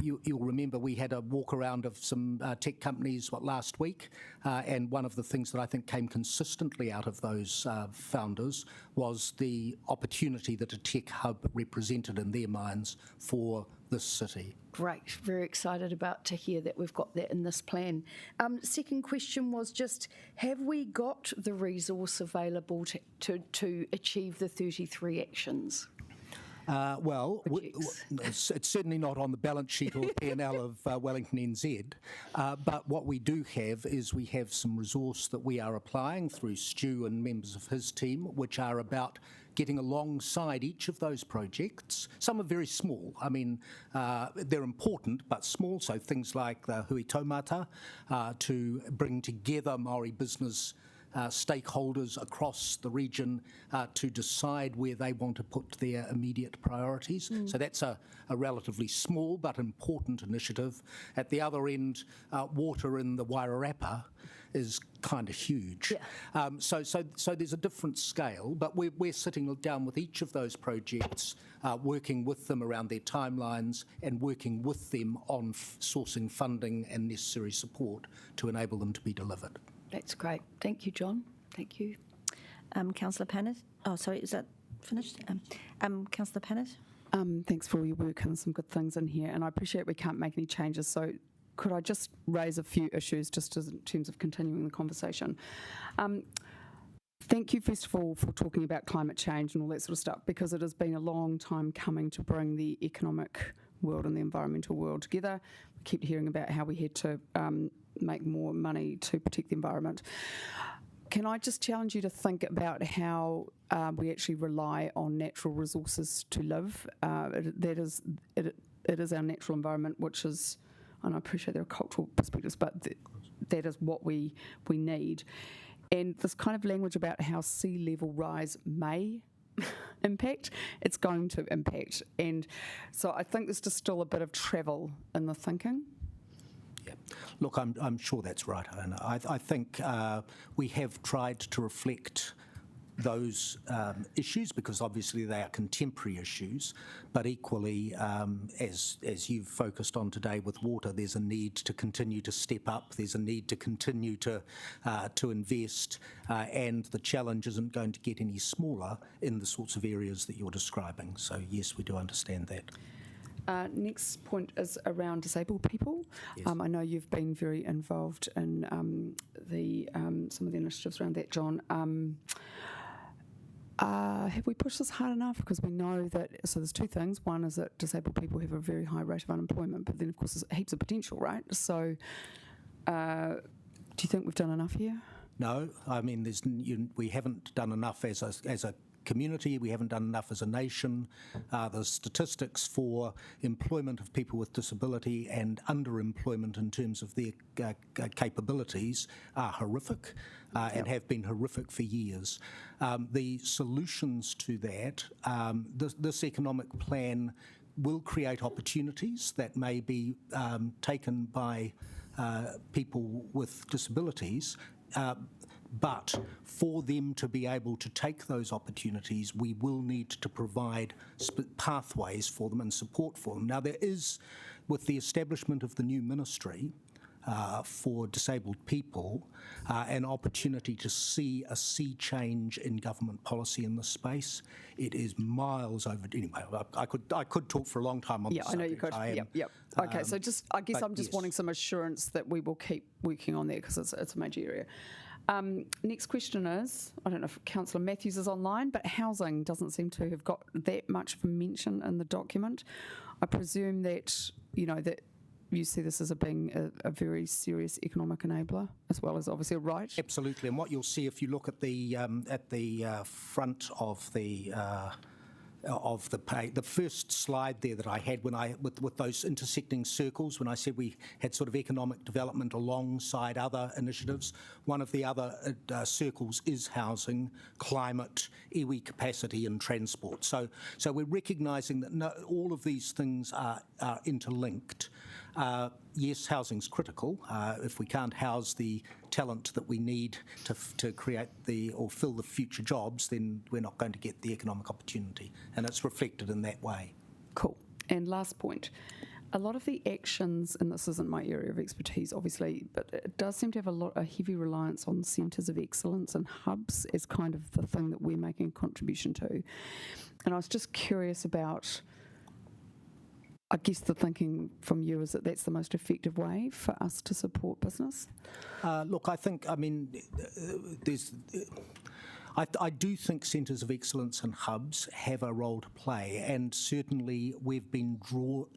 you'll remember we had a walk around of some tech companies last week, and one of the things that I think came consistently out of those founders was the opportunity that a tech hub represented in their minds for this city. Great, very excited to hear that we've got that in this plan. Second question was just, have we got the resource available to achieve the 33 actions? Well, it's certainly not on the balance sheet or P&L of Wellington NZ, but what we do have is we have some resource that we are applying through Stu and members of his team, which are about getting alongside each of those projects. Some are very small. I mean, they're important, but small, so things like the Hui Taumata to bring together Māori business stakeholders across the region to decide where they want to put their immediate priorities. So that's a relatively small but important initiative. At the other end, water in the Wairarapa is kind of huge. So there's a different scale, but we're sitting down with each of those projects, working with them around their timelines and working with them on sourcing funding and necessary support to enable them to be delivered. That's great. Thank you, John. Thank you. Councillor Panet. Oh, sorry, is that finished? Councillor Panet. Thanks for all your work and some good things in here, and I appreciate we can't make any changes, so could I just raise a few issues just in terms of continuing the conversation? Thank you, first of all, for talking about climate change and all that sort of stuff, because it has been a long time coming to bring the economic world and the environmental world together. We keep hearing about how we had to make more money to protect the environment. Can I just challenge you to think about how we actually rely on natural resources to live? It is our natural environment, which is, and I appreciate there are cultural perspectives, but that is what we need. And this kind of language about how sea level rise may impact, it's going to impact. And so I think there's just still a bit of travel in the thinking. Yeah, look, I'm sure that's right, Ona. I think we have tried to reflect those issues because obviously they are contemporary issues, but equally, as you've focused on today with water, there's a need to continue to step up. There's a need to continue to invest, and the challenge isn't going to get any smaller in the sorts of areas that you're describing. So yes, we do understand that. Next point is around disabled people. Yes. I know you've been very involved in some of the initiatives around that, John. Have we pushed this hard enough? Because we know that, so there's two things. One is that disabled people have a very high rate of unemployment, but then of course there's heaps of potential, right? So do you think we've done enough here? No, I mean, we haven't done enough as a community. We haven't done enough as a nation. The statistics for employment of people with disability and underemployment in terms of their capabilities are horrific and have been horrific for years. The solutions to that, this economic plan will create opportunities that may be taken by people with disabilities, but for them to be able to take those opportunities, we will need to provide pathways for them and support for them. Now, there is, with the establishment of the new ministry for disabled people, an opportunity to see a sea change in government policy in this space. It is miles over. Anyway, I could talk for a long time on this subject. I know you could. Yep. Okay, so I guess I'm just wanting some assurance that we will keep working on there because it's a major area. Next question is, I don't know if Councillor Matthews is online, but housing doesn't seem to have got that much of a mention in the document. I presume that, that you see this as being a very serious economic enabler, as well as obviously a right. Absolutely, and what you'll see if you look at the front of the page, the first slide there that I had with those intersecting circles, when I said we had sort of economic development alongside other initiatives, one of the other circles is housing, climate, iwi capacity and transport. So we're recognising that all of these things are interlinked. Yes, housing's critical. If we can't house the talent that we need to create or fill the future jobs, then we're not going to get the economic opportunity, and it's reflected in that way. Cool. And last point, a lot of the actions, and this isn't my area of expertise, obviously, but it does seem to have a heavy reliance on centres of excellence and hubs as kind of the thing that we're making a contribution to. And I was just curious about, I guess the thinking from you is that that's the most effective way for us to support business? Look, I do think centres of excellence and hubs have a role to play, and certainly we've been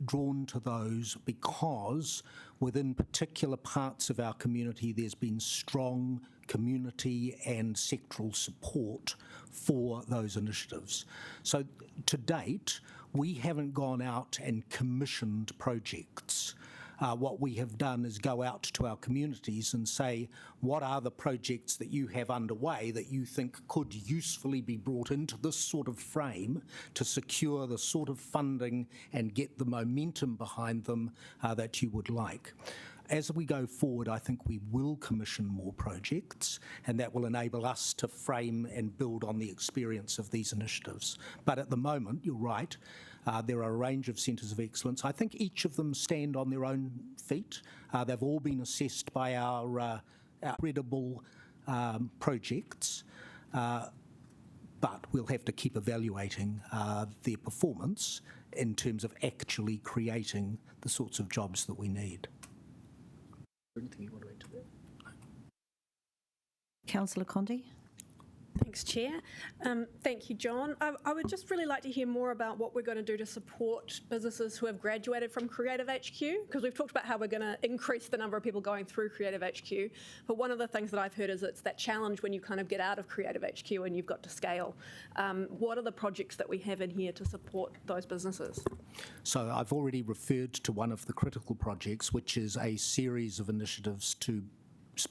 drawn to those because within particular parts of our community there's been strong community and sectoral support for those initiatives. So to date, we haven't gone out and commissioned projects. What we have done is go out to our communities and say, what are the projects that you have underway that you think could usefully be brought into this sort of frame to secure the sort of funding and get the momentum behind them that you would like. As we go forward, I think we will commission more projects, and that will enable us to frame and build on the experience of these initiatives. But at the moment, you're right, there are a range of centres of excellence. I think each of them stand on their own feet. They've all been assessed by our credible projects, but we'll have to keep evaluating their performance in terms of actually creating the sorts of jobs that we need. Anything you want to add to that? Councillor Condi. Thanks, Chair. Thank you, John. I would just really like to hear more about what we're going to do to support businesses who have graduated from Creative HQ, because we've talked about how we're going to increase the number of people going through Creative HQ, but one of the things that I've heard is it's that challenge when you kind of get out of Creative HQ and you've got to scale. What are the projects that we have in here to support those businesses? So I've already referred to one of the critical projects, which is a series of initiatives to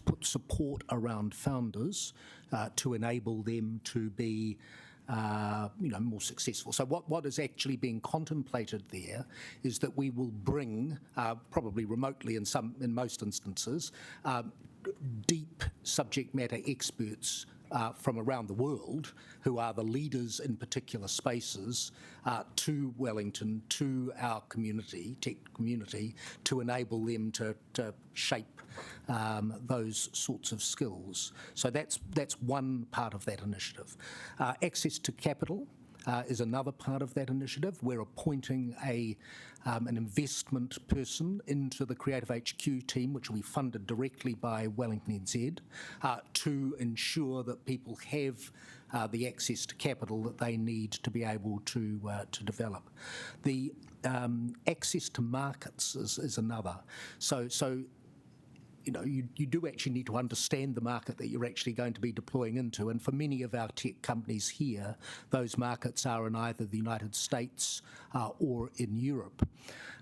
put support around founders to enable them to be more successful. So what is actually being contemplated there is that we will bring, probably remotely in most instances, deep subject matter experts from around the world who are the leaders in particular spaces to Wellington, to our community, tech community, to enable them to shape those sorts of skills. So that's one part of that initiative. Access to capital is another part of that initiative. We're appointing an investment person into the Creative HQ team, which will be funded directly by Wellington NZ, to ensure that people have the access to capital that they need to be able to develop. The access to markets is another. So you do actually need to understand the market that you're actually going to be deploying into. And for many of our tech companies here, those markets are in either the United States or in Europe.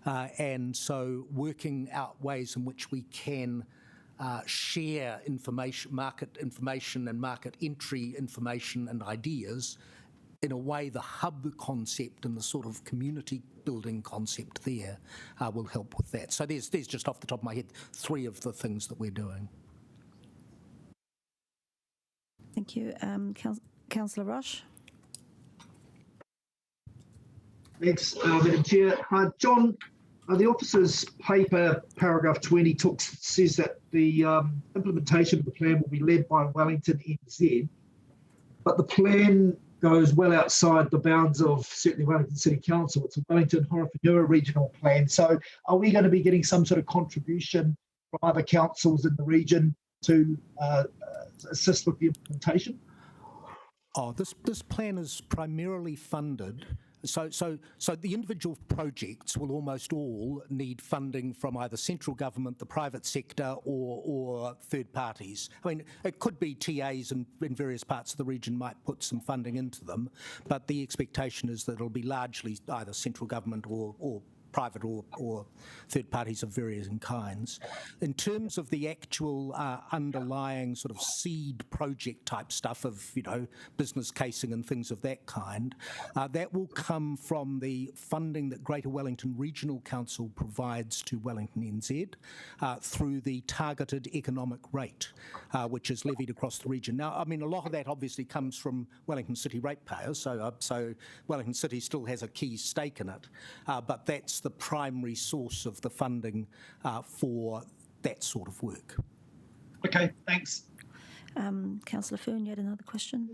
And so working out ways in which we can share market information and market entry information and ideas in a way, the hub concept and the sort of community building concept there will help with that. So there's just off the top of my head 3 of the things that we're doing. Thank you. Councillor Rush. Thanks, Madam Chair. John, the officer's paper, paragraph 20, says that the implementation of the plan will be led by Wellington NZ, but the plan goes well outside the bounds of certainly Wellington City Council. It's a Wellington Horowhenua regional plan. So are we going to be getting some sort of contribution from other councils in the region to assist with the implementation? This plan is primarily funded. So the individual projects will almost all need funding from either central government, the private sector, or third parties. I mean, it could be TAs in various parts of the region might put some funding into them, but the expectation is that it'll be largely either central government or private or third parties of varying kinds. In terms of the actual underlying sort of seed project type stuff of, business casing and things of that kind, that will come from the funding that Greater Wellington Regional Council provides to Wellington NZ through the targeted economic rate, which is levied across the region. Now, I mean, a lot of that obviously comes from Wellington City ratepayers, so Wellington City still has a key stake in it, but that's the primary source of the funding for that sort of work. Okay, thanks. Councillor Foon, you had another question?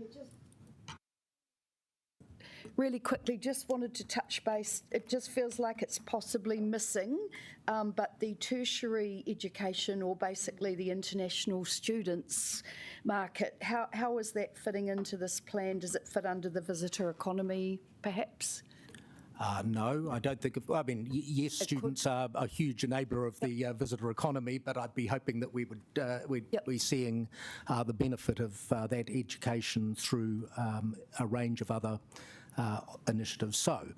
Really quickly, just wanted to touch base. It just feels like it's possibly missing, but the tertiary education, or basically the international students market, how is that fitting into this plan? Does it fit under the visitor economy, perhaps? No, I don't think. Yes, students are a huge enabler of the visitor economy, but I'd be hoping that we'd be seeing the benefit of that education through a range of other initiatives. So.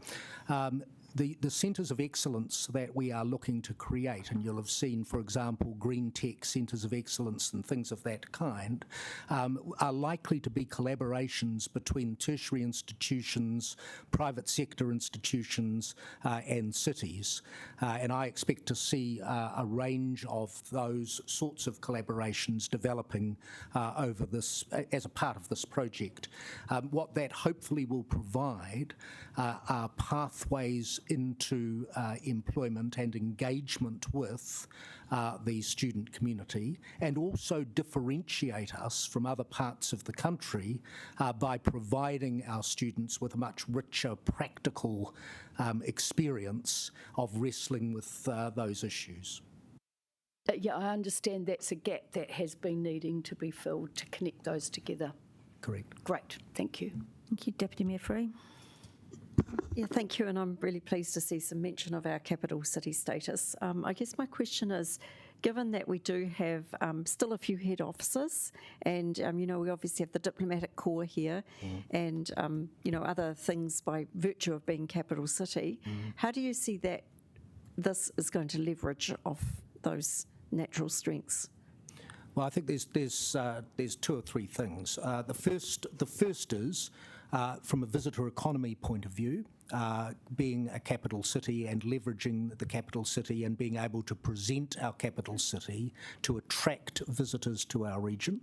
The centres of excellence that we are looking to create, and you'll have seen, for example, green tech centres of excellence and things of that kind, are likely to be collaborations between tertiary institutions, private sector institutions, and cities. And I expect to see a range of those sorts of collaborations developing over this, as a part of this project. What that hopefully will provide are pathways into employment and engagement with the student community, and also differentiate us from other parts of the country by providing our students with a much richer practical experience of wrestling with those issues. Yeah, I understand that's a gap that has been needing to be filled to connect those together. Correct. Great, thank you. Thank you, Deputy Mayor Free. Yeah, thank you, and I'm really pleased to see some mention of our capital city status. I guess my question is, given that we do have still a few head offices, and we obviously have the diplomatic corps here, and other things by virtue of being capital city, how do you see that this is going to leverage off those natural strengths? Well, I think there's 2 or 3 things. The first is, from a visitor economy point of view, being a capital city and leveraging the capital city and being able to present our capital city to attract visitors to our region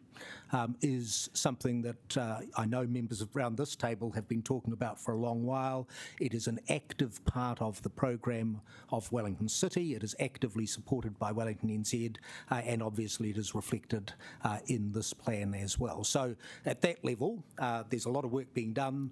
is something that I know members around this table have been talking about for a long while. It is an active part of the program of Wellington City. It is actively supported by Wellington NZ, and obviously it is reflected in this plan as well. So at that level, there's a lot of work being done.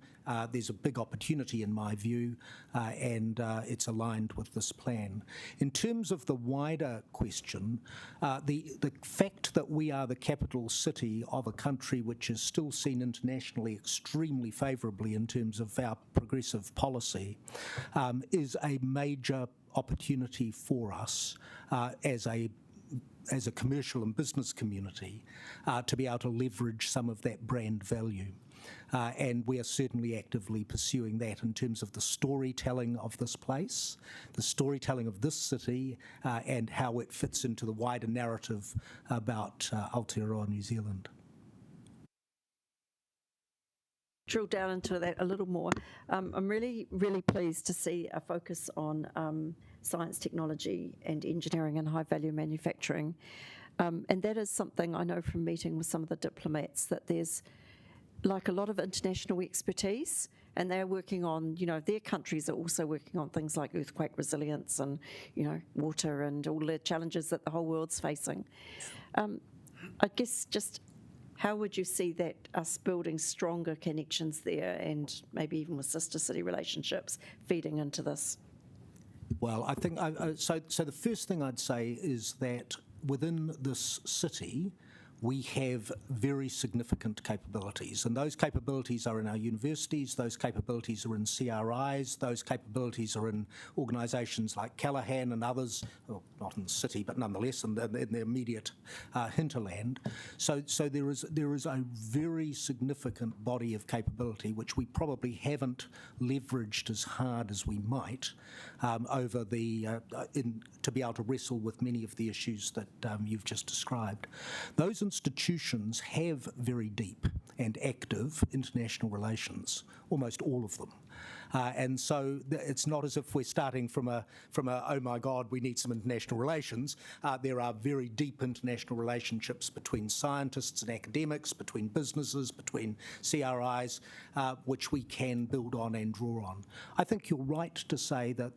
There's a big opportunity in my view, and it's aligned with this plan. In terms of the wider question, the fact that we are the capital city of a country which is still seen internationally extremely favourably in terms of our progressive policy is a major opportunity for us as a as a commercial and business community to be able to leverage some of that brand value. And we are certainly actively pursuing that in terms of the storytelling of this place, the storytelling of this city, and how it fits into the wider narrative about Aotearoa New Zealand. Drill down into that a little more. I'm really, really pleased to see a focus on science, technology and engineering and high-value manufacturing. And that is something I know from meeting with some of the diplomats, that there's like a lot of international expertise, and they're working on, their countries are also working on things like earthquake resilience and, water and all the challenges that the whole world's facing. I guess just how would you see that us building stronger connections there, and maybe even with sister city relationships feeding into this? Well, I think, so the first thing I'd say is that within this city, we have very significant capabilities, and those capabilities are in our universities, those capabilities are in CRIs, those capabilities are in organisations like Callaghan and others, well, not in the city, but nonetheless in the immediate hinterland. So there is a very significant body of capability which we probably haven't leveraged as hard as we might over to be able to wrestle with many of the issues that you've just described. Those institutions have very deep and active international relations, almost all of them. And so it's not as if we're starting from a oh my God, we need some international relations. There are very deep international relationships between scientists and academics, between businesses, between CRIs, which we can build on and draw on. I think you're right to say that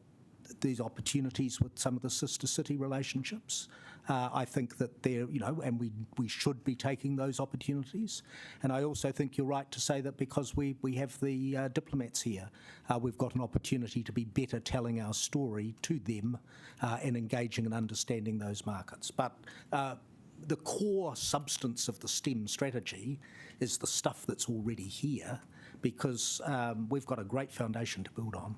these opportunities with some of the sister city relationships, I think that they're, and we should be taking those opportunities. And I also think you're right to say that because we have the diplomats here, we've got an opportunity to be better telling our story to them and engaging and understanding those markets. But the core substance of the STEM strategy is the stuff that's already here, because we've got a great foundation to build on.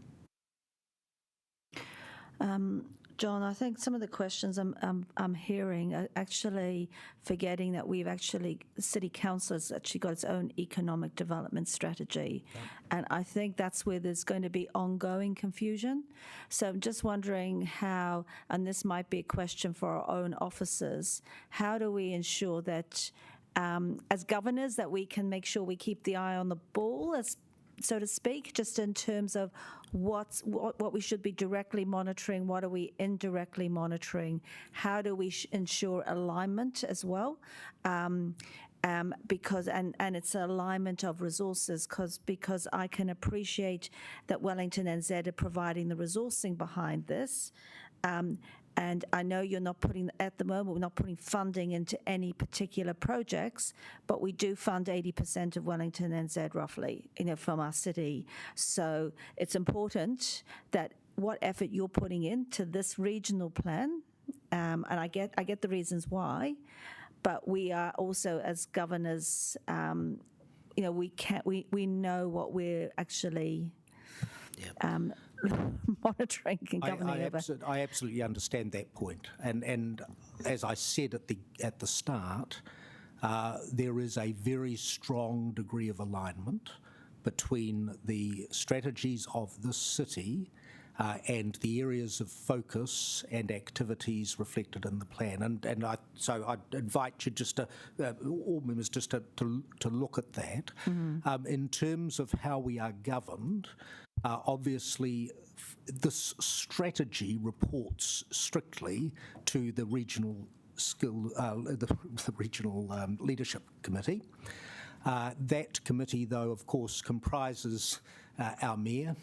John, I think some of the questions I'm hearing are actually forgetting that the City Council has actually got its own economic development strategy. Yeah. And I think that's where there's going to be ongoing confusion. So I'm just wondering how, and this might be a question for our own officers, how do we ensure that as governors that we can make sure we keep the eye on the ball, as so to speak, just in terms of what we should be directly monitoring, what are we indirectly monitoring, how do we ensure alignment as well, because it's an alignment of resources, because I can appreciate that Wellington and Z are providing the resourcing behind this. And I know you're not putting, at the moment, we're not putting funding into any particular projects, but we do fund 80% of Wellington NZ roughly, from our city. So it's important that what effort you're putting into this regional plan, and I get the reasons why, but we are also, as governors, we know what we're actually monitoring and governing over. I absolutely understand that point, and as I said at the start, there is a very strong degree of alignment between the strategies of this city and the areas of focus and activities reflected in the plan. So I'd invite you just to, all members, just to look at that. Mm-hmm. In terms of how we are governed, obviously this strategy reports strictly to the regional the regional leadership committee. That committee, though, of course, comprises our mayor.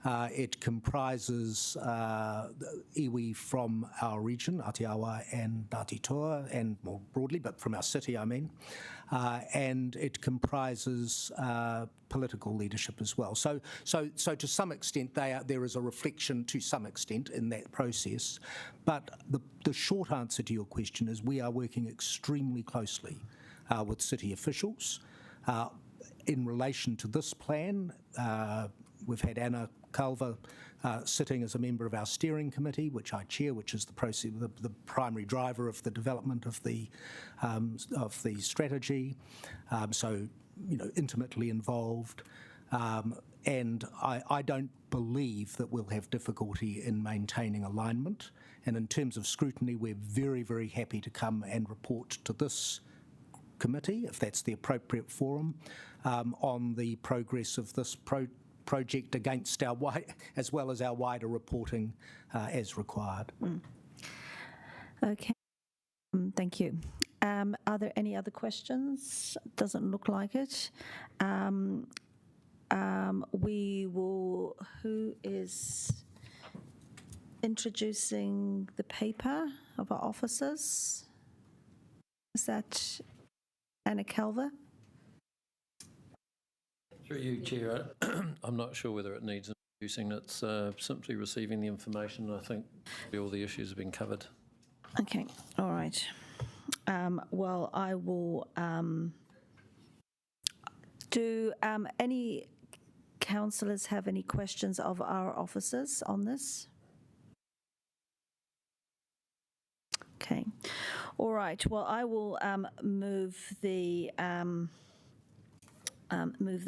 It comprises iwi from our region, Aotearoa and Ngāti Toa, and more broadly, but from our city, I mean. And it comprises political leadership as well. So to some extent, there is a reflection to some extent in that process. But the short answer to your question is we are working extremely closely with city officials in relation to this plan. we've had Anna Culver sitting as a member of our steering committee, which I chair, which is the primary driver of the development of the strategy. So, intimately involved. And I don't believe that we'll have difficulty in maintaining alignment. And in terms of scrutiny, we're very, very happy to come and report to this committee, if that's the appropriate forum, on the progress of this project against as well as our wider reporting as required. Okay, thank you. Are there any other questions? Doesn't look like it. Who is introducing the paper of our officers? Is that Anna Calver? Through you, Chair. I'm not sure whether it needs introducing. It's simply receiving the information. I think all the issues have been covered. Okay, all right. Well, I will. Do any councillors have any questions of our officers on this? Okay, all right. Well, I will move the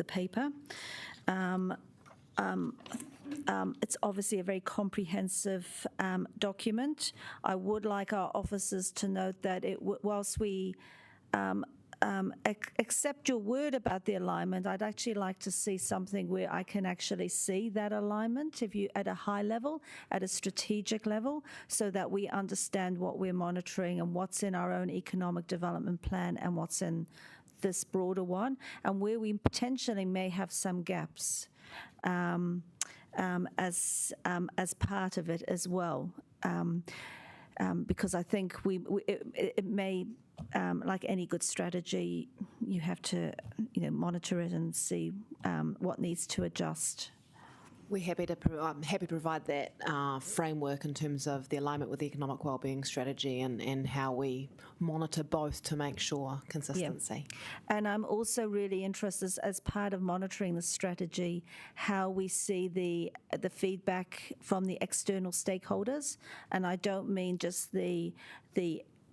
paper. It's obviously a very comprehensive document. I would like our officers to note that whilst we accept your word about the alignment, I'd actually like to see something where I can actually see that alignment at a high level, at a strategic level, so that we understand what we're monitoring and what's in our own economic development plan and what's in this broader one, and where we potentially may have some gaps as part of it as well. Because I think it may, like any good strategy, you have to monitor it and see what needs to adjust. We're happy to provide that framework in terms of the alignment with the economic wellbeing strategy and how we monitor both to make sure consistency. Yeah. And I'm also really interested, as part of monitoring the strategy, how we see the feedback from the external stakeholders. And I don't mean just the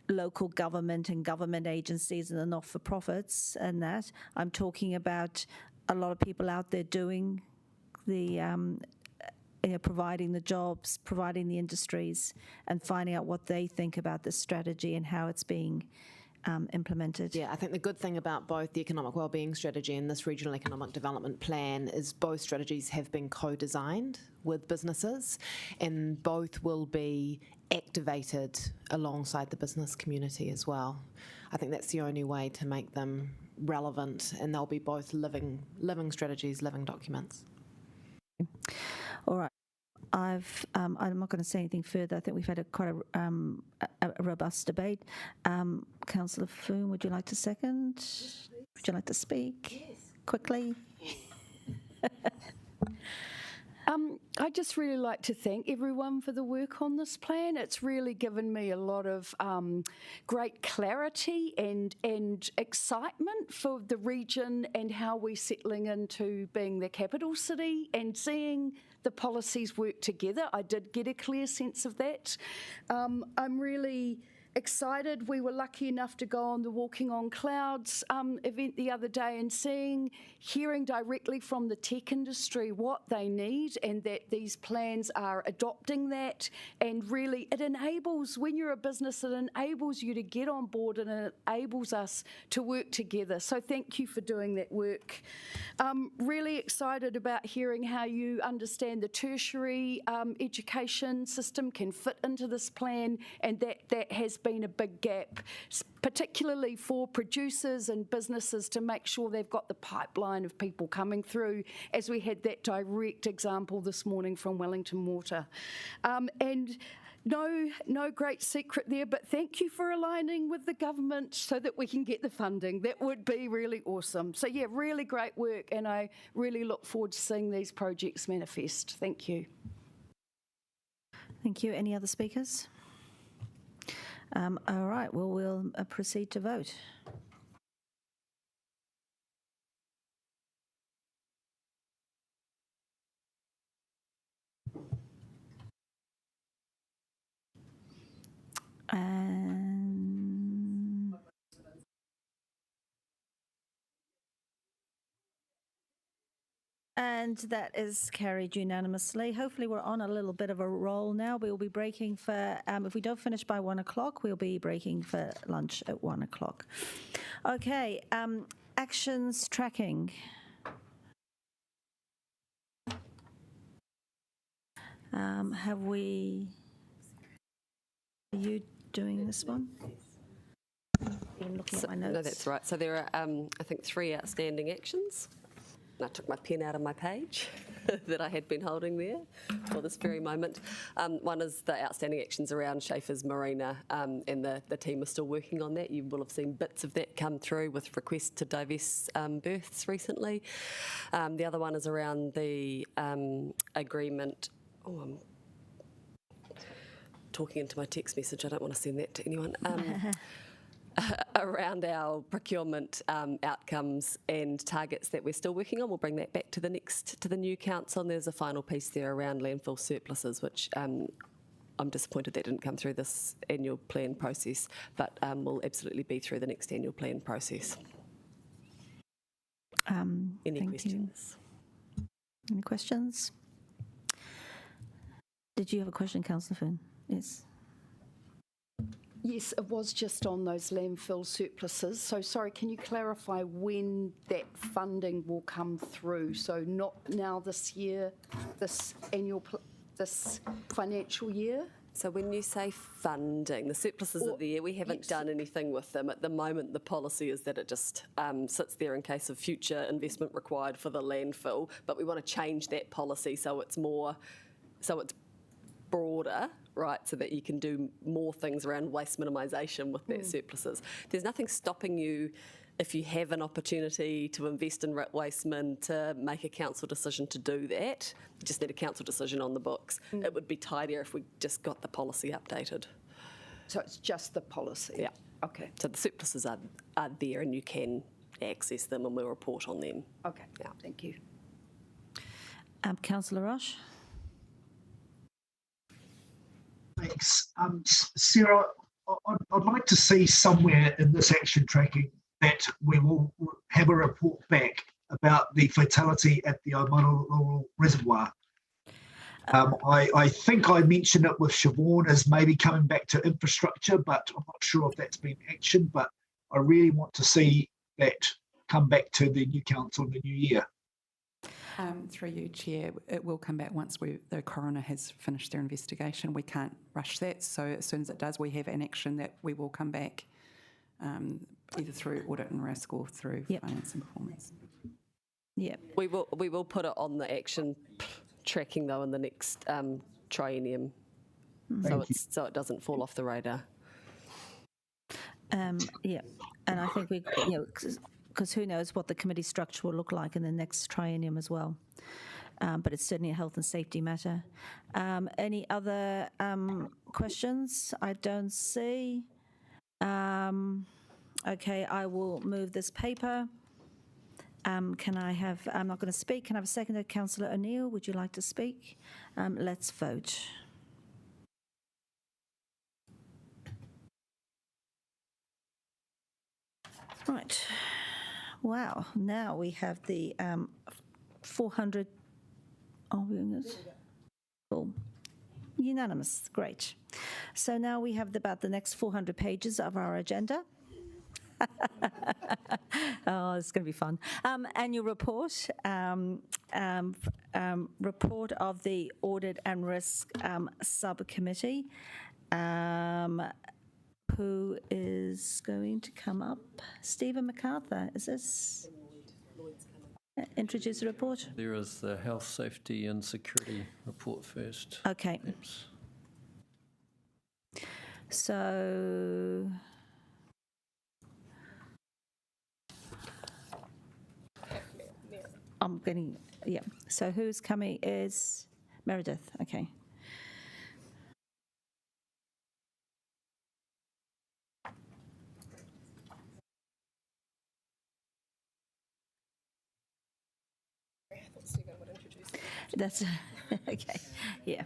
local government and government agencies and the not-for-profits and that. I'm talking about a lot of people out there doing the providing the jobs, providing the industries, and finding out what they think about this strategy and how it's being implemented. Yeah, I think the good thing about both the economic wellbeing strategy and this regional economic development plan is both strategies have been co-designed with businesses, and both will be activated alongside the business community as well. I think that's the only way to make them relevant, and they'll be both living strategies, living documents. All right. I'm not going to say anything further. I think we've had quite a robust debate. Councillor Foon, would you like to second? Would you like to speak? Yes. Quickly? I'd just really like to thank everyone for the work on this plan. It's really given me a lot of great clarity and excitement for the region and how we're settling into being the capital city and seeing the policies work together. I did get a clear sense of that. I'm really excited. We were lucky enough to go on the Walking on Clouds event the other day and hearing directly from the tech industry what they need, and that these plans are adopting that. And really, it enables, when you're a business, it enables you to get on board, and it enables us to work together. So thank you for doing that work. Really excited about hearing how you understand the tertiary education system can fit into this plan, and that has been a big gap, particularly for producers and businesses, to make sure they've got the pipeline of people coming through, as we had that direct example this morning from Wellington Water. And no great secret there, but thank you for aligning with the government so that we can get the funding. That would be really awesome. So yeah, really great work, and I really look forward to seeing these projects manifest. Thank you. Thank you. Any other speakers? All right, well, we'll proceed to vote. And that is carried unanimously. Hopefully we're on a little bit of a roll now. We'll be breaking for, if we don't finish by 1 o'clock, we'll be breaking for lunch at 1 o'clock. Okay, actions tracking. Are you doing this one? I'm looking at my notes. No, that's right. So there are, I think, 3 outstanding actions. And I took my pen out of my page that I had been holding there for this very moment. One is the outstanding actions around Schaefer's Marina, and the team are still working on that. You will have seen bits of that come through with requests to divest berths recently. The other one is around the agreement. Oh, I'm talking into my text message. I don't want to send that to anyone. Around our procurement outcomes and targets that we're still working on. We'll bring that back to the new council, and there's a final piece there around landfill surpluses, which I'm disappointed that didn't come through this annual plan process, but will absolutely be through the next annual plan process. Any questions? Any questions? Did you have a question, Councillor Finn? Yes. Yes, it was just on those landfill surpluses. So sorry, can you clarify when that funding will come through? So not now this year, this financial year? So when you say funding, the surpluses are there. We haven't done anything with them. At the moment, the policy is that it just sits there in case of future investment required for the landfill. But we want to change that policy so it's broader, right, so that you can do more things around waste minimisation with their surpluses. There's nothing stopping you, if you have an opportunity to invest in waste min, to make a council decision to do that. You just need a council decision on the books. It would be tidier if we just got the policy updated. So it's just the policy? Yeah. Okay. So the surpluses are there and you can access them and we'll report on them. Okay, yeah. Thank you. Councillor Roche? Thanks. Sarah, I'd like to see somewhere in this action tracking that we will have a report back about the fatality at the Omanoro Reservoir. I think I mentioned it with Siobhan as maybe coming back to infrastructure, but I'm not sure if that's been actioned, but I really want to see that come back to the new council in the new year. Through you, Chair, it will come back once the coroner has finished their investigation. We can't rush that, so as soon as it does, we have an action that we will come back either through audit and risk or through finance and performance. Yeah, we will put it on the action tracking though in the next triennium, so it doesn't fall off the radar. Yeah, and I think we, because who knows what the committee structure will look like in the next triennium as well. But it's certainly a health and safety matter. Any other questions? I don't see. Okay, I will move this paper. Can I have, I'm not going to speak, can I have a seconder? Councillor O'Neill, would you like to speak? Let's vote. Right. Wow, now we have the 400, cool. Unanimous, great. So now we have about the next 400 pages of our agenda. Oh, it's going to be fun. Annual report, report of the Audit and Risk Subcommittee. Who is going to come up? Stephen MacArthur, is this? Introduce the report. There is the Health, Safety and Security report first. Okay. Oops. So, I'm getting, yeah. So who's coming is Meredith, okay. That's okay. Yeah.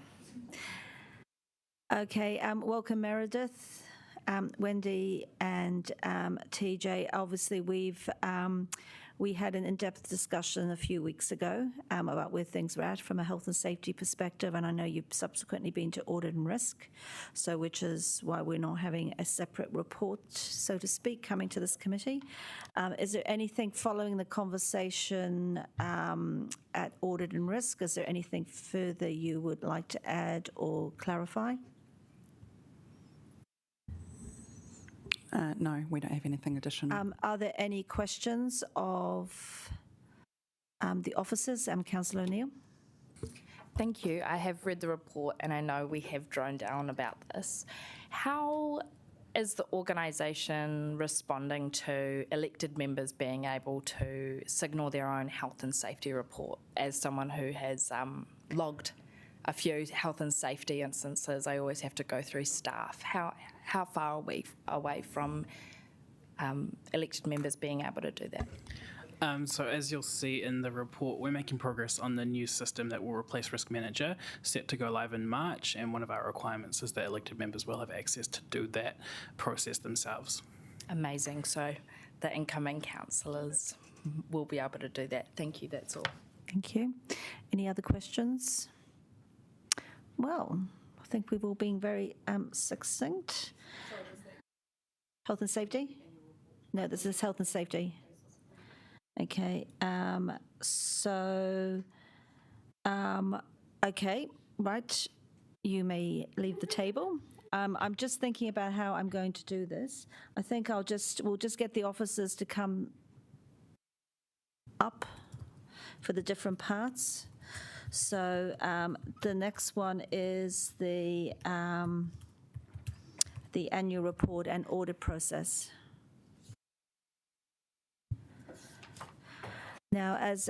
Okay. Welcome, Meredith. Wendy and TJ. Obviously, we had an in-depth discussion a few weeks ago about where things were at from a health and safety perspective, and I know you've subsequently been to audit and risk, so which is why we're not having a separate report, so to speak, coming to this committee. Is there anything following the conversation at audit and risk? Is there anything further you would like to add or clarify? No, we don't have anything additional. Are there any questions of the officers? Councillor O'Neill. Thank you. I have read the report and I know we have droned on about this. How is the organisation responding to elected members being able to signal their own health and safety report? As someone who has logged a few health and safety instances, I always have to go through staff. How far are we away from elected members being able to do that? So as you'll see in the report, we're making progress on the new system that will replace Risk Manager, set to go live in March, and one of our requirements is that elected members will have access to do that process themselves. Amazing. So the incoming councillors will be able to do that. Thank you, that's all. Thank you. Any other questions? Well, I think we've all been very succinct. Health and safety? No, this is health and safety. Okay. Okay, right. You may leave the table. I'm just thinking about how I'm going to do this. I think we'll just get the officers to come up for the different parts. So the next one is the annual report and audit process. Now, as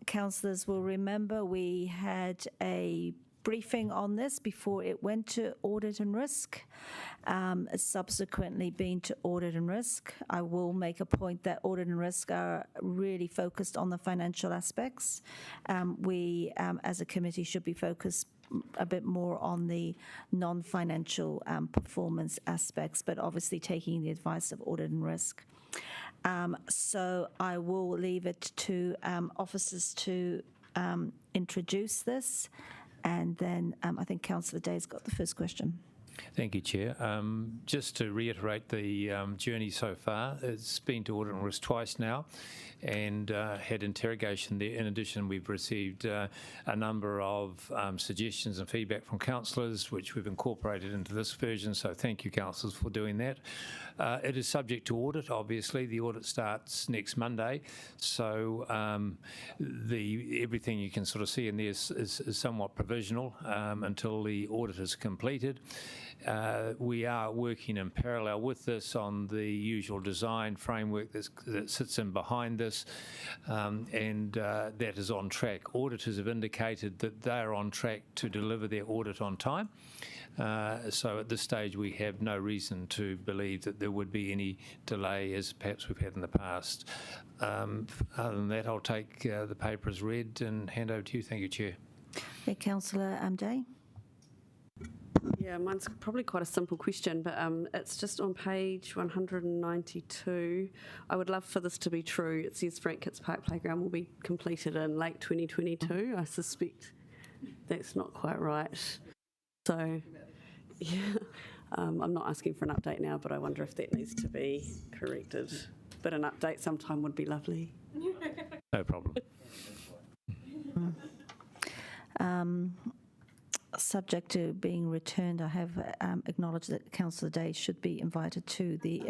councillors will remember, we had a briefing on this before it went to audit and risk. It's subsequently been to audit and risk. I will make a point that audit and risk are really focused on the financial aspects. We, as a committee, should be focused a bit more on the non-financial performance aspects, but obviously taking the advice of audit and risk. So I will leave it to officers to introduce this, and then I think Councillor Day's got the first question. Thank you, Chair. Just to reiterate the journey so far, it's been to audit and risk twice now and had interrogation there. In addition, we've received a number of suggestions and feedback from councillors, which we've incorporated into this version, so thank you, councillors, for doing that. It is subject to audit, obviously. The audit starts next Monday, so everything you can sort of see in there is somewhat provisional until the audit is completed. We are working in parallel with this on the usual design framework that sits in behind this, and that is on track. Auditors have indicated that they are on track to deliver their audit on time. So at this stage, we have no reason to believe that there would be any delay, as perhaps we've had in the past. Other than that, I'll take the paper as read and hand over to you. Thank you, Chair. Yeah, Councillor Day. Yeah, mine's probably quite a simple question, but it's just on page 192. I would love for this to be true. It says Frank Kitts Park Playground will be completed in late 2022. I suspect that's not quite right. So, yeah, I'm not asking for an update now, but I wonder if that needs to be corrected. But an update sometime would be lovely. No problem. Subject to being returned, I have acknowledged that Councillor Day should be invited to the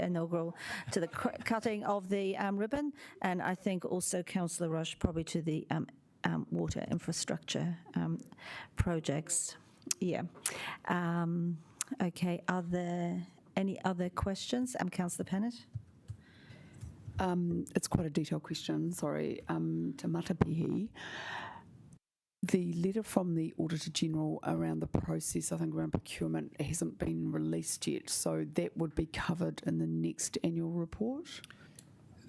to the cutting of the ribbon, and I think also Councillor Rush probably to the water infrastructure projects. Yeah. Okay. Are there any other questions? Councillor Pennant. It's quite a detailed question. Sorry, to Matapihi. The letter from the Auditor General around the process, I think around procurement, hasn't been released yet, so that would be covered in the next annual report?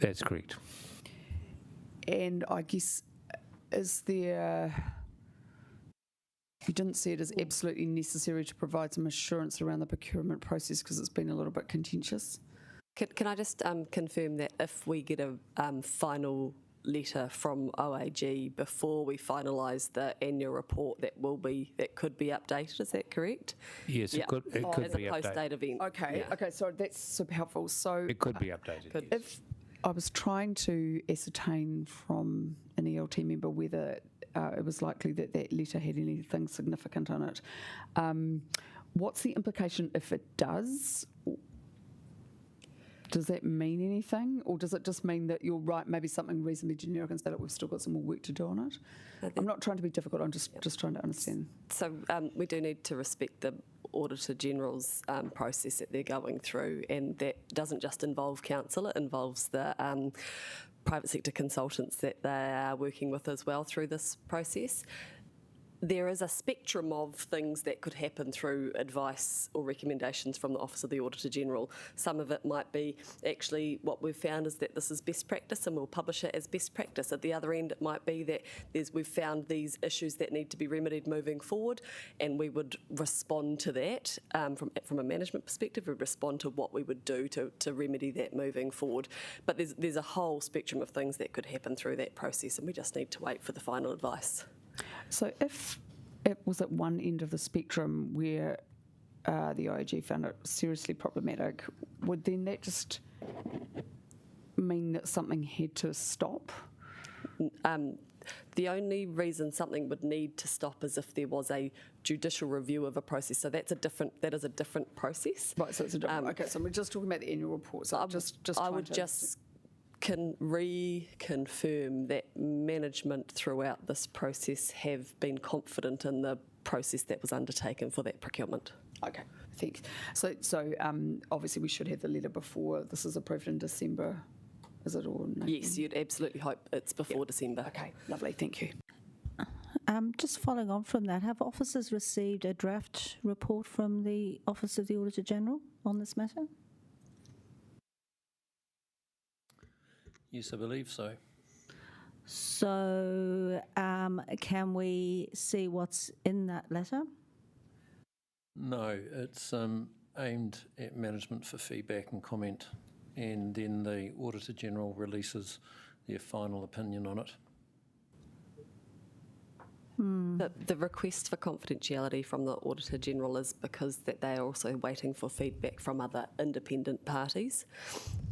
That's correct. And I guess, is there you didn't see it as absolutely necessary to provide some assurance around the procurement process because it's been a little bit contentious. Can I just confirm that if we get a final letter from OAG before we finalise the annual report, that could be updated? Is that correct? Yes, Yeah. it could be as a updated. post-date event. Okay, okay, so that's super helpful. So It could be updated. if I was trying to ascertain from an ELT member whether it was likely that that letter had anything significant on it, what's the implication if it does? Does that mean anything, or does it just mean that you're right, maybe something reasonably generic and say that we've still got some more work to do on it? I'm not trying to be difficult, I'm just trying to understand. So we do need to respect the Auditor General's process that they're going through, and that doesn't just involve council, it involves the private sector consultants that they are working with as well through this process. There is a spectrum of things that could happen through advice or recommendations from the Office of the Auditor General. Some of it might be actually what we've found is that this is best practice and we'll publish it as best practice. At the other end, it might be that we've found these issues that need to be remedied moving forward, and we would respond to that from a management perspective. We'd respond to what we would do to remedy that moving forward. But there's a whole spectrum of things that could happen through that process, and we just need to wait for the final advice. So if it was at one end of the spectrum where the IAG found it seriously problematic, would then that just mean that something had to stop? The only reason something would need to stop is if there was a judicial review of a process. So that is a different process. Right, so it's a different, okay, so we're just talking about the annual report. So I would just can reconfirm that management throughout this process have been confident in the process that was undertaken for that procurement. Okay, thanks. So obviously we should have the letter before this is approved in December, is it, or no? Yes, you'd absolutely hope it's before December. Okay, lovely, thank you. Just following on from that, have officers received a draft report from the Office of the Auditor General on this matter? Yes, I believe so. So can we see what's in that letter? No, it's aimed at management for feedback and comment, and then the Auditor General releases their final opinion on it. The request for confidentiality from the Auditor General is because that they are also waiting for feedback from other independent parties,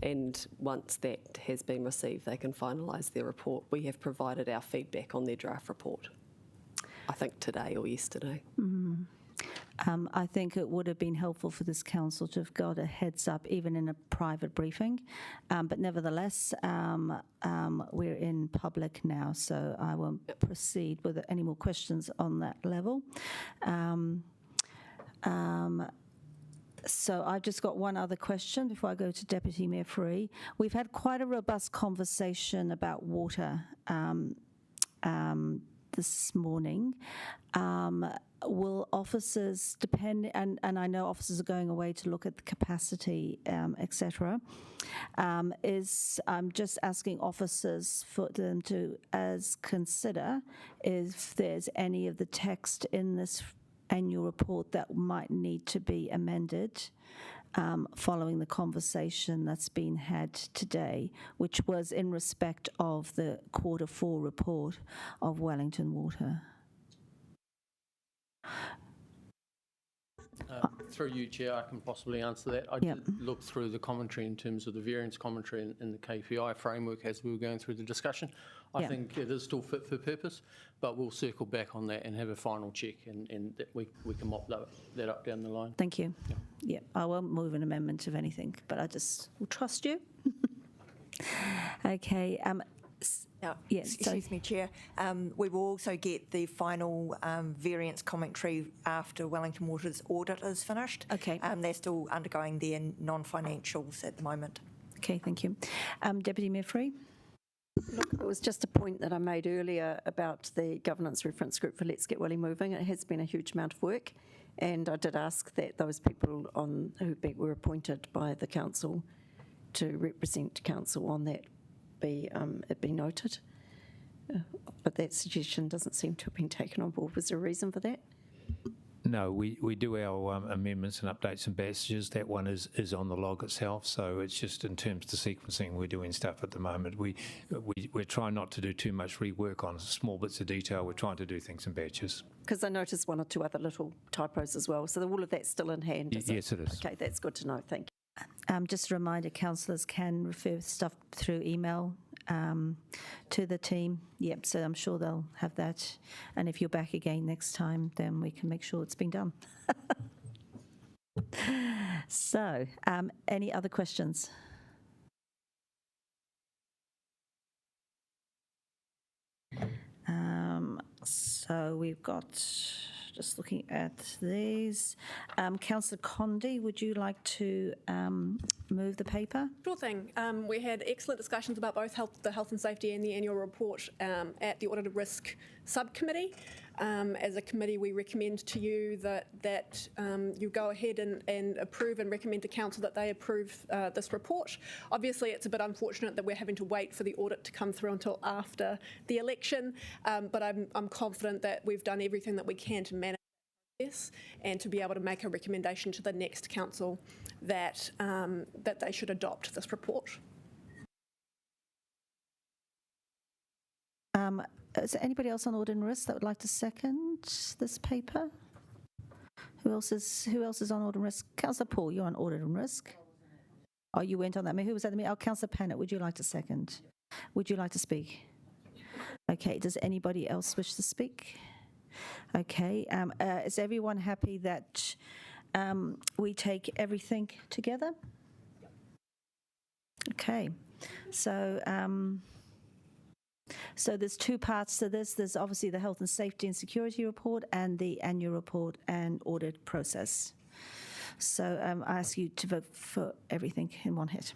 and once that has been received they can finalise their report. We have provided our feedback on their draft report, I think today or yesterday. I think it would have been helpful for this council to have got a heads up, even in a private briefing. But nevertheless, we're in public now, so I won't proceed with any more questions on that level. So I've just got one other question before I go to Deputy Mayor Free. We've had quite a robust conversation about water this morning. Will officers depend, and I know officers are going away to look at the capacity, etc. I'm just asking officers for them to consider if there's any of the text in this annual report that might need to be amended following the conversation that's been had today, which was in respect of the Q4 report of Wellington Water. Through you, Chair, I can possibly answer that. I did look through the commentary in terms of the variance commentary in the KPI framework as we were going through the discussion. I think it is still fit for purpose, but we'll circle back on that and have a final check, and that we can mop that up down the line. Thank you. Yeah, I won't move an amendment of anything, but I just will trust you. Okay. Excuse me, Chair. We will also get the final variance commentary after Wellington Water's audit is finished. Okay. They're still undergoing their non-financials at the moment. Okay, thank you. Deputy Mayor Free? Look, it was just a point that I made earlier about the governance reference group for Let's Get Welly Moving. It has been a huge amount of work, and I did ask that those people who were appointed by the council to represent council on that it be noted. But that suggestion doesn't seem to have been taken on board. Was there a reason for that? No, we do our amendments and updates and batches. That one is on the log itself, so it's just in terms of the sequencing, we're doing stuff at the moment. We're trying not to do too much rework on small bits of detail. We're trying to do things in batches. Because I noticed one or two other little typos as well, so all of that's still in hand, is Yes, it is. Okay, that's good to know, thank you. Just a reminder, councillors can refer stuff through email to the team. Yep, so I'm sure they'll have that. And if you're back again next time, then we can make sure it's been done. So, any other questions? So we've got, just looking at these. Councillor Condi, would you like to move the paper? Sure thing. We had excellent discussions about both the health and safety and the annual report at the Audited Risk Subcommittee. As a committee, we recommend to you that you go ahead and approve and recommend to council that they approve this report. Obviously, it's a bit unfortunate that we're having to wait for the audit to come through until after the election, but I'm confident that we've done everything that we can to manage this and to be able to make a recommendation to the next council that that they should adopt this report. Is there anybody else on audit and risk that would like to second this paper? Who else is on audit and risk? Councillor Paul, you're on audit and risk. Oh, you went on that. Who was at the meeting? Oh, Councillor Pannett, would you like to second? Would you like to speak? Okay, does anybody else wish to speak? Okay, is everyone happy that we take everything together? Okay, so there's two parts to this. There's obviously the health and safety and security report and the annual report and audit process. So I ask you to vote for everything in one hit.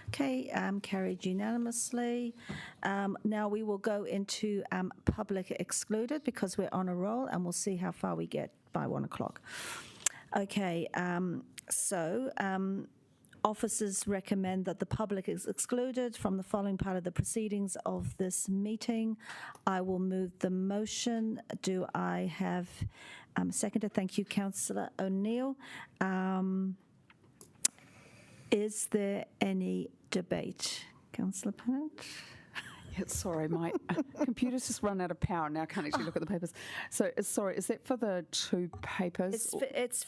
Okay, carried unanimously. Now we will go into public excluded because we're on a roll and we'll see how far we get by 1 o'clock. Okay, officers recommend that the public is excluded from the following part of the proceedings of this meeting. I will move the motion. Do I have seconded? Thank you, Councillor O'Neill. Is there any debate? Councillor Pennant? Yeah, sorry, my computer's just run out of power now. I can't actually look at the papers. So, sorry, is that for the two papers? It's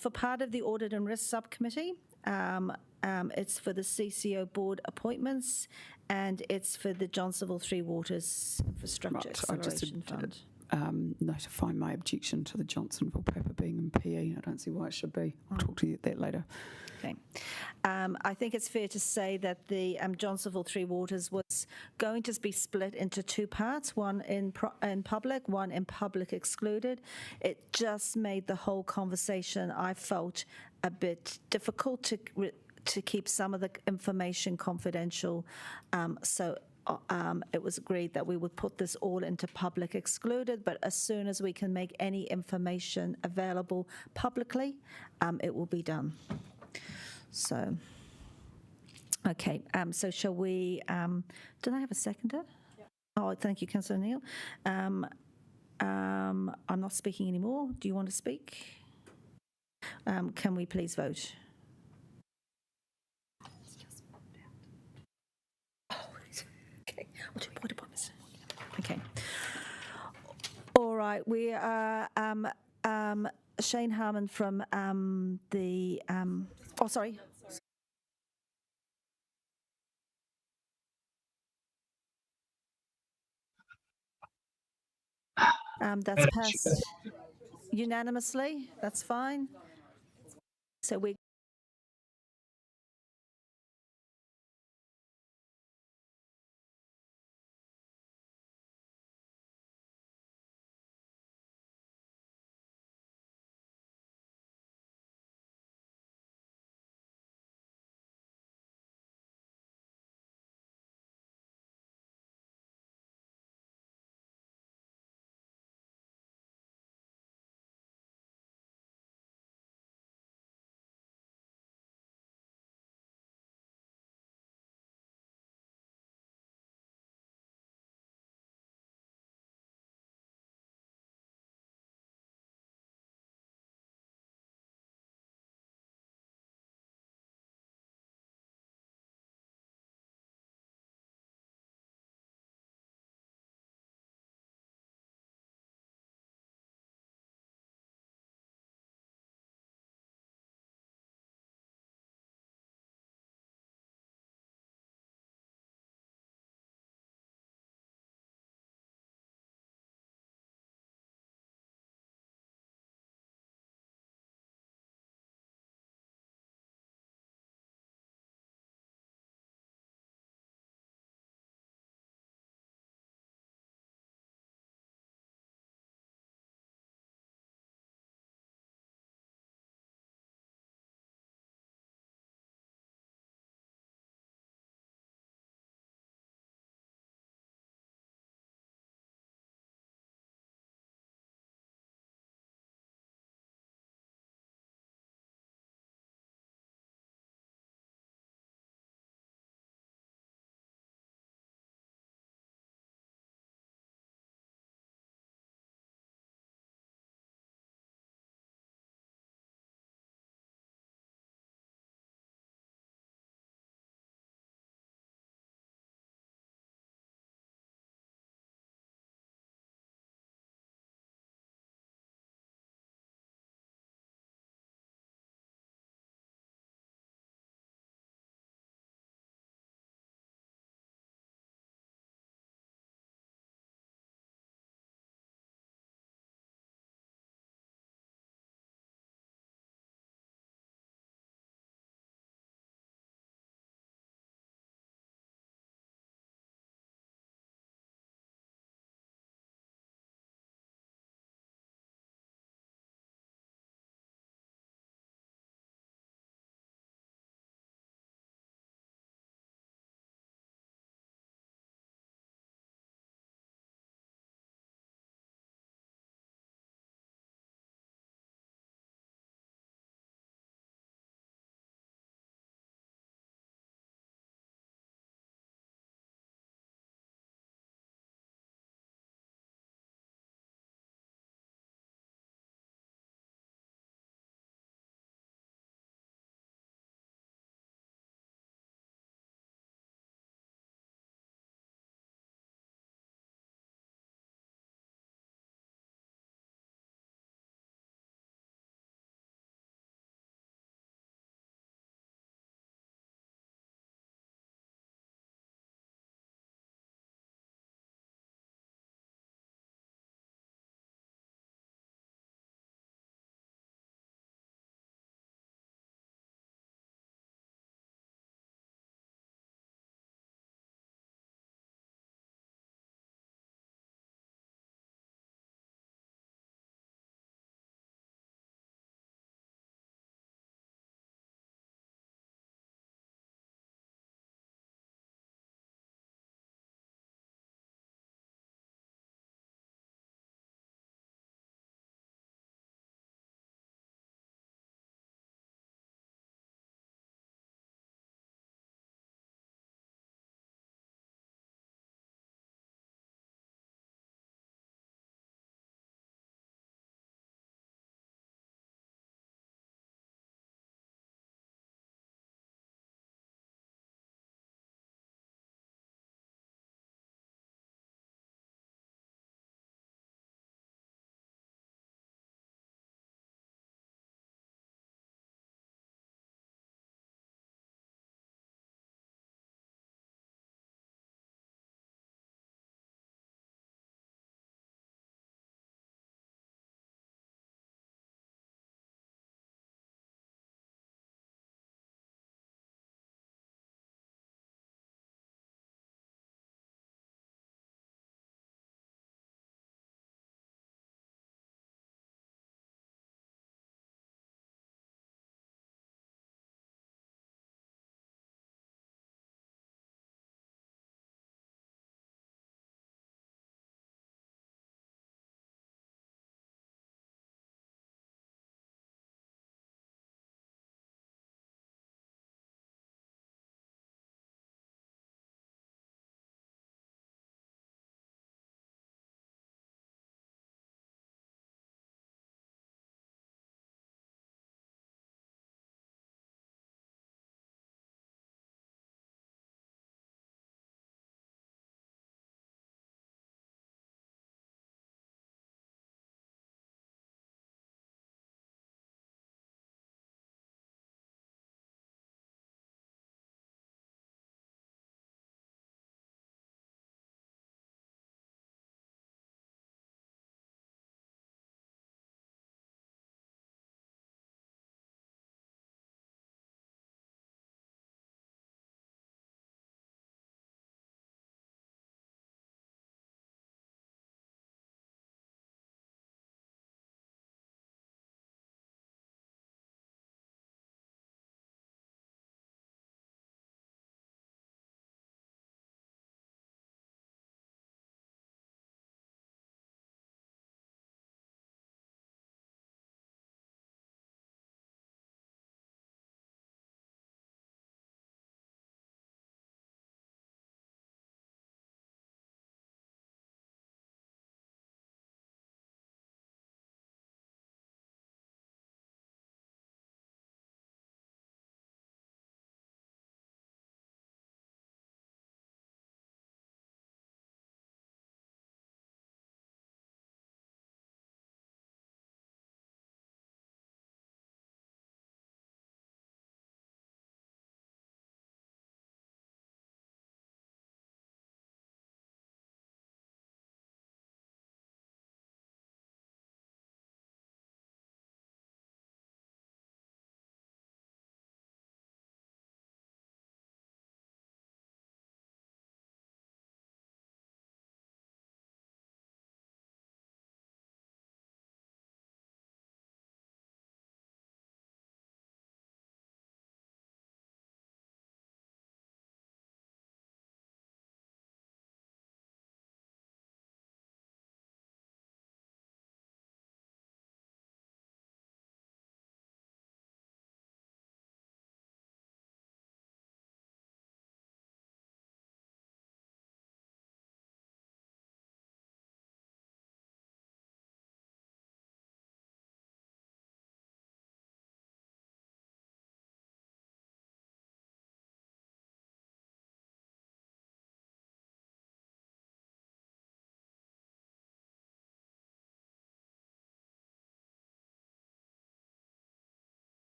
for part of the Audit and Risk Subcommittee. It's for the CCO board appointments, and it's for the Johnsonville Three Waters Infrastructure Acceleration Fund. Notify my objection to the Johnsonville paper being in PE. I don't see why it should be. I'll talk to you that later. Okay. I think it's fair to say that the Johnsonville Three Waters was going to be split into two parts, one in public, one in public excluded. It just made the whole conversation, I felt, a bit difficult to keep some of the information confidential. It was agreed that we would put this all into public excluded, but as soon as we can make any information available publicly, it will be done. So, okay, so shall we, did I have a seconder? Yeah. Oh, thank you, Councillor O'Neill. I'm not speaking anymore. Do you want to speak? Can we please vote? Okay. All right. We are Shane Harmon from the. Oh, sorry. That's passed unanimously. That's fine. So we.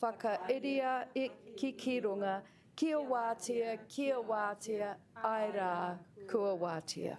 whakairia ki runga, kia wātea, ai rā, kua wātea.